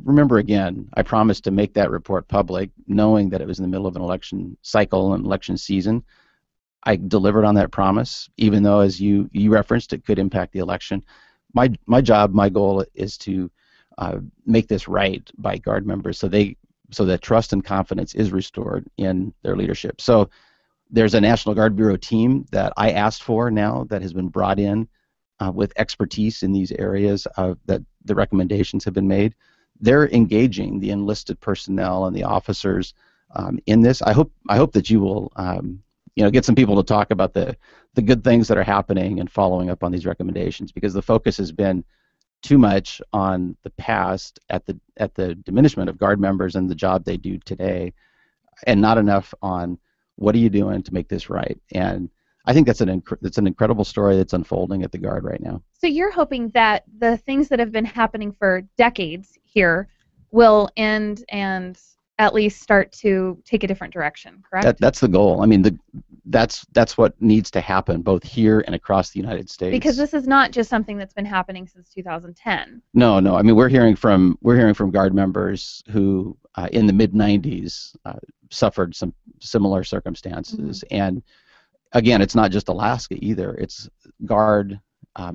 remember again, I promised to make that report public, knowing that it was in the middle of an election cycle and election season. I delivered on that promise, even though, as you referenced, it could impact the election. My job, my goal is to make this right by Guard members, so that trust and confidence is restored in their leadership. So there's a National Guard Bureau team that I asked for now that has been brought in with expertise in these areas that the recommendations have been made. They're engaging the enlisted personnel and the officers in this. I hope that you will get some people to talk about the good things that are happening and following up on these recommendations, because the focus has been too much on the past at the diminishment of Guard members and the job they do today, and not enough on what are you doing to make this right. And I think that's an incredible story that's unfolding at the Guard right now. So you're hoping that the things that have been happening for decades here will end and at least start to take a different direction, correct? That's the goal. I mean, that's what needs to happen both here and across the United States. Because this is not just something that's been happening since 2010. No. I mean, we're hearing from Guard members who in the mid-90s suffered some similar circumstances. Mm-hmm. And again, it's not just Alaska either. It's Guard.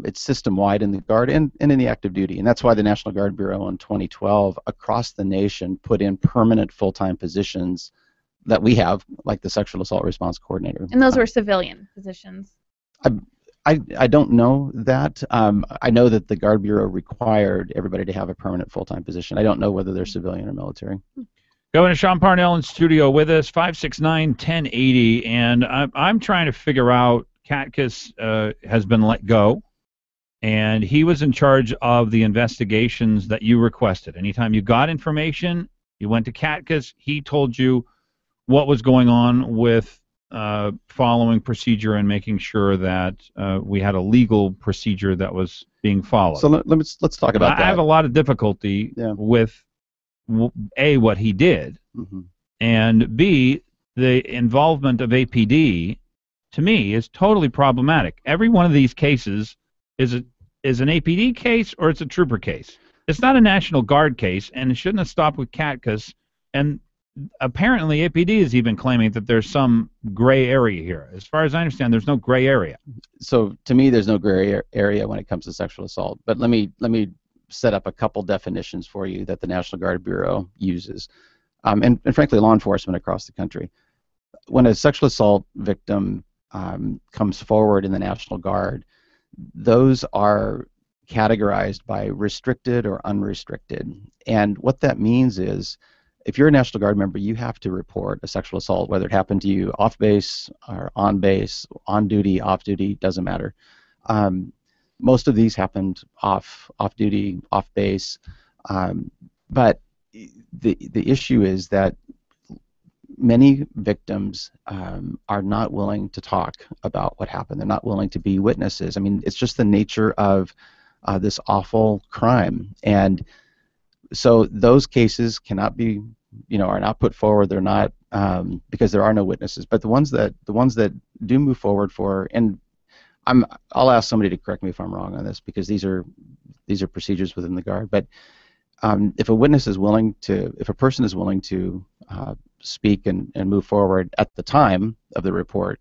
It's system-wide in the Guard and in the active duty. And that's why the National Guard Bureau in 2012 across the nation put in permanent full-time positions that we have, like the Sexual Assault Response Coordinator. And those were civilian positions? I don't know that. I know that the Guard Bureau required everybody to have a permanent full-time position. I don't know whether they're civilian or military. Governor Sean Parnell in studio with us, 569-1080, and I'm trying to figure out, Catkus has been let go, and he was in charge of the investigations that you requested. Anytime you got information, you went to Catkus, he told you what was going on with following procedure and making sure that we had a legal procedure that was being followed. So let's talk about that. I have a lot of difficulty with A, what he did, mm-hmm. and B, the involvement of APD, to me, is totally problematic. Every one of these cases is an APD case or it's a trooper case. It's not a National Guard case, and it shouldn't have stopped with Catkus. And apparently APD is even claiming that there's some gray area here. As far as I understand, there's no gray area. So to me, there's no gray area when it comes to sexual assault. But let me set up a couple definitions for you that the National Guard Bureau uses, and frankly, law enforcement across the country. When a sexual assault victim comes forward in the National Guard, those are categorized by restricted or unrestricted. And what that means is, if you're a National Guard member, you have to report a sexual assault, whether it happened to you off base or on base, on duty, off duty, doesn't matter. Most of these happened off duty, off base, but the issue is that many victims are not willing to talk about what happened. They're not willing to be witnesses. I mean, it's just the nature of this awful crime, and so those cases cannot be, are not put forward. They're not because there are no witnesses. But the ones that do move forward for, and I'll ask somebody to correct me if I'm wrong on this, because these are procedures within the Guard. But if a person is willing to speak and move forward at the time of the report,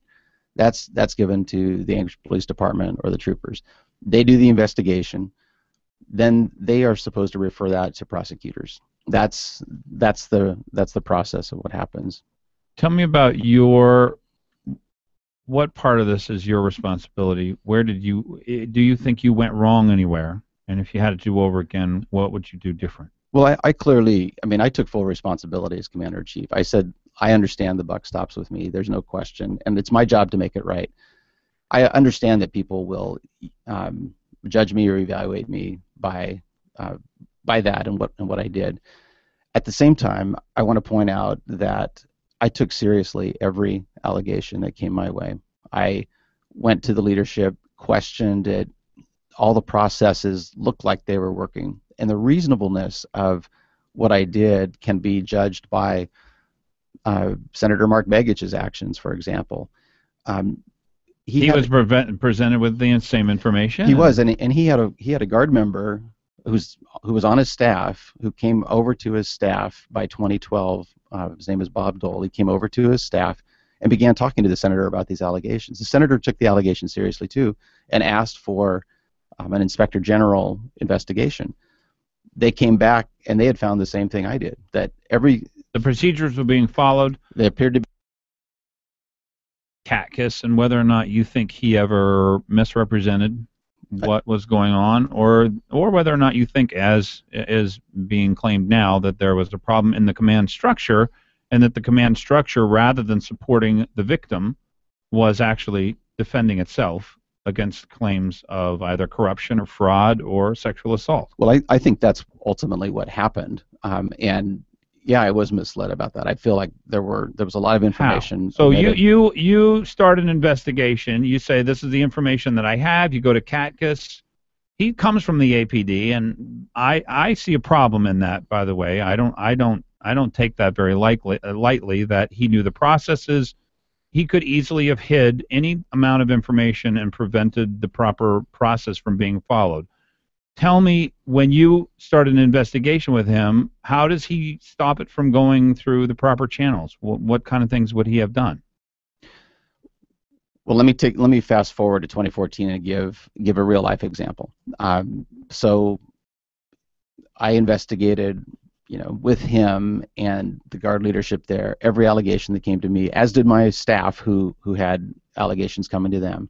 that's given to the Anchorage Police Department or the troopers. They do the investigation. Then they are supposed to refer that to prosecutors. That's the process of what happens. Tell me about what part of this is your responsibility? Where do you think you went wrong anywhere? And if you had to do over again, what would you do different? Well, I clearly, I took full responsibility as Commander-in-Chief. I said, I understand the buck stops with me. There's no question, and it's my job to make it right. I understand that people will judge me or evaluate me by that and what I did. At the same time, I want to point out that I took seriously every allegation that came my way. I went to the leadership, questioned it. All the processes looked like they were working, and the reasonableness of what I did can be judged by Senator Mark Begich's actions, for example. He was presented with the same information. He was, and he had a guard member who was on his staff, who came over to his staff by 2012. His name is Bob Dole. He came over to his staff and began talking to the senator about these allegations. The senator took the allegations seriously too, and asked for an inspector general investigation. They came back and they had found the same thing I did, that the procedures were being followed. They appeared to be cat kiss, and whether or not you think he ever misrepresented what was going on, or whether or not you think, as is being claimed now, that there was a problem in the command structure, and that the command structure, rather than supporting the victim, was actually defending itself against claims of either corruption or fraud or sexual assault. Well, I think that's ultimately what happened, and yeah, I was misled about that. I feel like there was a lot of information. How? So you start an investigation. You say, this is the information that I have. You go to Katkus. He comes from the APD, and I see a problem in that. By the way, I don't take that very lightly. That he knew the processes. He could easily have hid any amount of information and prevented the proper process from being followed. Tell me, when you start an investigation with him, how does he stop it from going through the proper channels? What kind of things would he have done? Well, let me fast forward to 2014 and give a real life example. So I investigated, with him and the guard leadership there, every allegation that came to me, as did my staff who had allegations coming to them.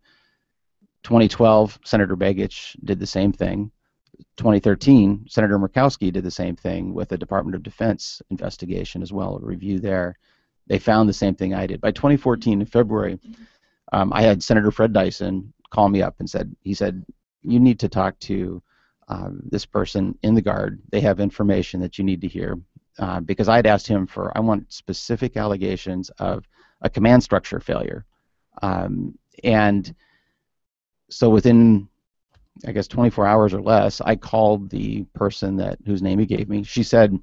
2012, Senator Begich did the same thing. 2013, Senator Murkowski did the same thing with the Department of Defense investigation as well, a review there. They found the same thing I did. By 2014, in February, I had Senator Fred Dyson call me up and he said, you need to talk to this person in the Guard. They have information that you need to hear. Because I had asked him I want specific allegations of a command structure failure. And so within, I guess, 24 hours or less, I called the person whose name he gave me. She said,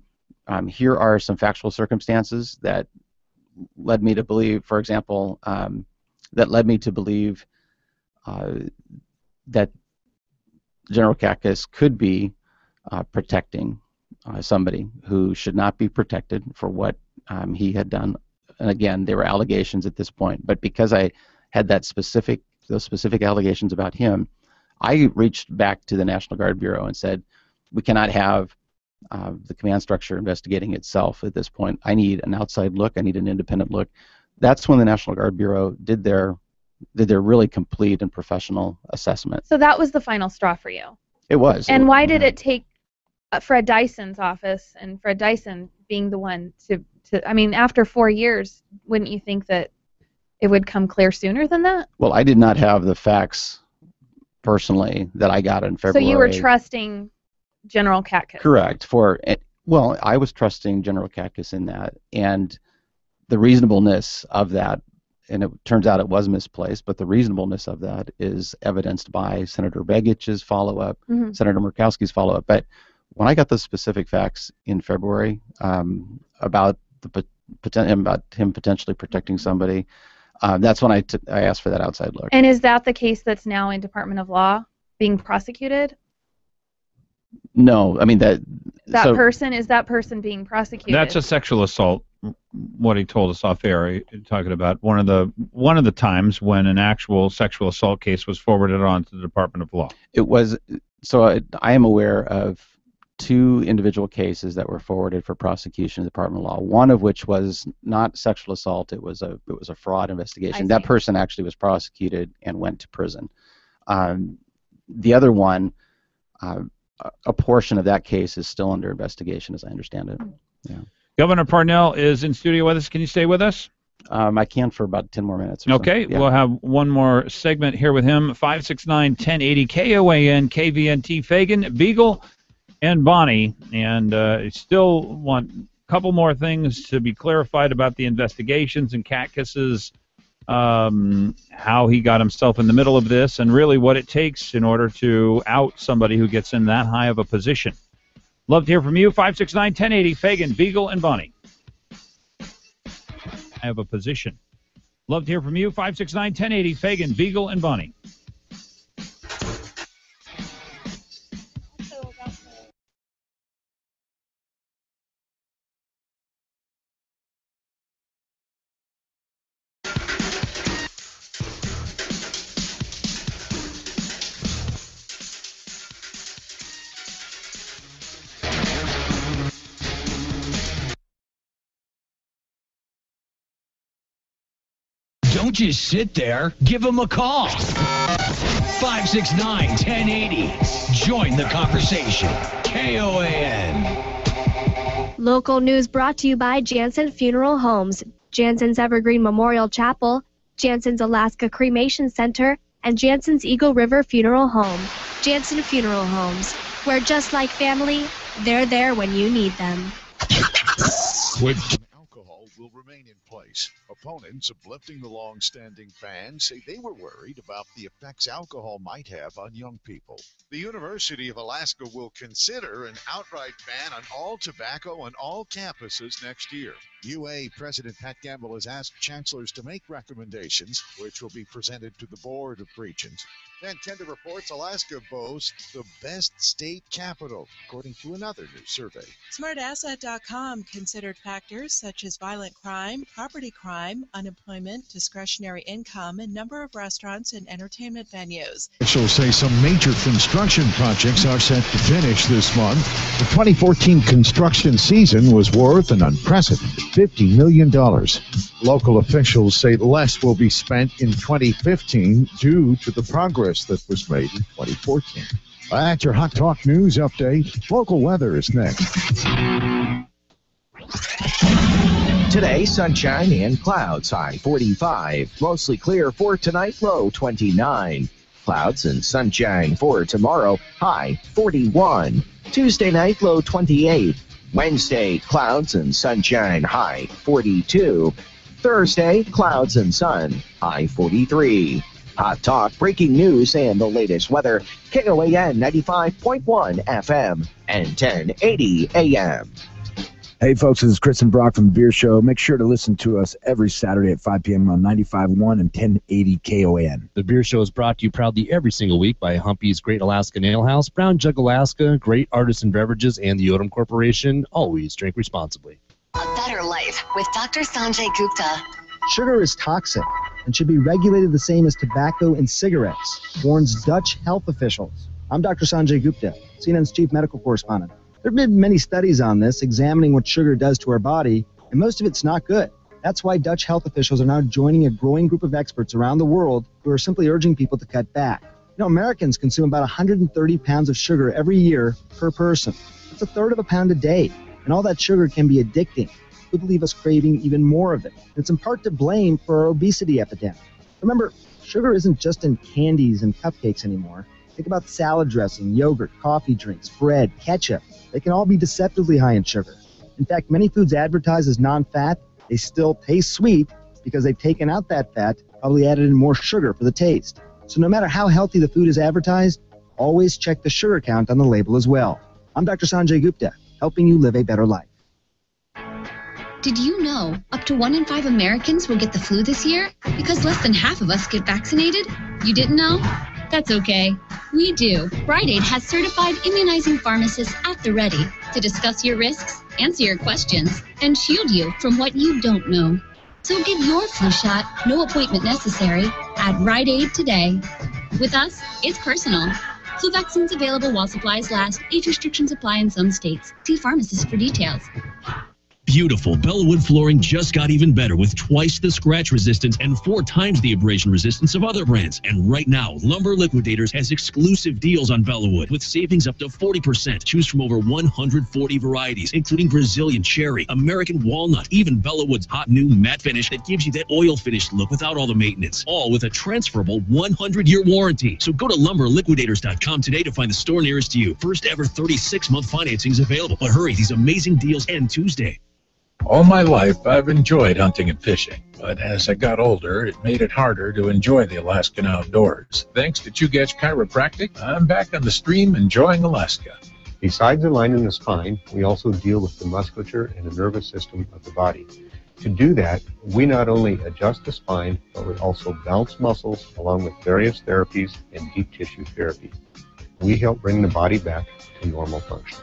here are some factual circumstances that led me to believe, for example, that General Katkus could be protecting somebody who should not be protected for what he had done. And again, there were allegations at this point, but because I had those specific allegations about him, I reached back to the National Guard Bureau and said, we cannot have the command structure investigating itself at this point. I need an outside look. I need an independent look. That's when the National Guard Bureau did their really complete and professional assessment. So that was the final straw for you. It was. And why did it take Fred Dyson's office and Fred Dyson being the one to I mean, after 4 years, wouldn't you think that it would come clear sooner than that? Well, I did not have the facts personally that I got in February. So you were trusting General Katkus? Correct. Well, I was trusting General Katkus in that, and the reasonableness of that, and it turns out it was misplaced, but the reasonableness of that is evidenced by Senator Begich's follow-up, Senator Murkowski's follow-up. But when I got the specific facts in February about him potentially protecting somebody, that's when I asked for that outside look. And is that the case that's now in Department of Law being prosecuted? No, I mean is that person being prosecuted? That's a sexual assault. What he told us off air, talking about one of the times when an actual sexual assault case was forwarded on to the Department of Law. It was. So I am aware of 2 individual cases that were forwarded for prosecution in the Department of Law. One of which was not sexual assault; it was a fraud investigation. That person actually was prosecuted and went to prison. The other one, a portion of that case is still under investigation, as I understand it. Yeah. Governor Parnell is in studio with us. Can you stay with us? I can for about 10 more minutes. Okay, yeah. We'll have one more segment here with him. 569-1080 KOAN, KVNT, Fagan, Biegel, and Bonnie. And still want a couple more things to be clarified about the investigations and Katkus's, how he got himself in the middle of this, and really what it takes in order to out somebody who gets in that high of a position. Love to hear from you. 569-1080, Fagan, Biegel, and Bonnie. have a position. Love to hear from you. 569-1080, Fagan, Biegel, and Bonnie. Don't just sit there. Give them a call. 569-1080. Join the conversation. KOAN. Local news brought to you by Jansen Funeral Homes, Jansen's Evergreen Memorial Chapel, Jansen's Alaska Cremation Center, and Jansen's Eagle River Funeral Home. Jansen Funeral Homes, where just like family, they're there when you need them. Alcohol will remain in place. Opponents of lifting the long-standing ban say they were worried about the effects alcohol might have on young people. The University of Alaska will consider an outright ban on all tobacco on all campuses next year. UA President Pat Gamble has asked chancellors to make recommendations, which will be presented to the Board of Regents. And Tender reports Alaska boasts the best state capital, according to another new survey. SmartAsset.com considered factors such as violent crime, property crime, unemployment, discretionary income, and number of restaurants and entertainment venues. Officials say some major construction projects are set to finish this month. The 2014 construction season was worth an unprecedented $50 million. Local officials say less will be spent in 2015 due to the progress that was made in 2014. That's your Hot Talk News update. Local weather is next. Today, sunshine and clouds, high 45. Mostly clear for tonight, low 29. Clouds and sunshine for tomorrow, high 41. Tuesday night, low 28. Wednesday, clouds and sunshine, high 42. Thursday, clouds and sun, high 43. Hot Talk, breaking news, and the latest weather. KOAN 95.1 FM and 1080 AM. Hey, folks, this is Chris and Brock from The Beer Show. Make sure to listen to us every Saturday at 5 p.m. on 95.1 and 1080 KOAN. The Beer Show is brought to you proudly every single week by Humpy's Great Alaskan Ale House, Brown Jug Alaska, Great Artisan Beverages, and the Odom Corporation. Always drink responsibly. A better life with Dr. Sanjay Gupta. Sugar is toxic and should be regulated the same as tobacco and cigarettes, warns Dutch health officials. I'm Dr. Sanjay Gupta, CNN's chief medical correspondent. There have been many studies on this, examining what sugar does to our body, and most of it's not good. That's why Dutch health officials are now joining a growing group of experts around the world who are simply urging people to cut back. You know, Americans consume about 130 pounds of sugar every year per person. That's a third of a pound a day, and all that sugar can be addicting. It could leave us craving even more of it. It's in part to blame for our obesity epidemic. Remember, sugar isn't just in candies and cupcakes anymore. Think about salad dressing, yogurt, coffee drinks, bread, ketchup. They can all be deceptively high in sugar. In fact, many foods advertised as non-fat, they still taste sweet because they've taken out that fat, probably added in more sugar for the taste. So no matter how healthy the food is advertised, always check the sugar count on the label as well. I'm Dr. Sanjay Gupta, helping you live a better life. Did you know up to 1 in 5 Americans will get the flu this year? Because less than half of us get vaccinated? You didn't know? That's okay. We do. Rite Aid has certified immunizing pharmacists at the ready to discuss your risks, answer your questions, and shield you from what you don't know. So get your flu shot, no appointment necessary, at Rite Aid today. With us, it's personal. Flu vaccines available while supplies last. Age restrictions apply in some states. See pharmacist for details. Beautiful Bellawood flooring just got even better with twice the scratch resistance and 4 times the abrasion resistance of other brands. And right now, Lumber Liquidators has exclusive deals on Bellawood with savings up to 40%. Choose from over 140 varieties, including Brazilian cherry, American walnut, even Bellawood's hot new matte finish that gives you that oil finished look without all the maintenance. All with a transferable 100-year warranty. So go to lumberliquidators.com today to find the store nearest to you. First ever 36-month financing is available. But hurry, these amazing deals end Tuesday. All my life, I've enjoyed hunting and fishing, but as I got older, it made it harder to enjoy the Alaskan outdoors. Thanks to Chugach Chiropractic, I'm back on the stream enjoying Alaska. Besides aligning the spine, we also deal with the musculature and the nervous system of the body. To do that, we not only adjust the spine, but we also bounce muscles along with various therapies and deep tissue therapy. We help bring the body back to normal function.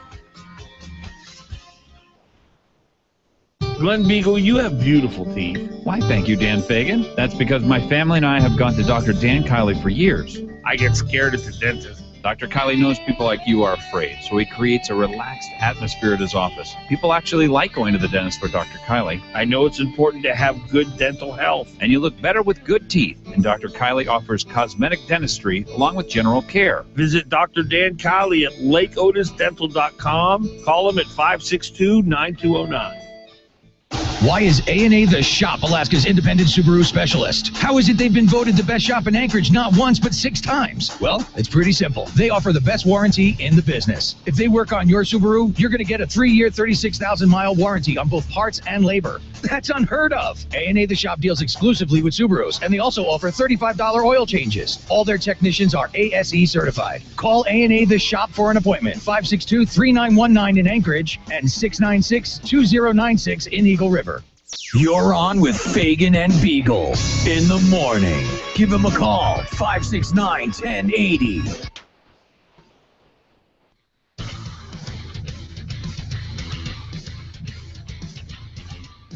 Glen Biegel, you have beautiful teeth. Why, thank you, Dan Fagan. That's because my family and I have gone to Dr. Dan Kiley for years. I get scared at the dentist. Dr. Kiley knows people like you are afraid, so he creates a relaxed atmosphere at his office. People actually like going to the dentist for Dr. Kiley. I know it's important to have good dental health. And you look better with good teeth. And Dr. Kiley offers cosmetic dentistry along with general care. Visit Dr. Dan Kiley at lakeotisdental.com. Call him at 562-9209. Why is A&A The Shop Alaska's independent Subaru specialist? How is it they've been voted the best shop in Anchorage not once but 6 times? Well, it's pretty simple. They offer the best warranty in the business. If they work on your Subaru, you're going to get a 3-year, 36,000-mile warranty on both parts and labor. That's unheard of. A&A The Shop deals exclusively with Subarus, and they also offer $35 oil changes. All their technicians are ASE certified. Call A&A The Shop for an appointment. 562-3919 in Anchorage and 696-2096 in Eagle River. You're on with Fagan and Biegel in the morning. Give him a call, 569-1080.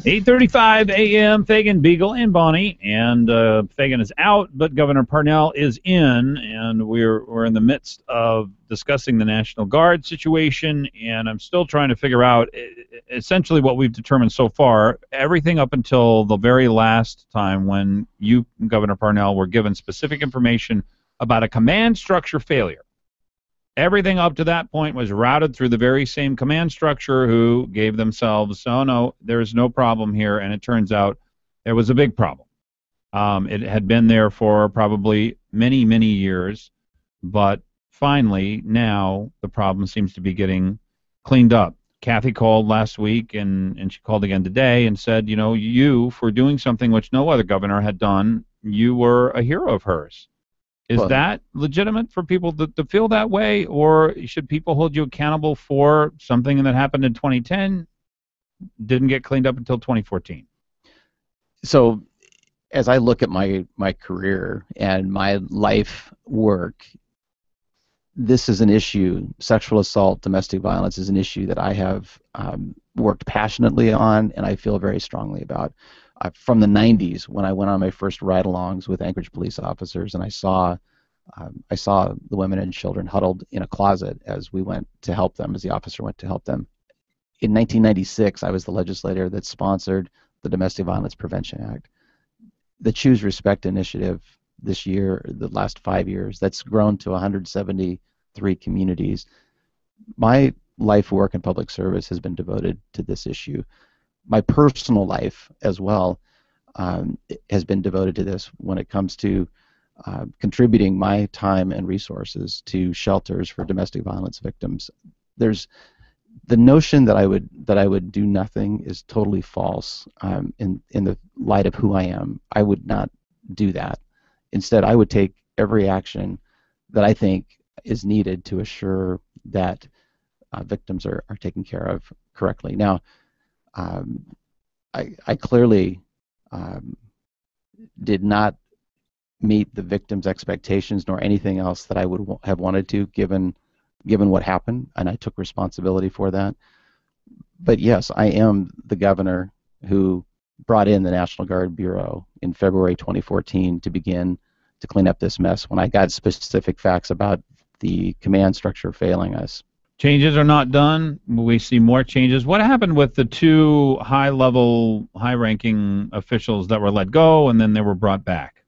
8:35 a.m. Fagan, Biegel, and Bonnie, and Fagan is out, but Governor Parnell is in, and we're in the midst of discussing the National Guard situation, and I'm still trying to figure out essentially what we've determined so far. Everything up until the very last time when you, Governor Parnell, were given specific information about a command structure failure. Everything up to that point was routed through the very same command structure who gave themselves, oh, no, there's no problem here, and it turns out there was a big problem. It had been there for probably many, many years, but finally now the problem seems to be getting cleaned up. Kathy called last week, and she called again today and said, you know, you, for doing something which no other governor had done, you were a hero of hers. Is that legitimate for people to feel that way, or should people hold you accountable for something that happened in 2010, didn't get cleaned up until 2014? So as I look at my career and my life work, this is an issue. Sexual assault, domestic violence is an issue that I have worked passionately on and I feel very strongly about. From the 90s, when I went on my first ride-alongs with Anchorage police officers, and I saw the women and children huddled in a closet as we went to help them, as the officer went to help them. In 1996, I was the legislator that sponsored the Domestic Violence Prevention Act. The Choose Respect initiative this year, the last 5 years, that's grown to 173 communities. My life work in public service has been devoted to this issue. My personal life as well has been devoted to this when it comes to contributing my time and resources to shelters for domestic violence victims. There's the notion that I would do nothing is totally false in the light of who I am. I would not do that. Instead, I would take every action that I think is needed to assure that victims are taken care of correctly. Now, I clearly did not meet the victim's expectations nor anything else that I would have wanted to, given what happened, and I took responsibility for that. But yes, I am the governor who brought in the National Guard Bureau in February 2014 to begin to clean up this mess when I got specific facts about the command structure failing us. Changes are not done. We see more changes. What happened with the two high-level, high-ranking officials that were let go and then they were brought back?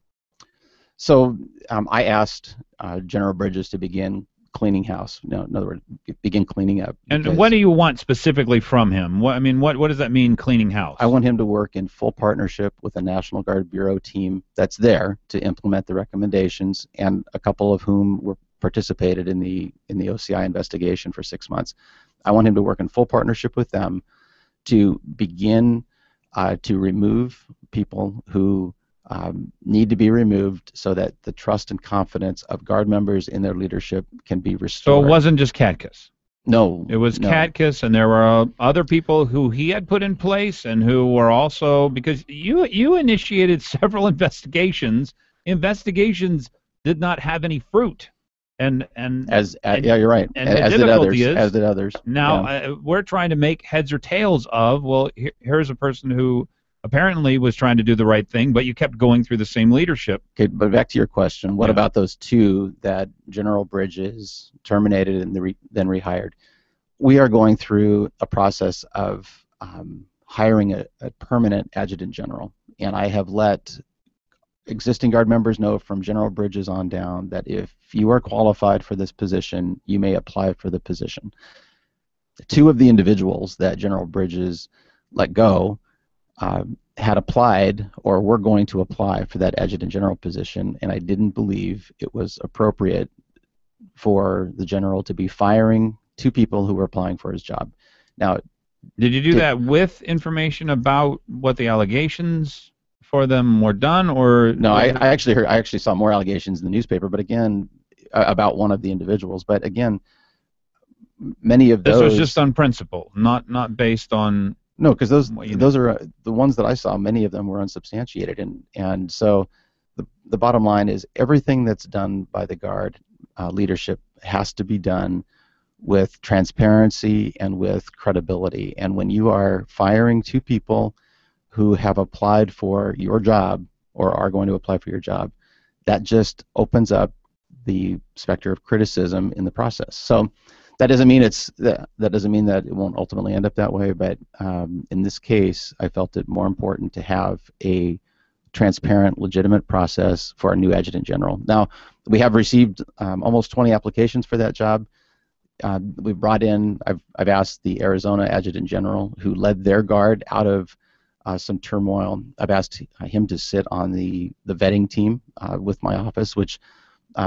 So I asked General Bridges to begin cleaning house. No, in other words, begin cleaning up. And what do you want specifically from him? What does that mean, cleaning house? I want him to work in full partnership with the National Guard Bureau team that's there to implement the recommendations, and a couple of whom were participated in the OCI investigation for 6 months. I want him to work in full partnership with them to begin to remove people who need to be removed so that the trust and confidence of Guard members in their leadership can be restored. So it wasn't just Catkiss? No. It was no. Katkiss, and there were other people who he had put in place and who were also, because you initiated several investigations. Investigations did not have any fruit. And yeah, you're right. And as the did others. difficulty is, As did others. now Yeah. we're trying to make heads or tails of, well, here's a person who apparently was trying to do the right thing, but you kept going through the same leadership. Okay, but back to your question. What about those two that General Bridges terminated and then rehired? We are going through a process of hiring a permanent adjutant general, and I have let existing Guard members know from General Bridges on down that if you are qualified for this position, you may apply for the position. Two of the individuals that General Bridges let go had applied or were going to apply for that adjutant general position, and I didn't believe it was appropriate for the general to be firing two people who were applying for his job. Now, did you do that with information about what the allegations for them were done, or no? I actually saw more allegations in the newspaper, but again, about one of the individuals. But again, many of those. This was just on principle, not based on. No, because those are the ones that I saw. Many of them were unsubstantiated, and so the bottom line is everything that's done by the Guard leadership has to be done with transparency and with credibility. And when you are firing two people who have applied for your job or are going to apply for your job, that just opens up the specter of criticism in the process. So that doesn't mean that doesn't mean that it won't ultimately end up that way, but in this case, I felt it more important to have a transparent, legitimate process for our new adjutant general. Now, we have received almost 20 applications for that job. We've brought in, I've asked the Arizona adjutant general who led their Guard out of some turmoil. I've asked him to sit on the vetting team with my office, which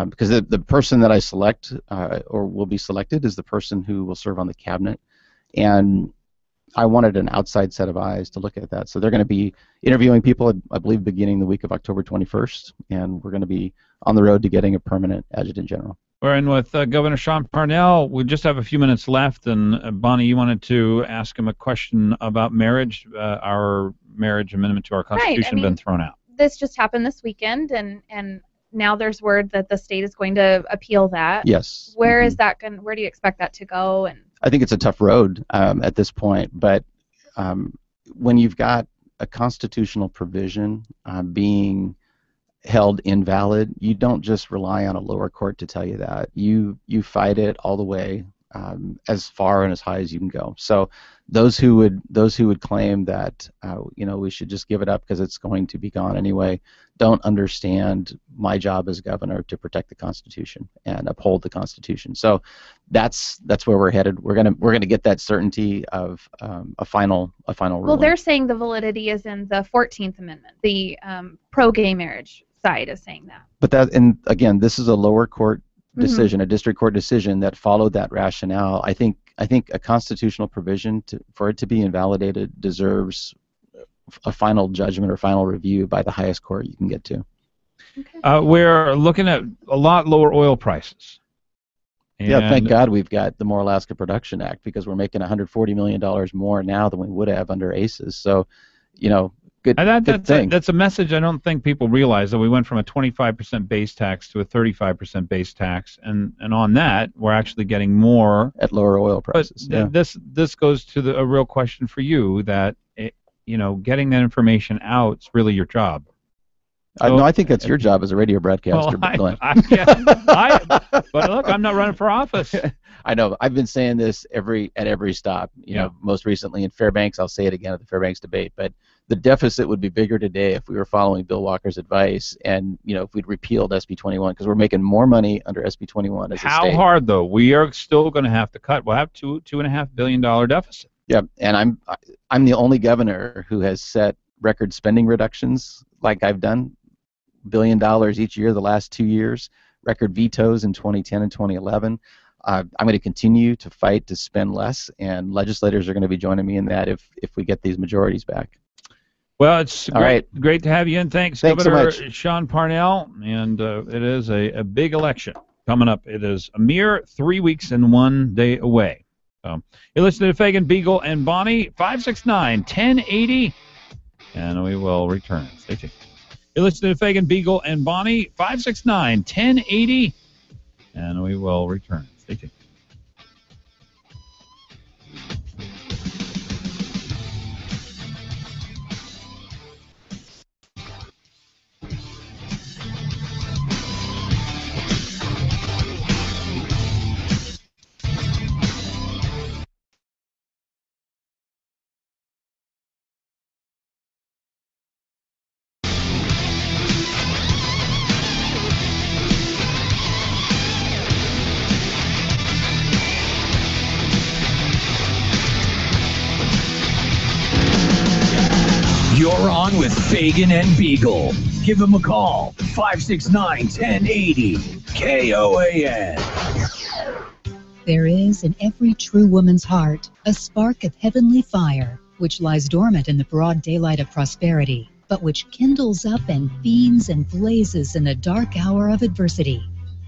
because the person that I select or will be selected is the person who will serve on the cabinet, and I wanted an outside set of eyes to look at that. So they're going to be interviewing people, I believe, beginning the week of October 21st, and we're going to be on the road to getting a permanent adjutant general. We're in with Governor Sean Parnell. We just have a few minutes left, and Bonnie, you wanted to ask him a question about marriage. Our marriage amendment to our Constitution has been thrown out. This just happened this weekend, and now there's word that the state is going to appeal that. Yes. Where is that going? Where do you expect that to go? And I think it's a tough road at this point, but when you've got a constitutional provision being held invalid, you don't just rely on a lower court to tell you that. You fight it all the way as far and as high as you can go. So those who would claim that we should just give it up because it's going to be gone anyway don't understand my job as governor to protect the Constitution and uphold the Constitution. So that's where we're headed. We're gonna get that certainty of a final ruling. Well, they're saying the validity is in the 14th Amendment. The pro-gay marriage side is saying that. But and again, this is a lower court decision, a district court decision that followed that rationale. I think a constitutional provision for it to be invalidated deserves a final judgment or final review by the highest court you can get to. Okay. We're looking at a lot lower oil prices. Yeah, thank God we've got the More Alaska Production Act, because we're making $140 million more now than we would have under ACES. So, good thing. That's a message I don't think people realize, that we went from a 25% base tax to a 35% base tax, and on that we're actually getting more at lower oil prices. But this goes to a real question for you, that getting that information out is really your job. No, I think that's your job as a radio broadcaster, Glenn. But look, I'm not running for office. I know. I've been saying this at every stop. Most recently in Fairbanks. I'll say it again at the Fairbanks debate. But the deficit would be bigger today if we were following Bill Walker's advice, and if we'd repealed SB 21, because we're making more money under SB 21 as a state. How hard though? We are still going to have to cut. We'll have $2.5 billion deficit. Yeah, and I'm the only governor who has set record spending reductions like I've done. $1 billion each year the last 2 years, record vetoes in 2010 and 2011. I'm going to continue to fight to spend less, and legislators are going to be joining me in that if we get these majorities back. Well, it's great to have you in. Thanks Governor so much. Sean Parnell, and it is a big election coming up. It is a mere 3 weeks and 1 day away. So you're listening to Fagan, Biegel, and Bonnie, 569-1080, and we will return. Stay tuned. You're listening to Fagan, Biegel, and Bonnie, 569-1080, and we will return. Stay tuned. You're on with Fagan and Biegel. Give them a call, 569-1080, KOAN. There is in every true woman's heart a spark of heavenly fire, which lies dormant in the broad daylight of prosperity, but which kindles up and beams and blazes in the dark hour of adversity.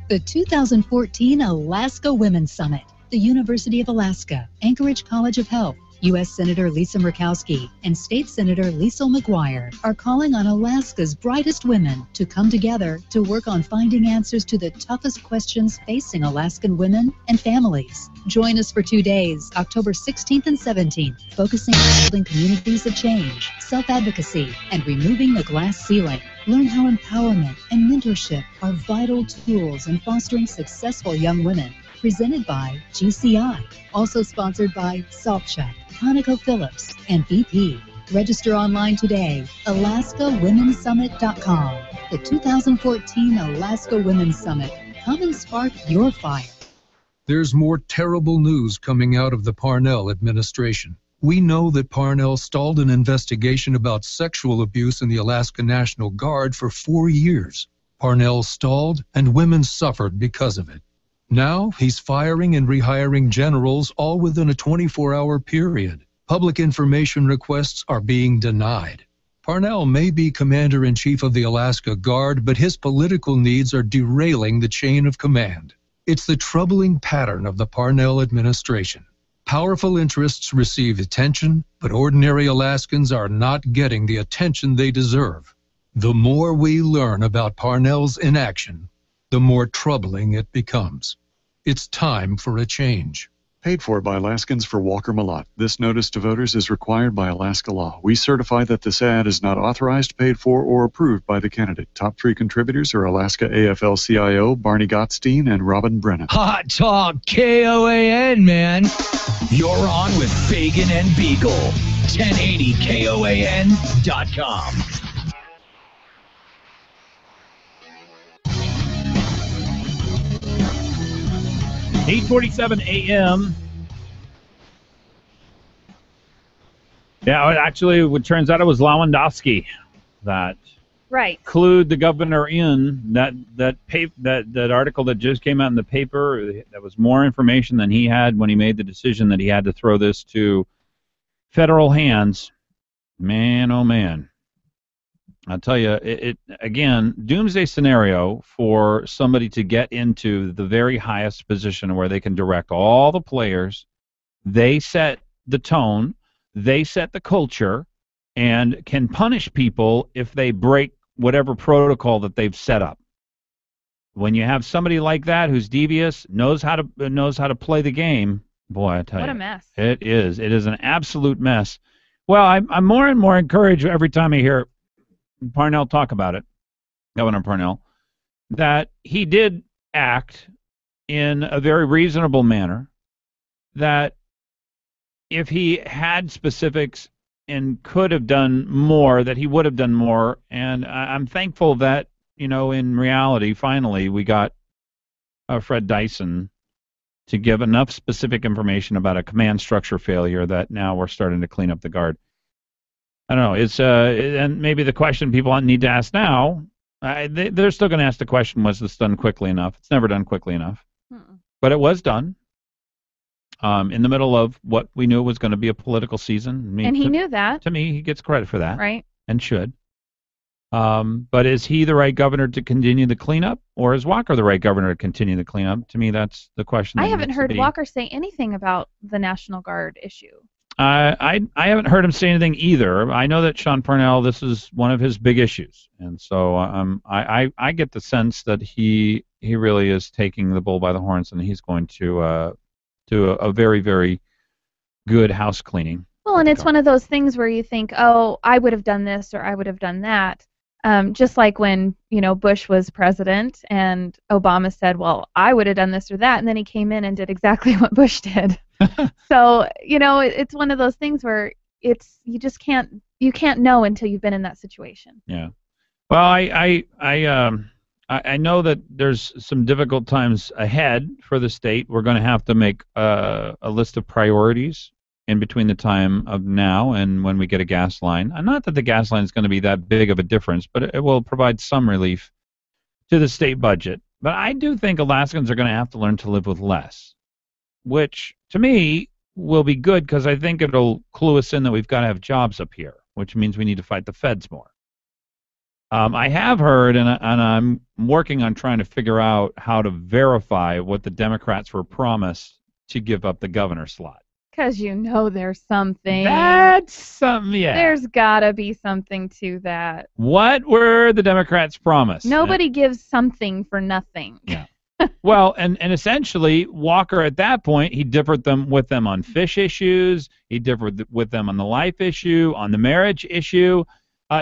The 2014 Alaska Women's Summit, the University of Alaska, Anchorage College of Health, U.S. Senator Lisa Murkowski and State Senator Liesl McGuire are calling on Alaska's brightest women to come together to work on finding answers to the toughest questions facing Alaskan women and families. Join us for 2 days, October 16th and 17th, focusing on building communities of change, self-advocacy, and removing the glass ceiling. Learn how empowerment and mentorship are vital tools in fostering successful young women. Presented by GCI, also sponsored by SaltCheck, ConocoPhillips, and BP. Register online today, AlaskaWomenSummit.com. The 2014 Alaska Women's Summit. Come and spark your fire. There's more terrible news coming out of the Parnell administration. We know that Parnell stalled an investigation about sexual abuse in the Alaska National Guard for 4 years. Parnell stalled, and women suffered because of it. Now he's firing and rehiring generals all within a 24-hour period. Public information requests are being denied. Parnell may be commander-in-chief of the Alaska Guard, but his political needs are derailing the chain of command. It's the troubling pattern of the Parnell administration. Powerful interests receive attention, but ordinary Alaskans are not getting the attention they deserve. The more we learn about Parnell's inaction, the more troubling it becomes. It's time for a change. Paid for by Alaskans for Walker Malott. This notice to voters is required by Alaska law. We certify that this ad is not authorized, paid for, or approved by the candidate. Top 3 contributors are Alaska AFL-CIO, Barney Gottstein, and Robin Brennan. Hot Talk KOAN, man. You're on with Fagan and Biegel. 1080KOAN.com. $8:47 a.m. Yeah, actually, it turns out it was Lewandowski that clued the governor in. That article that just came out in the paper, that was more information than he had when he made the decision that he had to throw this to federal hands. Man, oh man. I'll tell you, it again, doomsday scenario for somebody to get into the very highest position where they can direct all the players. They set the tone, they set the culture, and can punish people if they break whatever protocol that they've set up. When you have somebody like that who's devious, knows how to play the game, boy, I tell you, what a mess. It is an absolute mess. Well, I'm more and more encouraged every time I hear Parnell talk about it, Governor Parnell, that he did act in a very reasonable manner, that if he had specifics and could have done more, that he would have done more. And I'm thankful that, in reality, finally, we got Fred Dyson to give enough specific information about a command structure failure that now we're starting to clean up the Guard. I don't know. It's and maybe the question people need to ask now, they're still going to ask the question, was this done quickly enough? It's never done quickly enough. But it was done in the middle of what we knew was going to be a political season. And he knew that. To me, he gets credit for that. Right. And should. But is he the right governor to continue the cleanup, or is Walker the right governor to continue the cleanup? To me, that's the question. I haven't heard Walker say anything about the National Guard issue. I haven't heard him say anything either. I know that Sean Parnell, this is one of his big issues, and so I get the sense that he really is taking the bull by the horns, and he's going to do a very, very good house cleaning. Well, and it's one of those things where you think, oh, I would have done this or I would have done that. Just like when, Bush was president and Obama said, well, I would have done this or that, and then he came in and did exactly what Bush did. So, it's one of those things where you just can't know until you've been in that situation. Yeah. Well, I know that there's some difficult times ahead for the state. We're going to have to make a list of priorities in between the time of now and when we get a gas line. Not that the gas line is going to be that big of a difference, but it will provide some relief to the state budget. But I do think Alaskans are going to have to learn to live with less, which to me will be good because I think it'll clue us in that we've got to have jobs up here, which means we need to fight the feds more. I have heard, and I'm working on trying to figure out how to verify what the Democrats were promised to give up the governor slot. Because there's something. That's something, yeah. There's got to be something to that. What were the Democrats promised? Nobody gives something for nothing. Yeah. Well, and essentially, Walker at that point, he differed with them on fish issues. He differed with them on the life issue, on the marriage issue.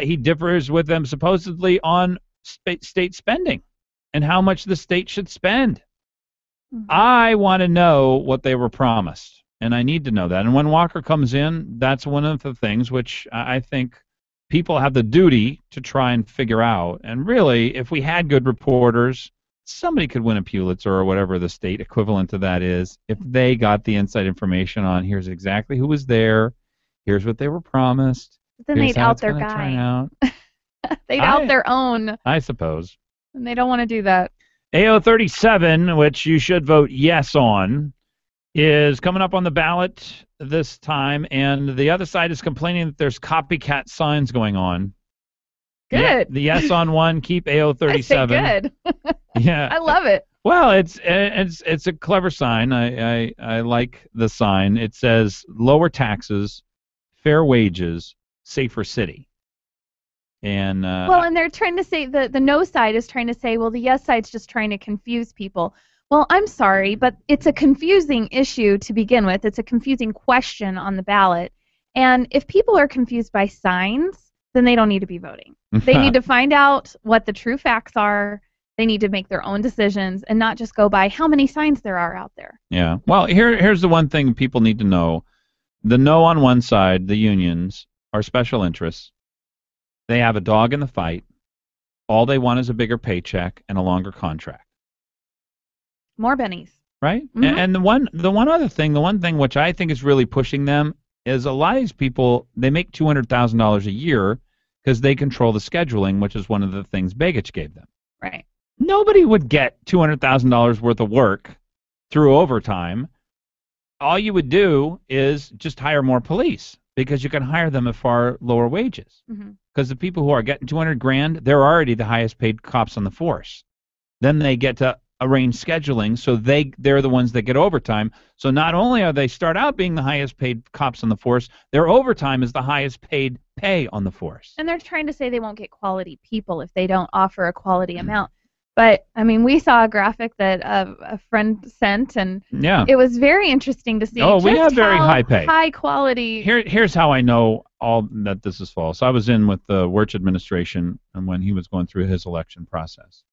He differs with them supposedly on state spending and how much the state should spend. Mm-hmm. I want to know what they were promised. And I need to know that. And when Walker comes in, that's one of the things which I think people have the duty to try and figure out. And really, if we had good reporters, somebody could win a Pulitzer or whatever the state equivalent to that is, if they got the inside information on here's exactly who was there, here's what they were promised. Then they'd out their guy. They'd out their own. I suppose. And they don't want to do that. AO37, which you should vote yes on, is coming up on the ballot this time, and the other side is complaining that there's copycat signs going on. Good. Yeah, the yes on one, keep AO37. Good. Yeah. I love it. Well, it's a clever sign. I like the sign. It says lower taxes, fair wages, safer city. And well, and they're trying to say the no side is trying to say, well, the yes side's just trying to confuse people. Well, I'm sorry, but it's a confusing issue to begin with. It's a confusing question on the ballot. And if people are confused by signs, then they don't need to be voting. They need to find out what the true facts are. They need to make their own decisions and not just go by how many signs there are out there. Yeah. Well, here's the one thing people need to know. The no on one side, the unions, are special interests. They have a dog in the fight. All they want is a bigger paycheck and a longer contract. More bennies. Right? Mm-hmm. And the one thing which I think is really pushing them is a lot of these people, they make $200,000 a year because they control the scheduling, which is one of the things Begich gave them. Right. Nobody would get $200,000 worth of work through overtime. All you would do is just hire more police because you can hire them at far lower wages. Because the people who are getting $200,000, they're already the highest paid cops on the force. Then they get to arrange scheduling, so they're the ones that get overtime. So not only are they start out being the highest paid cops on the force, their overtime is the highest paid pay on the force. And they're trying to say they won't get quality people if they don't offer a quality amount. But, I mean, we saw a graphic that a friend sent, and it was very interesting to see. Oh, we have very high pay. High quality. Here's how I know all that this is false. I was in with the Wirch administration and when he was going through his election process.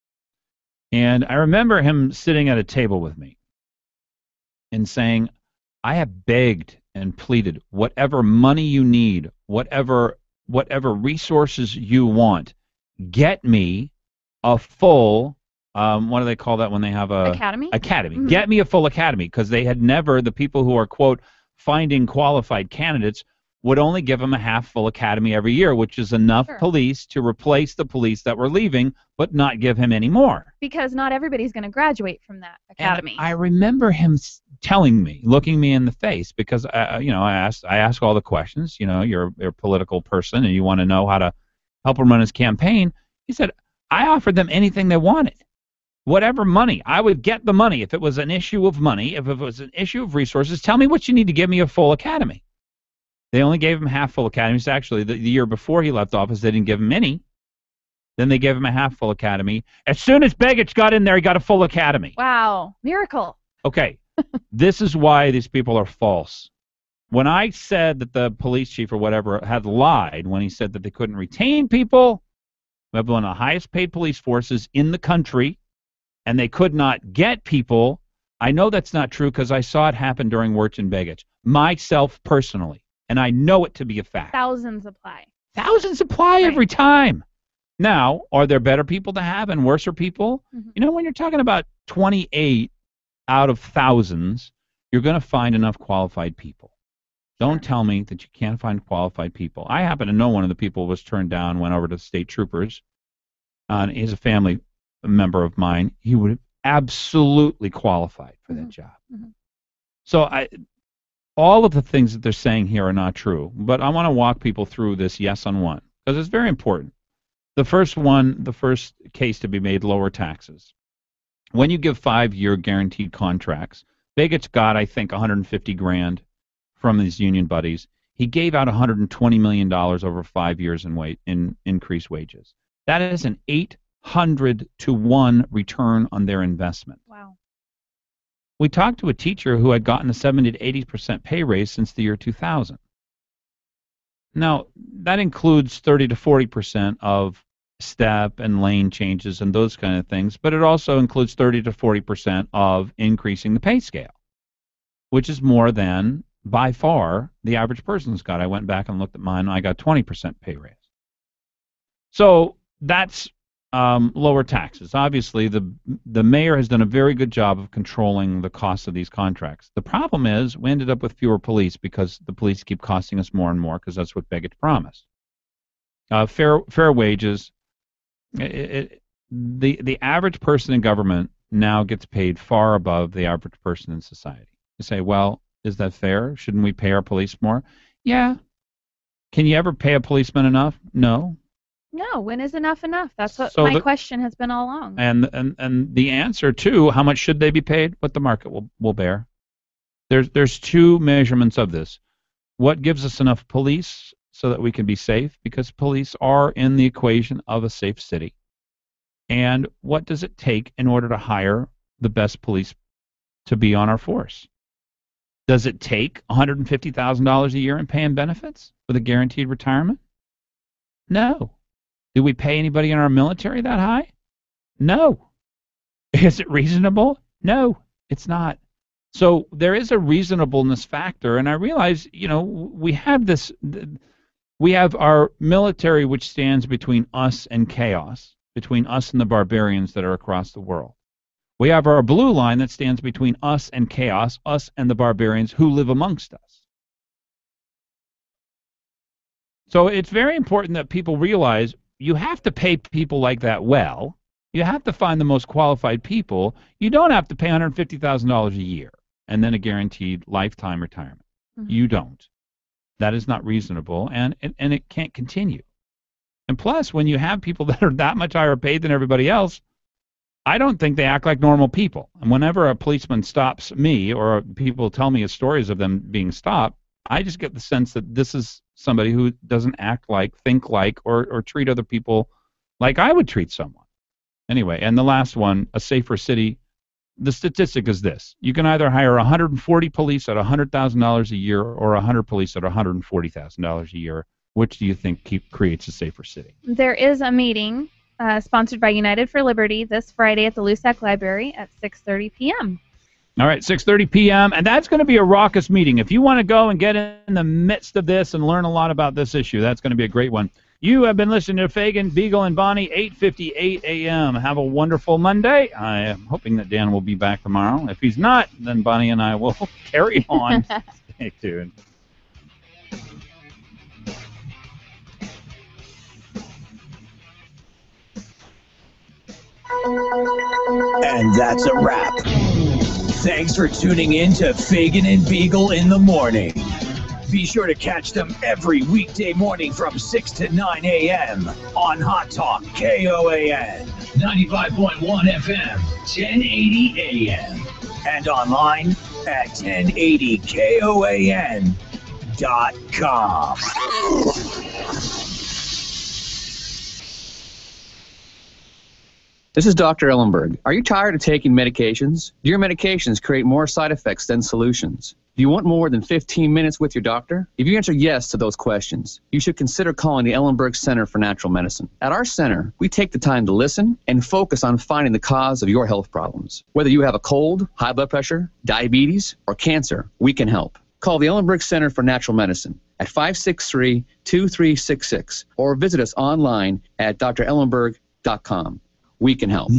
And I remember him sitting at a table with me and saying, I have begged and pleaded, whatever money you need, whatever resources you want, get me a full, what do they call that when they have a... Academy? Academy. Mm-hmm. Get me a full academy, because they had never, the people who are, quote, finding qualified candidates would only give them a half-full academy every year, which is enough police to replace the police that were leaving, but not give him any more. Because not everybody's going to graduate from that academy. And I remember him telling me, looking me in the face, because I ask all the questions. You're a political person, and you want to know how help him run his campaign. He said, I offered them anything they wanted. Whatever money. I would get the money. If it was an issue of money, if it was an issue of resources, tell me what you need to give me a full academy. They only gave him half full academies. Actually, the year before he left office, they didn't give him any. Then they gave him a half full academy. As soon as Begich got in there, he got a full academy. Wow. Miracle. Okay. This is why these people are false. When I said that the police chief or whatever had lied when he said that they couldn't retain people, we have one of the highest paid police forces in the country, and they could not get people, I know that's not true because I saw it happen during Wirtz and Begich, myself personally, and I know it to be a fact. Thousands apply. Thousands apply every time. Now, are there better people to have and worser people? Mm-hmm. You know, when you're talking about 28 out of thousands, you're going to find enough qualified people. Don't tell me that you can't find qualified people. I happen to know one of the people was turned down, went over to the state troopers. He's a family member of mine. He would have absolutely qualified for that job. Mm-hmm. So all of the things that they're saying here are not true. But I want to walk people through this yes on one because it's very important. The first case to be made, lower taxes. When you give 5-year guaranteed contracts, Begich got, I think, $150,000 from his union buddies. He gave out $120 million over 5 years in increased wages. That is an 800-to-1 return on their investment. Wow. We talked to a teacher who had gotten a 70 to 80% pay raise since the year 2000. Now, that includes 30 to 40% of step and lane changes and those kind of things, but it also includes 30 to 40% of increasing the pay scale, which is more than, by far, the average person's got. I went back and looked at mine, and I got 20% pay raise. So that's lower taxes. Obviously, the mayor has done a very good job of controlling the cost of these contracts. The problem is we ended up with fewer police because the police keep costing us more and more because that's what Begich promised. Fair wages. The average person in government now gets paid far above the average person in society. You say, well, is that fair? Shouldn't we pay our police more? Yeah. Can you ever pay a policeman enough? No. No, when is enough enough? That's what So my question has been all along. And the answer to how much should they be paid, what the market will bear. There's two measurements of this. What gives us enough police so that we can be safe? Because police are in the equation of a safe city. And what does it take in order to hire the best police to be on our force? Does it take $150,000 a year in pay and benefits with a guaranteed retirement? No. Do we pay anybody in our military that high? No. Is it reasonable? No, it's not. So there is a reasonableness factor, and I realize, we have our military which stands between us and chaos, between us and the barbarians that are across the world. We have our blue line that stands between us and chaos, us and the barbarians who live amongst us. So it's very important that people realize you have to pay people like that well. You have to find the most qualified people. You don't have to pay $150,000 a year and then a guaranteed lifetime retirement. Mm-hmm. You don't. That is not reasonable, and it can't continue. And plus, when you have people that are that much higher paid than everybody else, I don't think they act like normal people. And whenever a policeman stops me or people tell me stories of them being stopped, I just get the sense that this is somebody who doesn't act like, think like, or treat other people like I would treat someone. Anyway, and the last one, a safer city, the statistic is this. You can either hire 140 police at $100,000 a year or 100 police at $140,000 a year. Which do you think creates a safer city? There is a meeting sponsored by United for Liberty this Friday at the Lusac Library at 6:30 p.m. All right, 6:30 p.m., and that's going to be a raucous meeting. If you want to go and get in the midst of this and learn a lot about this issue, that's going to be a great one. You have been listening to Fagan, Biegel, and Bonnie, 8:58 a.m. Have a wonderful Monday. I am hoping that Dan will be back tomorrow. If he's not, then Bonnie and I will carry on. Stay tuned. And that's a wrap. Thanks for tuning in to Fagan and Biegel in the Morning. Be sure to catch them every weekday morning from 6 to 9 a.m. on Hot Talk KOAN 95.1 FM, 1080 a.m. and online at 1080KOAN.com. This is Dr. Ellenberg. Are you tired of taking medications? Do your medications create more side effects than solutions? Do you want more than 15 minutes with your doctor? If you answer yes to those questions, you should consider calling the Ellenberg Center for Natural Medicine. At our center, we take the time to listen and focus on finding the cause of your health problems. Whether you have a cold, high blood pressure, diabetes, or cancer, we can help. Call the Ellenberg Center for Natural Medicine at 563-2366 or visit us online at drellenberg.com. We can help.